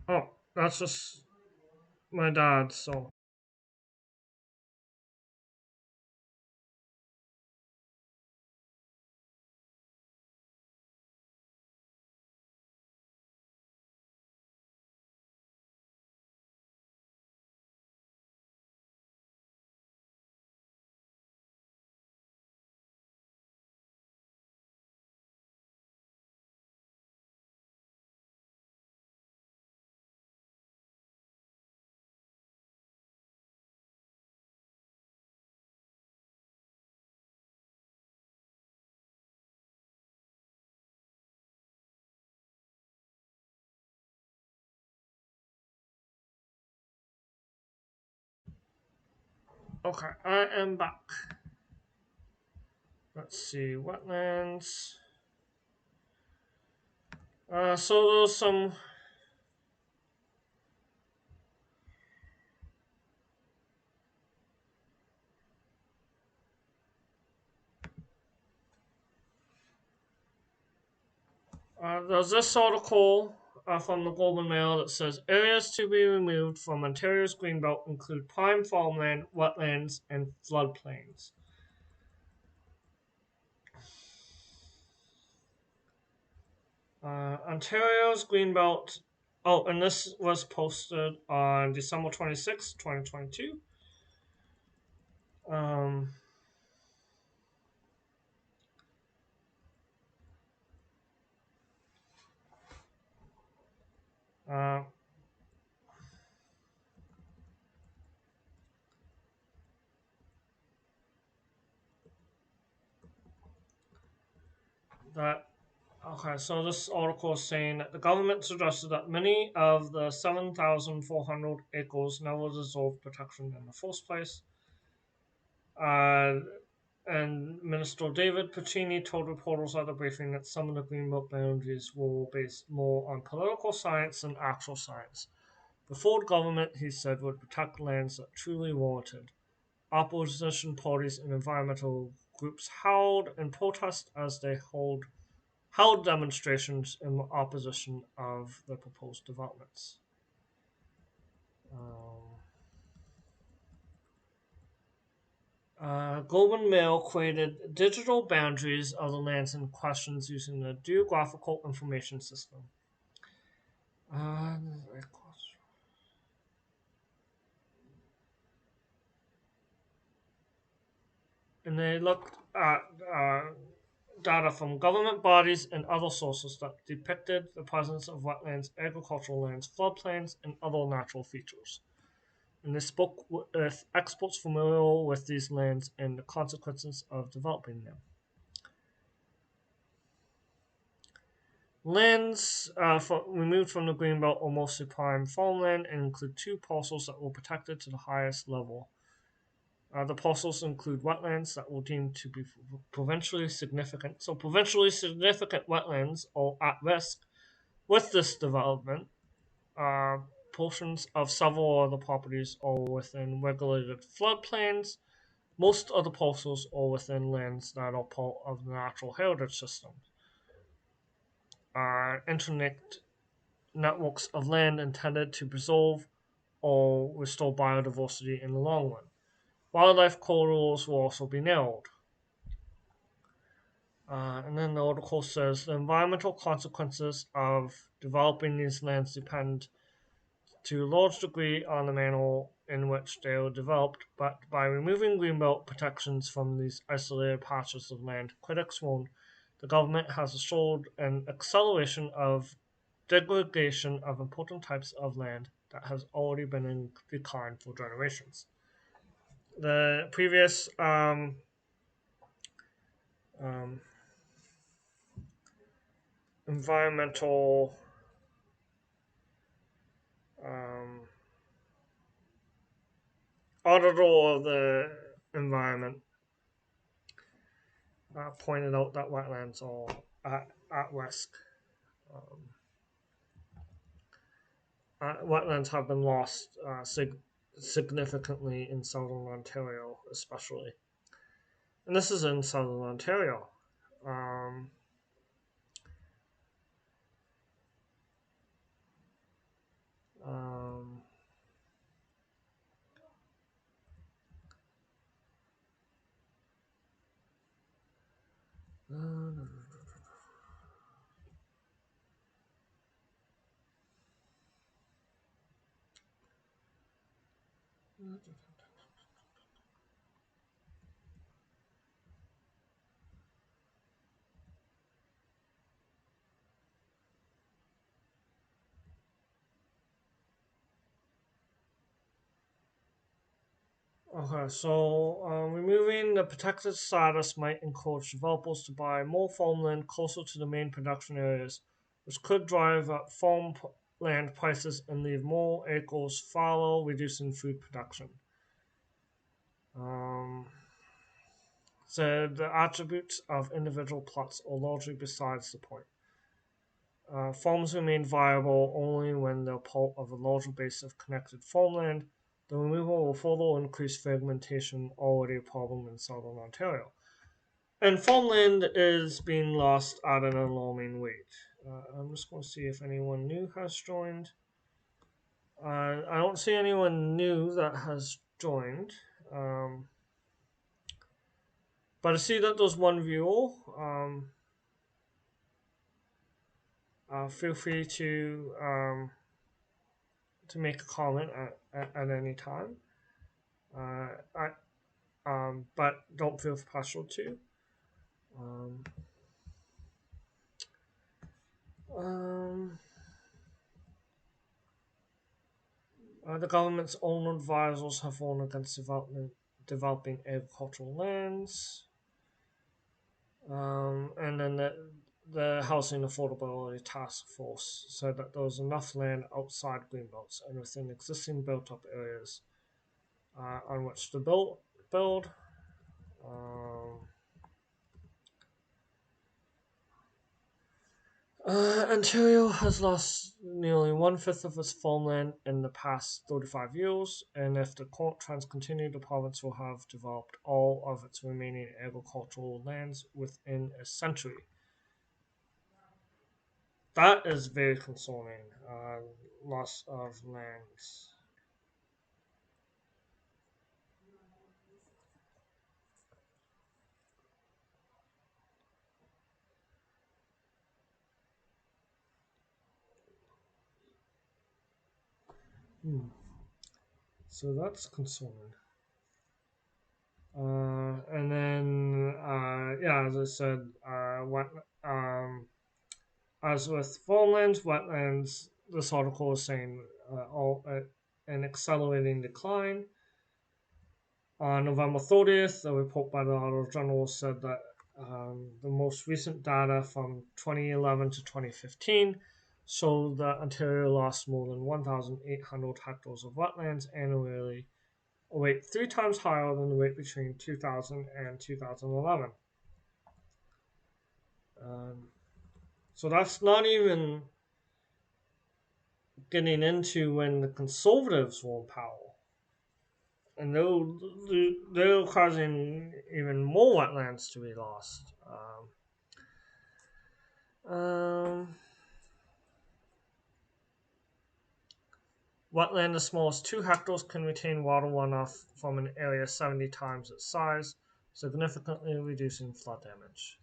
Oh, that's just my dad. So okay, I am back. Let's see, wetlands. So there's some. There's this article from the Globe and Mail that says areas to be removed from Ontario's greenbelt include prime farmland, wetlands, and floodplains. Ontario's greenbelt. Oh, and this was posted on December 26, 2022. Um, Uh, that Okay, so this article is saying that the government suggested that many of the 7,400 acres never deserved protection in the first place. Uh, and Minister David Piccini told reporters at the briefing that some of the Greenbelt boundaries were based more on political science than actual science. The Ford government, he said, would protect lands that truly warranted. Opposition parties and environmental groups howled in protest as they held demonstrations in opposition of the proposed developments. Um, Globe and Mail created digital boundaries of the lands in questions using the Geographical Information System. Uh, and they looked at data from government bodies and other sources that depicted the presence of wetlands, agricultural lands, floodplains, and other natural features. And they spoke with experts familiar with these lands and the consequences of developing them. Lands removed from the greenbelt are mostly prime farmland and include two parcels that were protected to the highest level. The parcels include wetlands that were deemed to be provincially significant. So, provincially significant wetlands are at risk with this development. Uh, Portions of several other properties are within regulated floodplains. Most of the parcels are within lands that are part of the natural heritage system. Internet networks of land intended to preserve or restore biodiversity in the long run. Wildlife corridors will also be narrowed. And then the article says the environmental consequences of developing these lands depend to a large degree on the manner in which they are developed, but by removing greenbelt protections from these isolated patches of land, critics warn the government has assured an acceleration of degradation of important types of land that has already been in decline for generations. The previous um, environmental um, auditor of the environment pointed out that wetlands are at risk. Um, Wetlands have been lost significantly in southern Ontario, especially. And this is in southern Ontario. Um, um, okay, so removing the protected status might encourage developers to buy more farmland closer to the main production areas, which could drive up farmland prices and leave more acres fallow, reducing food production. Um, so the attributes of individual plots are largely besides the point. Farms remain viable only when they're part of a larger base of connected farmland. The removal will further increase fragmentation, already a problem in southern Ontario. And farmland is being lost at an alarming rate. I'm just going to see if anyone new has joined. I don't see anyone new that has joined. Um, but I see that there's one viewer. Feel free to make a comment at any time. I but don't feel partial to. Um, um, The government's own advisors have warned against developing agricultural lands. And then the Housing Affordability Task Force said that there was enough land outside greenbelts and within existing built-up areas on which to build. Um, Ontario has lost nearly one-fifth of its farmland in the past 35 years, and if the current trends continue, the province will have developed all of its remaining agricultural lands within a century. That is very concerning. Loss of lands. Hmm. So that's concerning. And then, yeah, as I said, as with farmlands, wetlands, this article is saying all an accelerating decline. On November 30th, a report by the Auditor General said that the most recent data from 2011 to 2015 showed that Ontario lost more than 1,800 hectares of wetlands annually, a rate three times higher than the rate between 2000 and 2011. Um, so that's not even getting into when the Conservatives were in power. And they're causing even more wetlands to be lost. Um, Wetland as small as 2 hectares can retain water runoff from an area 70 times its size, significantly reducing flood damage.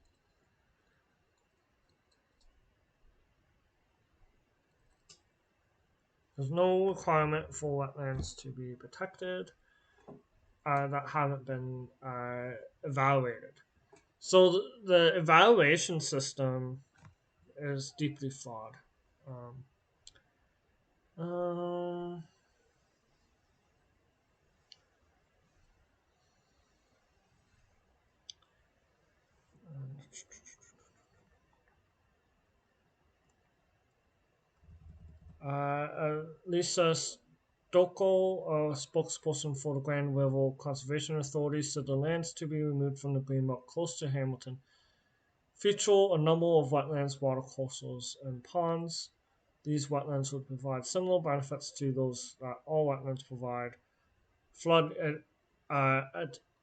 There's no requirement for wetlands to be protected that haven't been evaluated. So the evaluation system is deeply flawed. Um, um, Lisa Stokel, a spokesperson for the Grand River Conservation Authority, said the lands to be removed from the Greenbelt close to Hamilton feature a number of wetlands, watercourses, and ponds. These wetlands would provide similar benefits to those that all wetlands provide: flood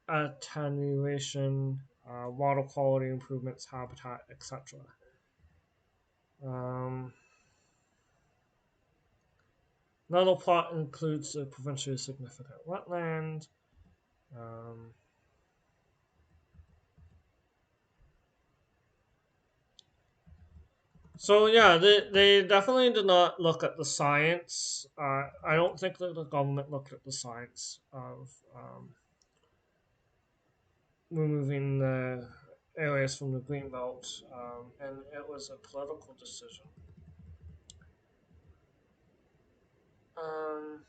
attenuation, water quality improvements, habitat, etc. Um, Another plot includes a provincially significant wetland. Um, so yeah, they definitely did not look at the science. I don't think that the government looked at the science of removing the areas from the green belt, and it was a political decision. Um,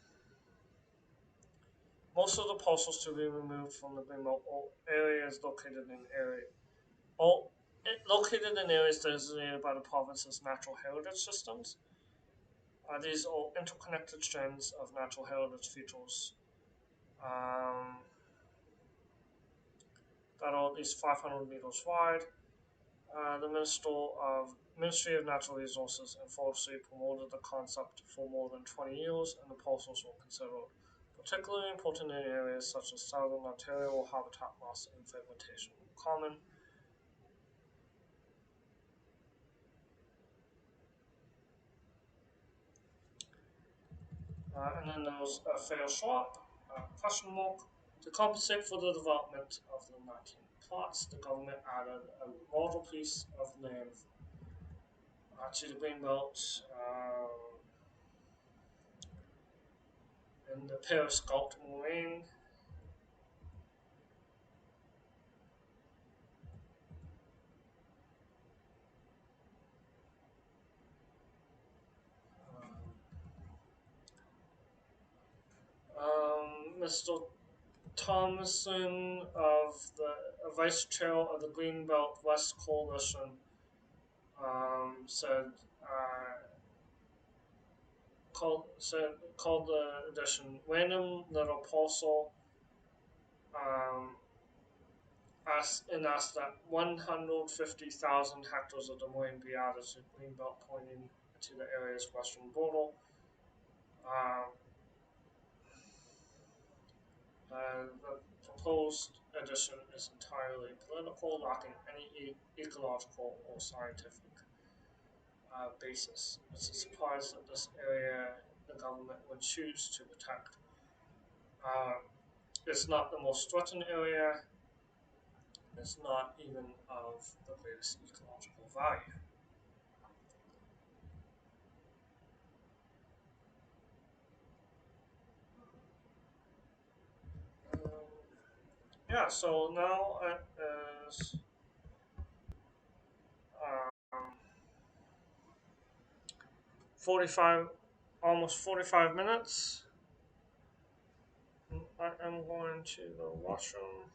Most of the parcels to be removed from the green belt areas all, located in areas designated by the province's natural heritage systems. These are interconnected strands of natural heritage features um, that are at least 500 meters wide. The Ministry of Natural Resources and Forestry promoted the concept for more than 20 years, and the parcels were considered particularly important in areas such as southern Ontario, where habitat loss and fragmentation were common. And then there was a fair swap, question mark. To compensate for the development of the 19 plots, the government added a larger piece of land to the Greenbelt in the Periscope Moraine. Mr. Thomason of the Vice Chair of the Greenbelt West Coalition said called the edition "Random Little Parcel." Um, asked that 150,000 hectares of Des Moines be added to Greenbelt, pointing to the area's western border. Um, the proposed addition is entirely political, lacking any ecological or scientific basis. It's a surprise that this area the government would choose to protect. Uh, it's not the most threatened area. It's not even of the greatest ecological value. Um, yeah, so now it is um, 45, almost 45 minutes. I am going to the washroom.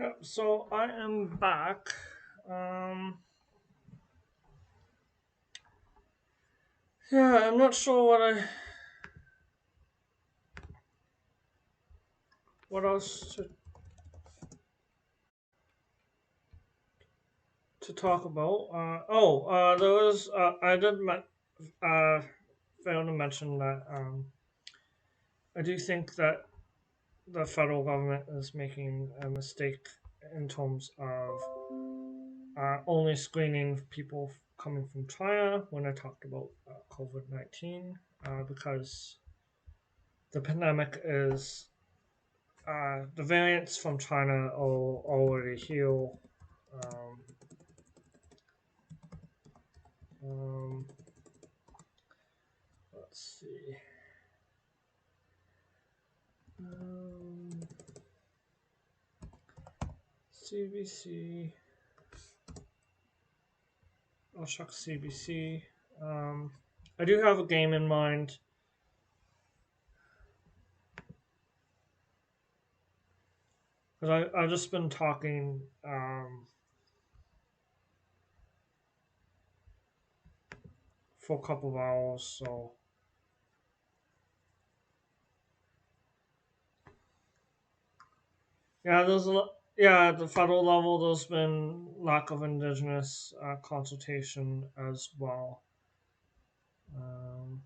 Yeah, so I am back. Um, yeah, I'm not sure what else to talk about. There was I did uh fail to mention that I do think that the federal government is making a mistake in terms of only screening people coming from China when I talked about COVID-19 because the pandemic is the variants from China are already here. Um, um, let's see. Um, CBC. I'll check CBC. Um, I do have a game in mind. Because I've just been talking for a couple of hours, so yeah, yeah, at the federal level, there's been lack of indigenous consultation as well. Um,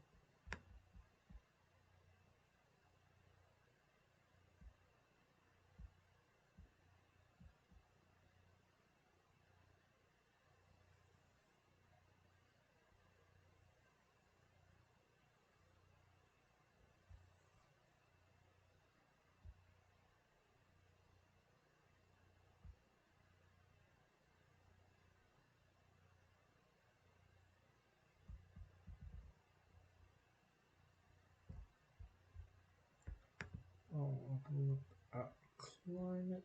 open up climate.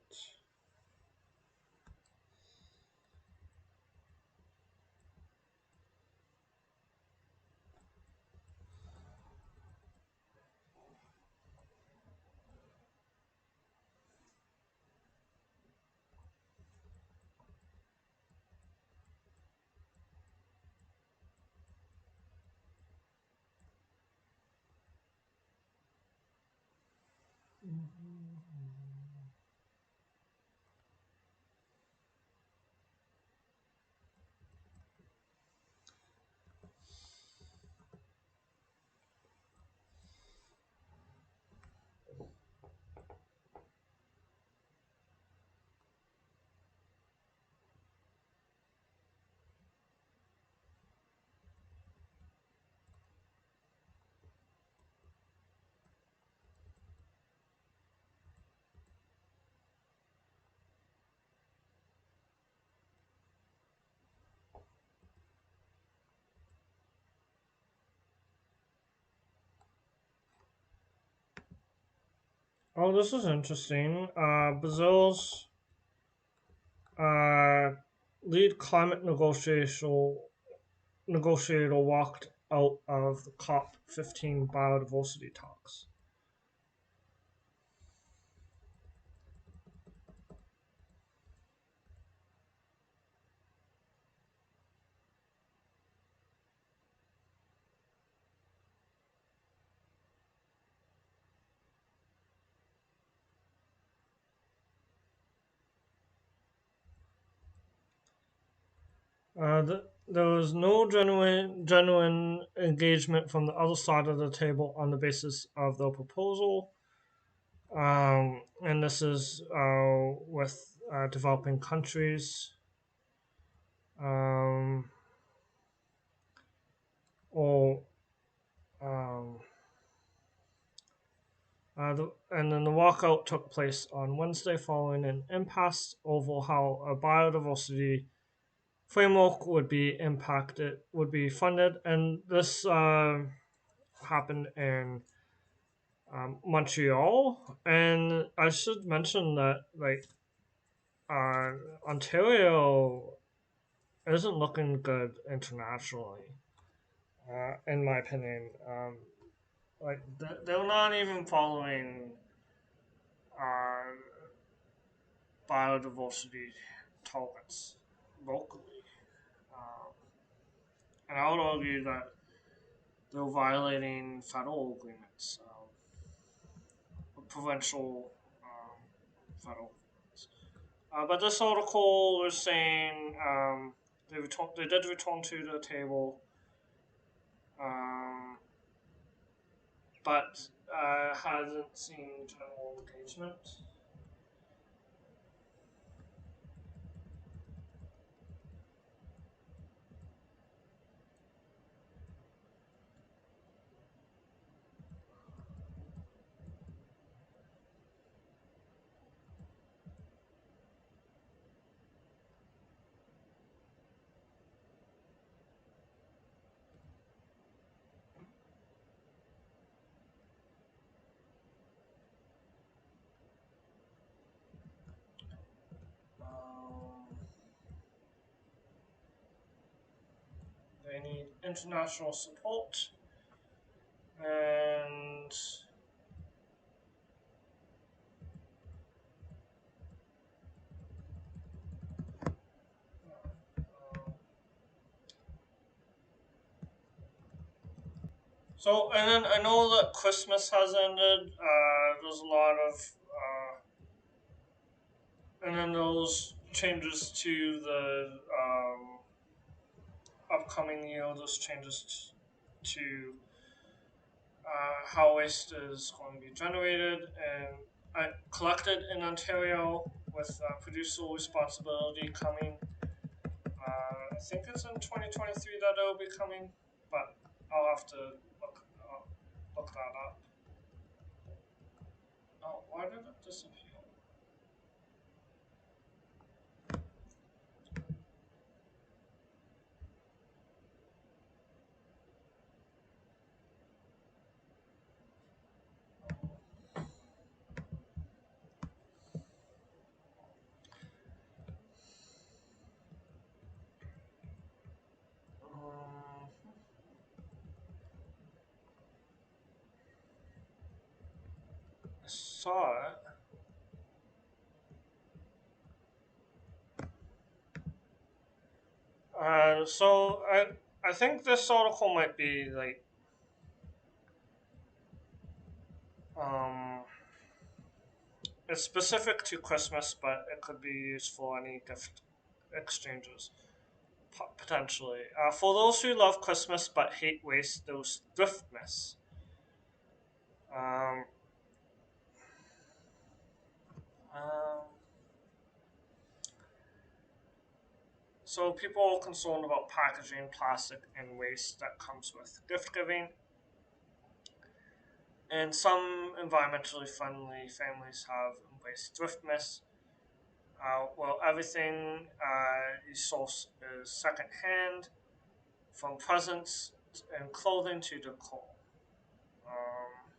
Oh, this is interesting. Brazil's uh, lead climate negotiator walked out of the COP15 biodiversity talks. There was no genuine engagement from the other side of the table on the basis of the proposal. And this is with developing countries um, or um, and then the walkout took place on Wednesday following an impasse over how a biodiversity framework would be funded, and this happened in Montreal. And I should mention that uh, Ontario isn't looking good internationally, in my opinion. They're not even following uh, biodiversity targets locally. Um, and I would argue that they're violating federal agreements, provincial federal agreements. But this article is saying they did return to the table, um, but hasn't seen general engagement. Um, they need international support and uh, so, and then I know that Christmas has ended. There's a lot of, and then those changes to the upcoming year. Those changes to how waste is going to be generated and collected in Ontario with producer responsibility coming. I think it's in 2023 that it'll be coming, but I'll have to look that up. Oh, why did it disappear? Um, I saw it. So I think this article might be like um it's specific to Christmas, but it could be used for any gift exchanges potentially. For those who love Christmas but hate waste, those thriftmas. Um, um, so people are concerned about packaging, plastic, and waste that comes with gift giving. And some environmentally friendly families have embraced thriftmas. Well, everything you source is secondhand, from presents and clothing to decor. Um,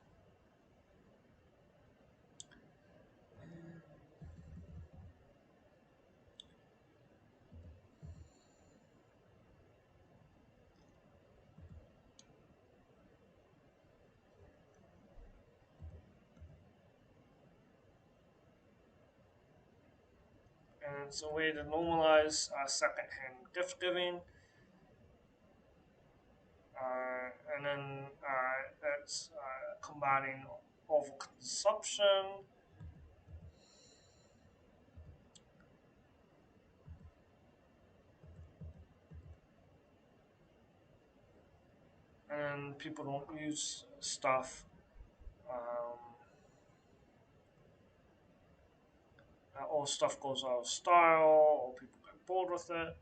and it's a way to normalize secondhand gift giving. And then it's combating overconsumption. And people don't use stuff, um, or stuff goes out of style, or people get bored with it,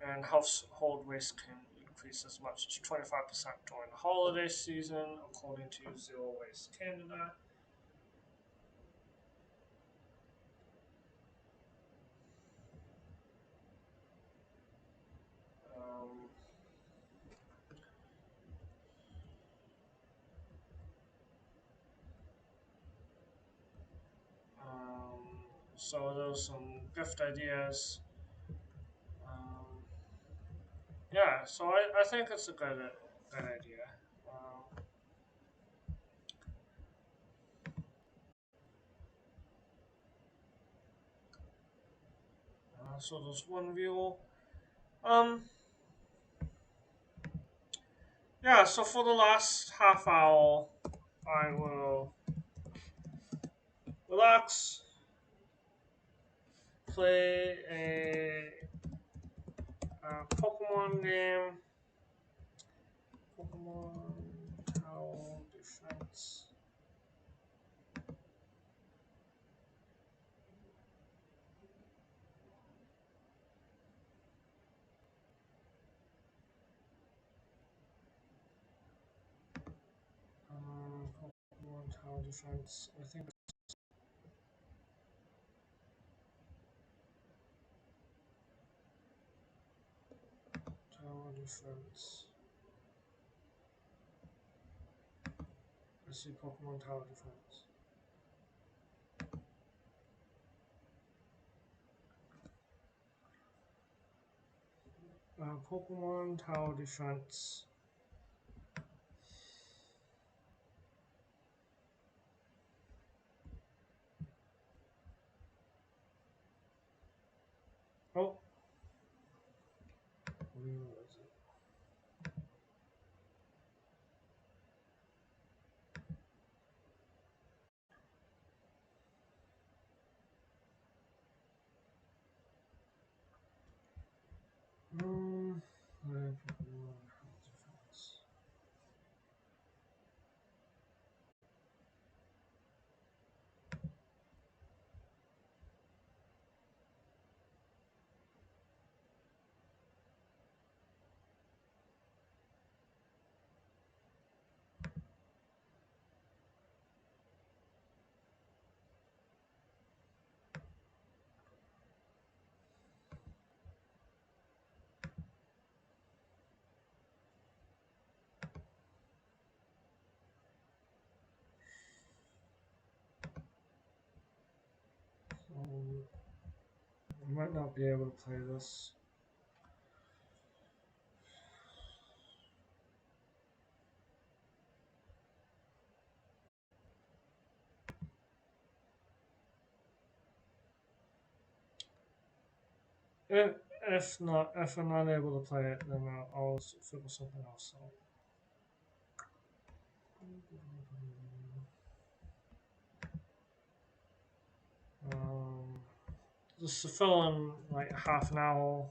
and household waste can increase as much as 25% during the holiday season, according to Zero Waste Canada. Um, um, so those some gift ideas. Um, yeah, so I think it's a good idea. Um, So there's one view. Um, yeah. So for the last half hour, I will relax, play a Pokemon game. Pokemon Tower Defense. Pokemon Tower Defense. I think Tower Defense. I see Pokemon Tower Defense. Pokemon Tower Defense. Oh, where is it? Where Pokemon Tower Defense? I might not be able to play this. If I'm not able to play it, then I'll figure something else out. Um, just to fill in like half an hour.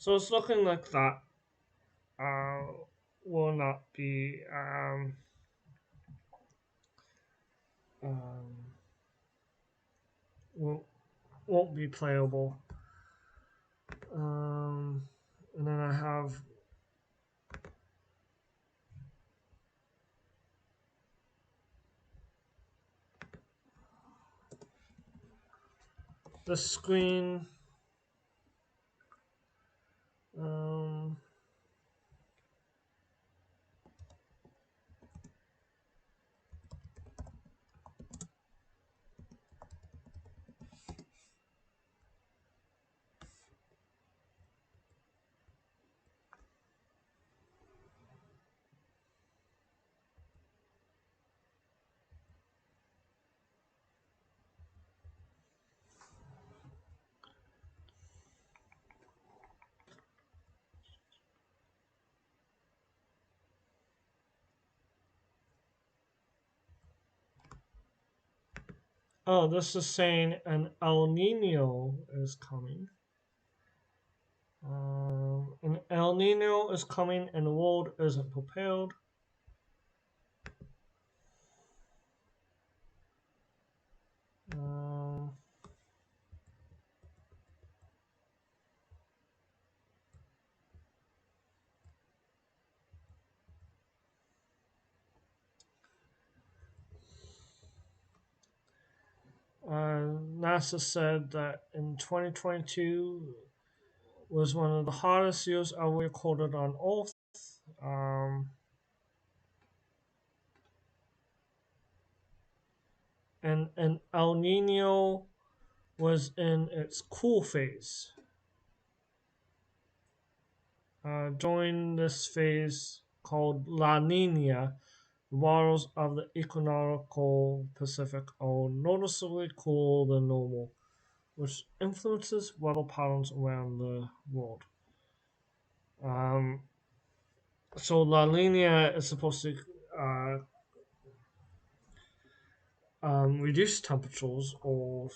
So it's looking like that uh, will not be um, won't, won't be playable. And then I have the screen. Um, Oh, this is saying an El Nino is coming. An El Nino is coming and the world isn't prepared. Um, NASA said that in 2022 was one of the hottest years ever recorded on Earth. Um, and El Nino was in its cool phase. During this phase called La Nina, the waters of the equinoctial Pacific are noticeably cooler than normal, which influences weather patterns around the world. Um, so La Nina is supposed to uh, reduce temperatures or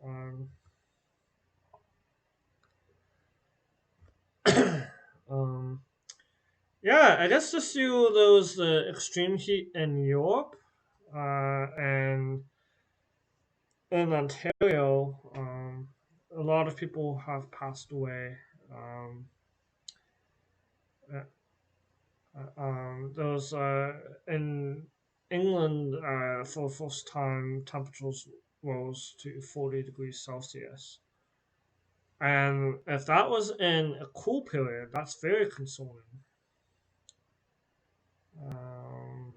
um, um, yeah, I guess this year there was the extreme heat in Europe and in Ontario. A lot of people have passed away. Um, there was in England for the first time temperatures rose to 40 degrees Celsius. And if that was in a cool period, that's very concerning. Um,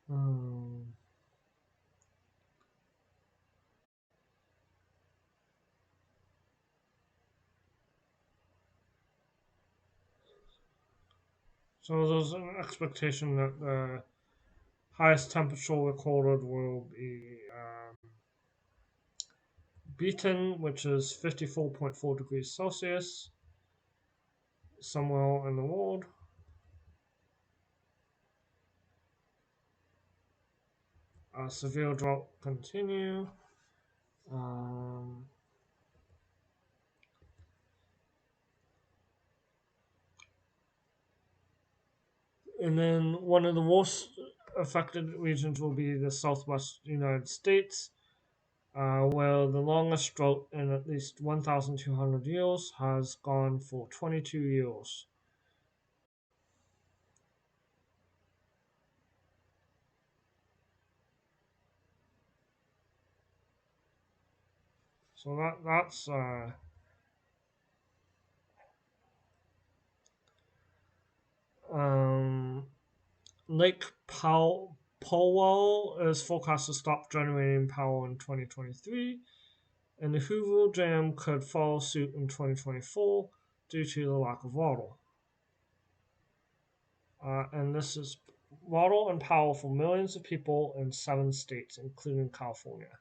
hmm. So there's an expectation that the highest temperature recorded will be Beaton, which is 54.4 degrees Celsius, somewhere in the world. Severe drought continue. Um, and then one of the worst affected regions will be the southwest United States, where the longest drought in at least 1,200 years has gone for 22 years. So that's um, Lake Powell is forecast to stop generating power in 2023, and the Hoover Dam could follow suit in 2024 due to the lack of water. And this is water and power for millions of people in 7 states, including California.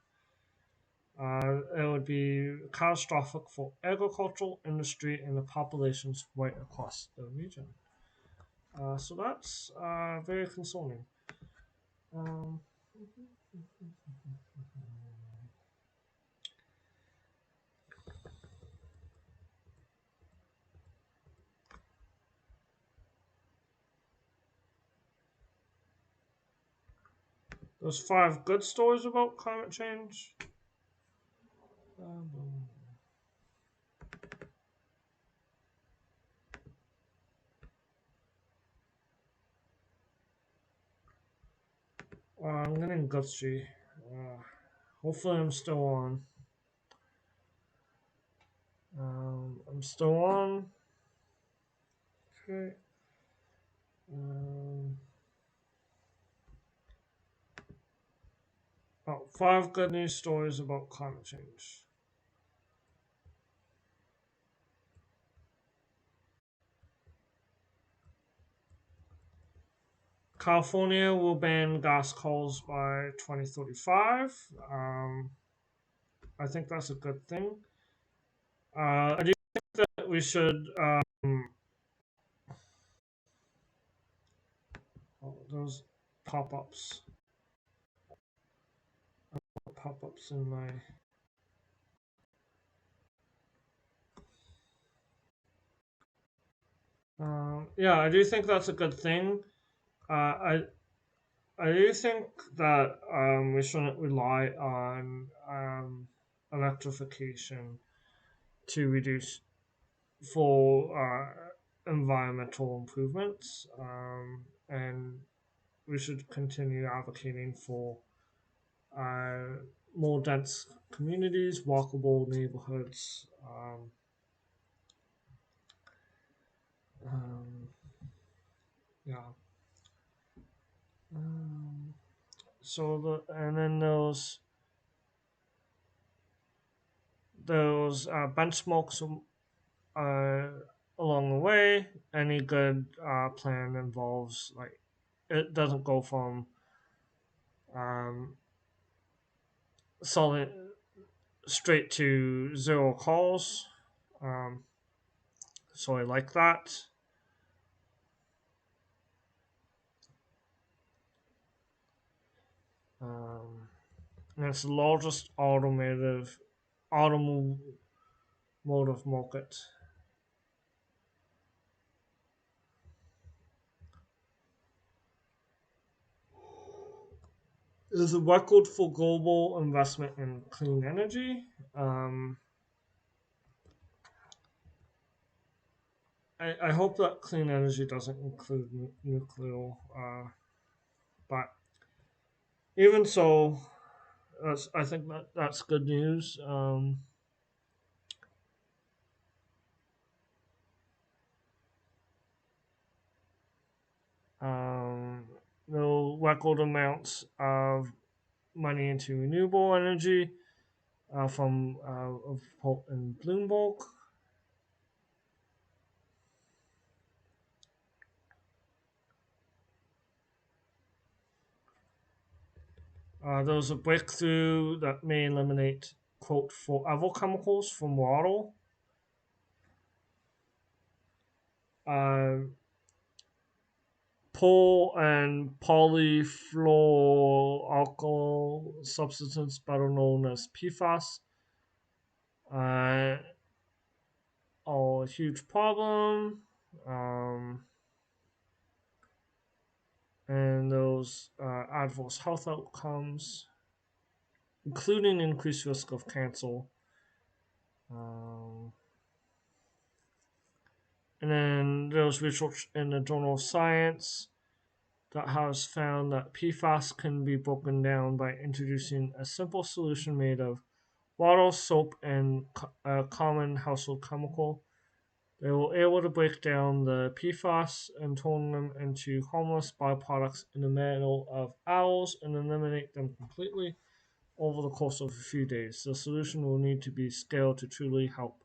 It would be catastrophic for agricultural industry and the populations right across the region. So that's very concerning. Um, there's 5 good stories about climate change. Um, I'm getting gutsy. Hopefully, I'm still on. I'm still on. Okay. Um, 5 good news stories about climate change. California will ban gas calls by 2035. I think that's a good thing. I do think that we should. Those pop ups. Pop ups in my. Yeah, I do think that's a good thing. I do think that we shouldn't rely on electrification to reduce for environmental improvements, and we should continue advocating for uh, more dense communities, walkable neighborhoods. Um, yeah. Um, and then those benchmarks uh, along the way. Any good plan involves like it doesn't go from um, solid straight to zero calls. Um, so I like that. Um, and it's the largest automotive market. There's a record for global investment in clean energy. Um, I hope that clean energy doesn't include nuclear, but even so, I think that's good news. Um, no record amounts of money into renewable energy from of Holt and Bloomberg. There was a breakthrough that may eliminate quote forever chemicals from water. Uh, Pole and polyfluoroalkyl substance, better known as PFAS, uh, are a huge problem. And those adverse health outcomes, including increased risk of cancer. Um, and then there's research in the journal of Science that has found that PFAS can be broken down by introducing a simple solution made of water, soap, and a common household chemical. They were able to break down the PFAS and turn them into harmless byproducts in a matter of hours and eliminate them completely over the course of a few days. The solution will need to be scaled to truly help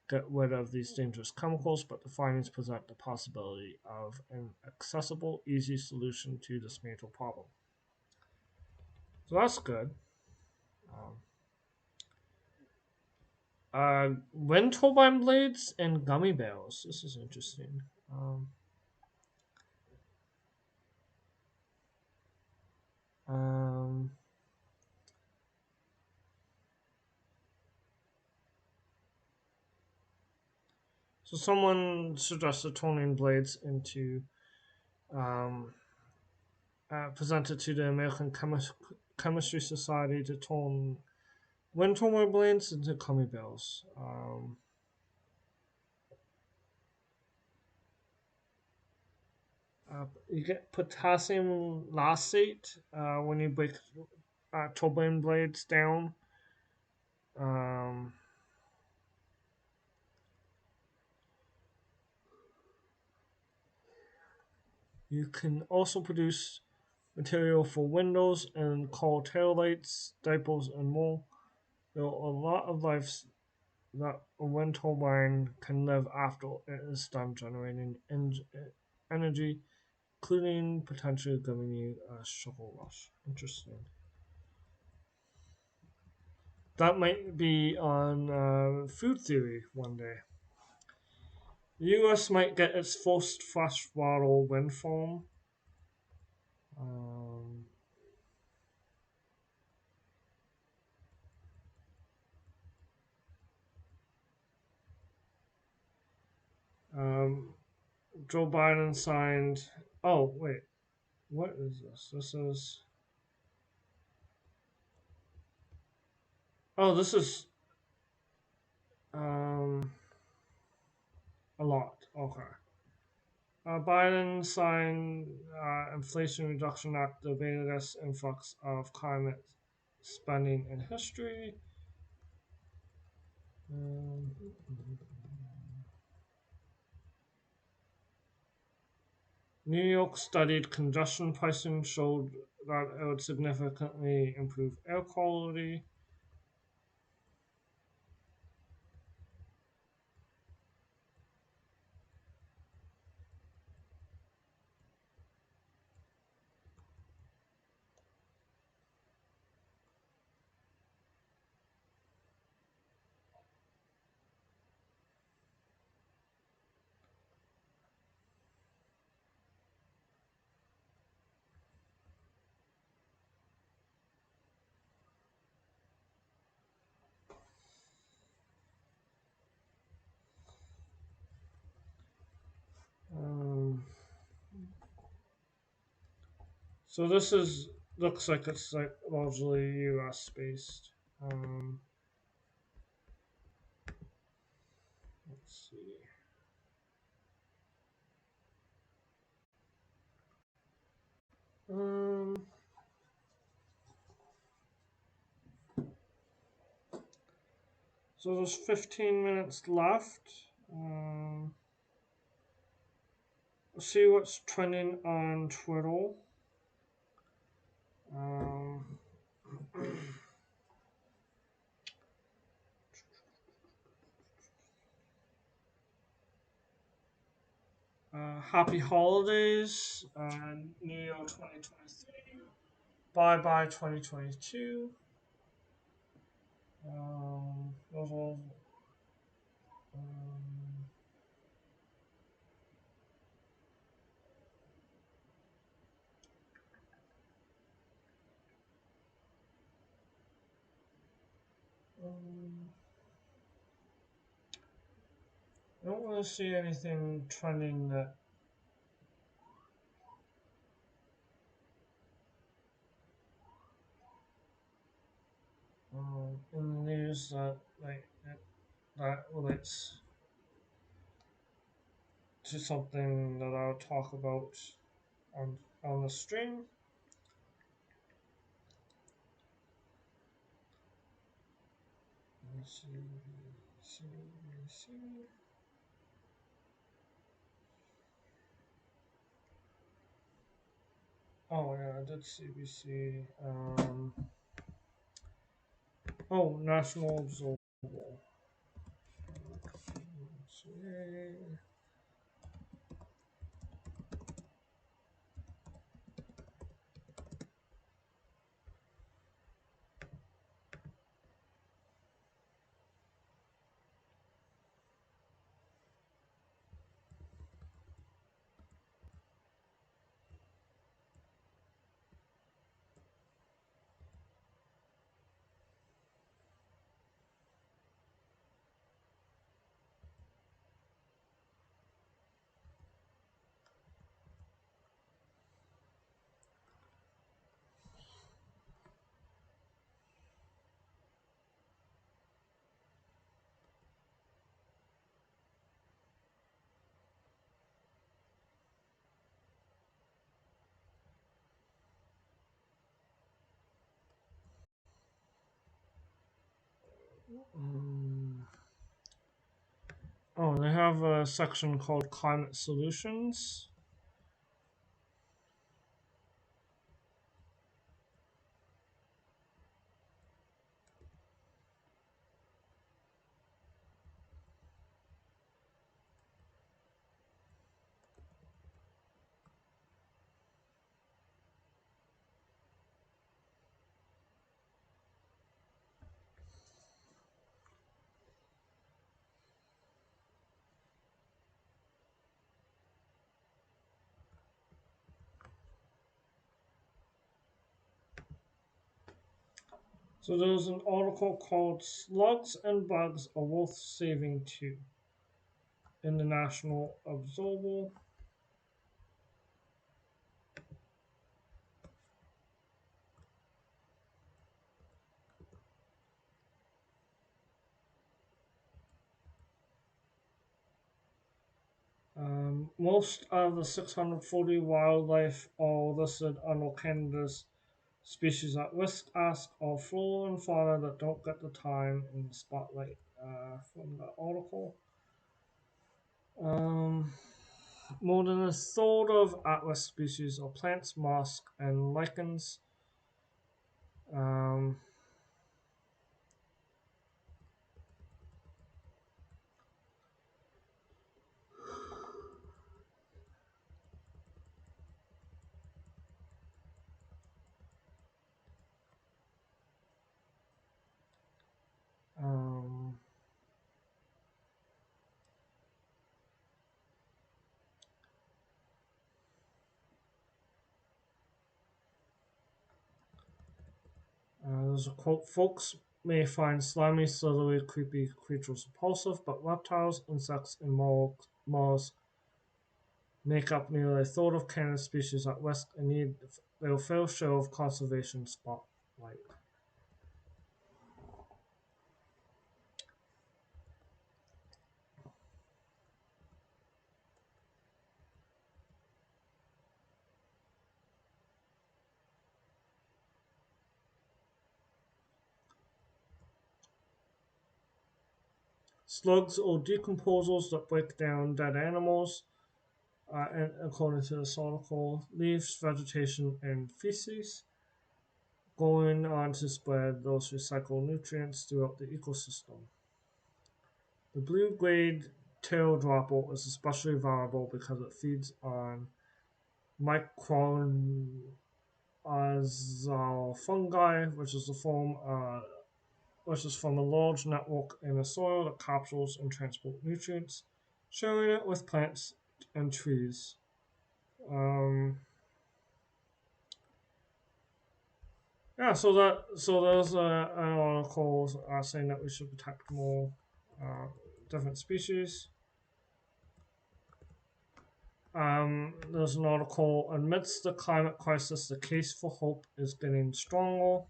get rid of these dangerous chemicals, but the findings present the possibility of an accessible, easy solution to this major problem. So that's good. Um, Wind turbine blades and gummy bears. This is interesting. Um, so someone suggested turning blades into presented to the American Chemistry Society to turn wind turbine blades into gummy bears. You get potassium lactate when you break turbine blades down. Um, you can also produce material for windows and car taillights, diapers, and more. There are a lot of lives that a wind turbine can live after it is done generating energy, including potentially giving you a sugar rush. Interesting. That might be on food theory one day. The US might get its first freshwater wind farm. Um, um, Joe Biden signed. Oh, wait. What is this? This is. Oh, this is um, a lot. Okay. Biden signed Inflation Reduction Act, the biggest influx of climate spending in history. Um, New York studied congestion pricing showed that it would significantly improve air quality. Um, so this is looks like it's like largely U.S. based. Um, let's see. Um, so there's 15 minutes left. Let's see what's trending on Twitter. Um, happy holidays, New Year 2023. Bye bye 2022. Those all, um, um, I don't want to see anything trending that in the news that that relates to something that I'll talk about on the stream. Let's see. Oh yeah, I did CBC. Oh, National Observer. Oh, they have a section called Climate Solutions. So there's an article called Slugs and Bugs Are Worth Saving Too in the National Observer. Most of the 640 wildlife are listed under Canada's species at risk ask of flora and fauna that don't get the time in the spotlight from the article. Um, More than a third of at-risk species are plants, mollusks, and lichens. Um, um, there's a quote: "Folks may find slimy, slithery, creepy creatures repulsive, but reptiles, insects, and mollusks make up nearly a third of Canada's species at risk and need their fair share of conservation spotlight." Slugs are decomposers that break down dead animals, and according to this article, leaves, vegetation, and feces, going on to spread those recycled nutrients throughout the ecosystem. The blue-grade tail dropper is especially valuable because it feeds on mycorrhizal fungi, which is from a large network in the soil that captures and transports nutrients, sharing it with plants and trees. Um, yeah, so there's an article saying that we should protect more uh, different species. There's an article: amidst the climate crisis, the case for hope is getting stronger.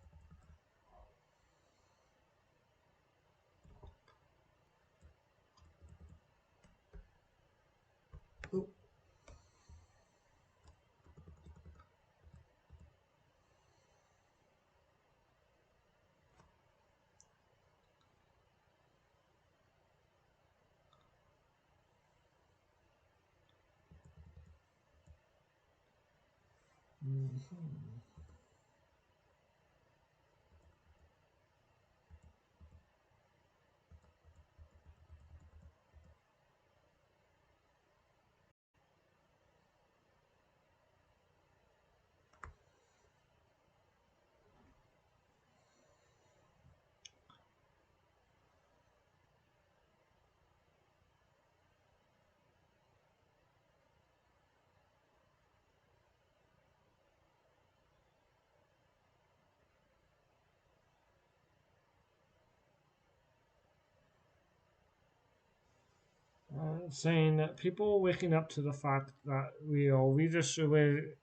Saying that people are waking up to the fact that we are redistributing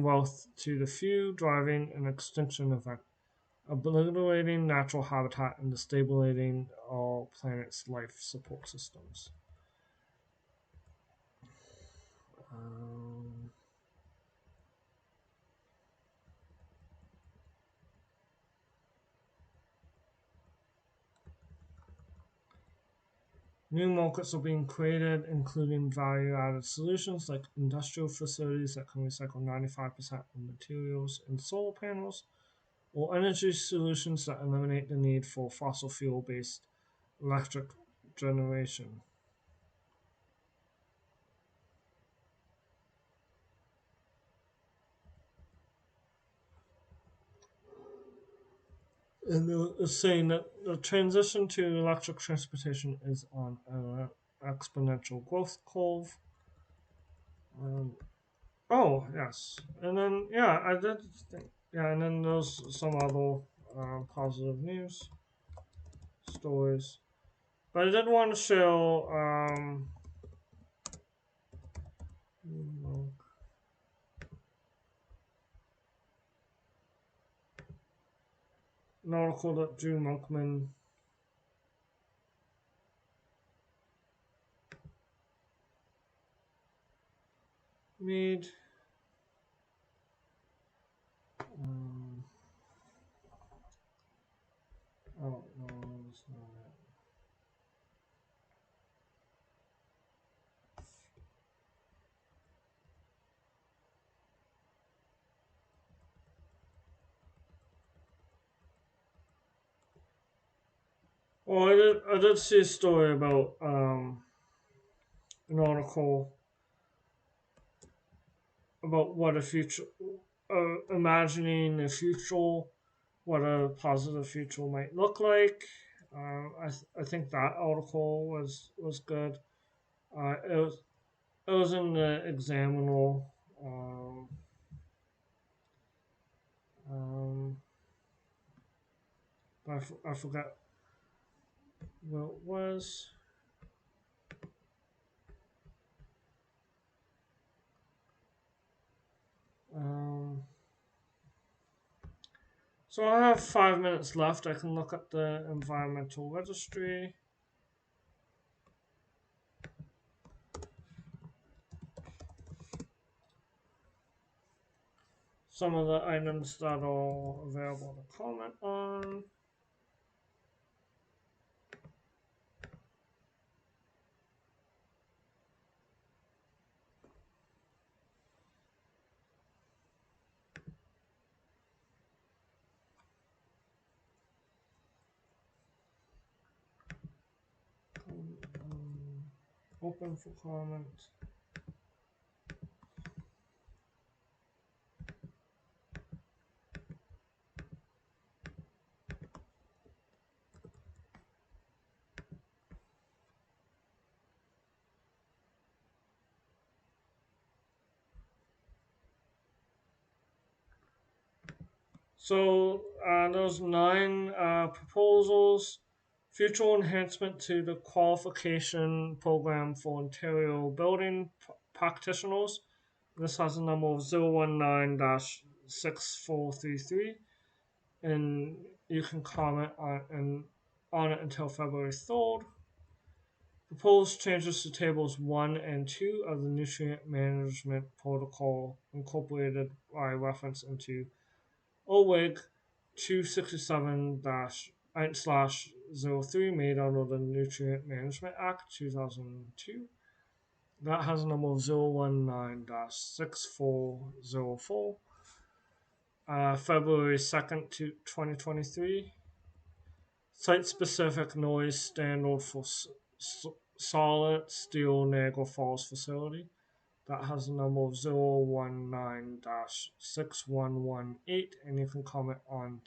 wealth to the few, driving an extinction event, obliterating natural habitat, and destabilizing our planet's life support systems. Um, New markets are being created, including value added solutions like industrial facilities that can recycle 95% of materials in solar panels, or energy solutions that eliminate the need for fossil fuel based electric generation. And it's saying that the transition to electric transportation is on an exponential growth curve. Um, oh, yes. And then, yeah, I did think. Yeah, and then there's some other positive news stories. But I did want to show an article that Drew Monkman made. Um, oh, no, that's not it. Well, I did see a story about an article about what a future, imagining a future, what a positive future might look like. I think that article was good. It was in the Examiner. Um, um, but I forgot what it was. Um, so I have 5 minutes left. I can look at the environmental registry. Some of the items that are available to comment on. Open for comment. So there's 9 proposals. Future enhancement to the qualification program for Ontario building practitioners. This has a number of 019-6433, and you can comment on it until February 3rd. Proposed changes to tables 1 and 2 of the Nutrient Management Protocol incorporated by reference into OWIG 267-03 made under the Nutrient Management Act 2002. That has a number of 019-6404. February 2nd, 2023. Site-specific noise standard for solid steel Niagara Falls facility. That has a number of 019-6118, and you can comment on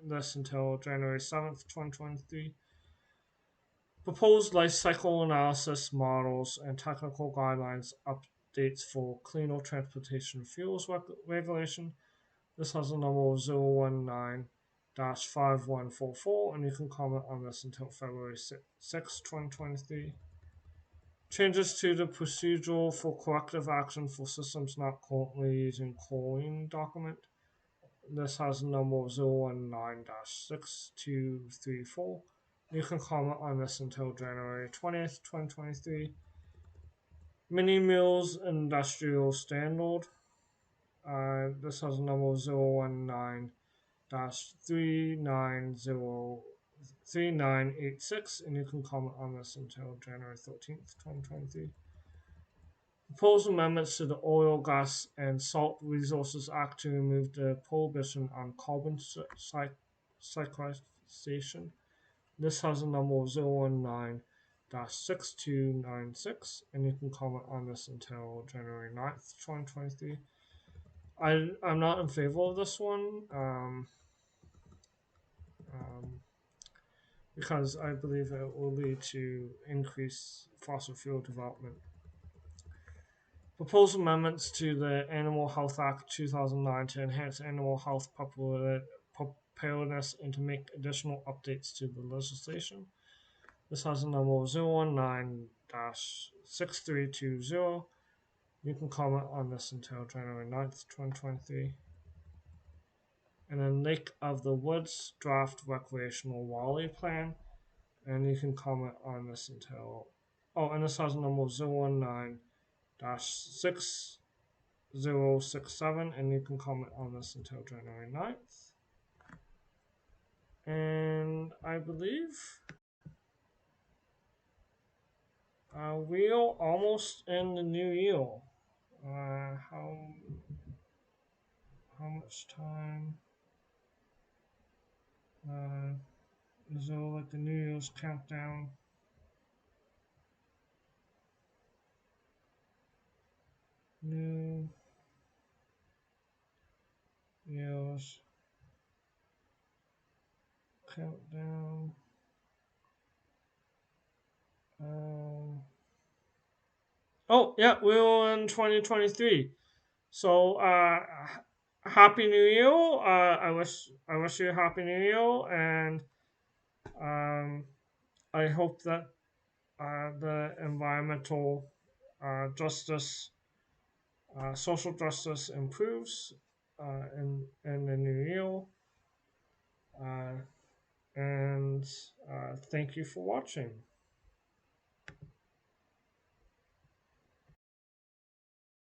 this until January 7th, 2023. Proposed life cycle analysis models and technical guidelines updates for cleaner transportation fuels regulation. This has a number of 019-5144, and you can comment on this until February 6th, 2023. Changes to the procedure for corrective action for systems not currently using chlorine document. This has a number of 019-6234. You can comment on this until January 20th, 2023. Mini Mills Industrial Standard. This has a number of 019-3986, and you can comment on this until January 13th, 2023. Proposed amendments to the Oil, Gas, and Salt Resources Act to remove the prohibition on carbon sequestration. This has a number of 019-6296, and you can comment on this until January 9th, 2023. I'm not in favor of this one because I believe it will lead to increased fossil fuel development. Proposed amendments to the Animal Health Act 2009 to enhance animal health preparedness and to make additional updates to the legislation. This has a number 019-6320. You can comment on this until January 9th, 2023. And then Lake of the Woods Draft Recreational Wally Plan. And you can comment on this until... Oh, and this has a number 019-6067. And you can comment on this until January 9th. And I believe we're almost in the new year. How much time? Is there like the New Year's countdown? New Year's countdown. Oh yeah, we're in 2023. So happy New Year! I wish you a happy New Year, and I hope that the environmental justice, social justice improves in the new year. And thank you for watching.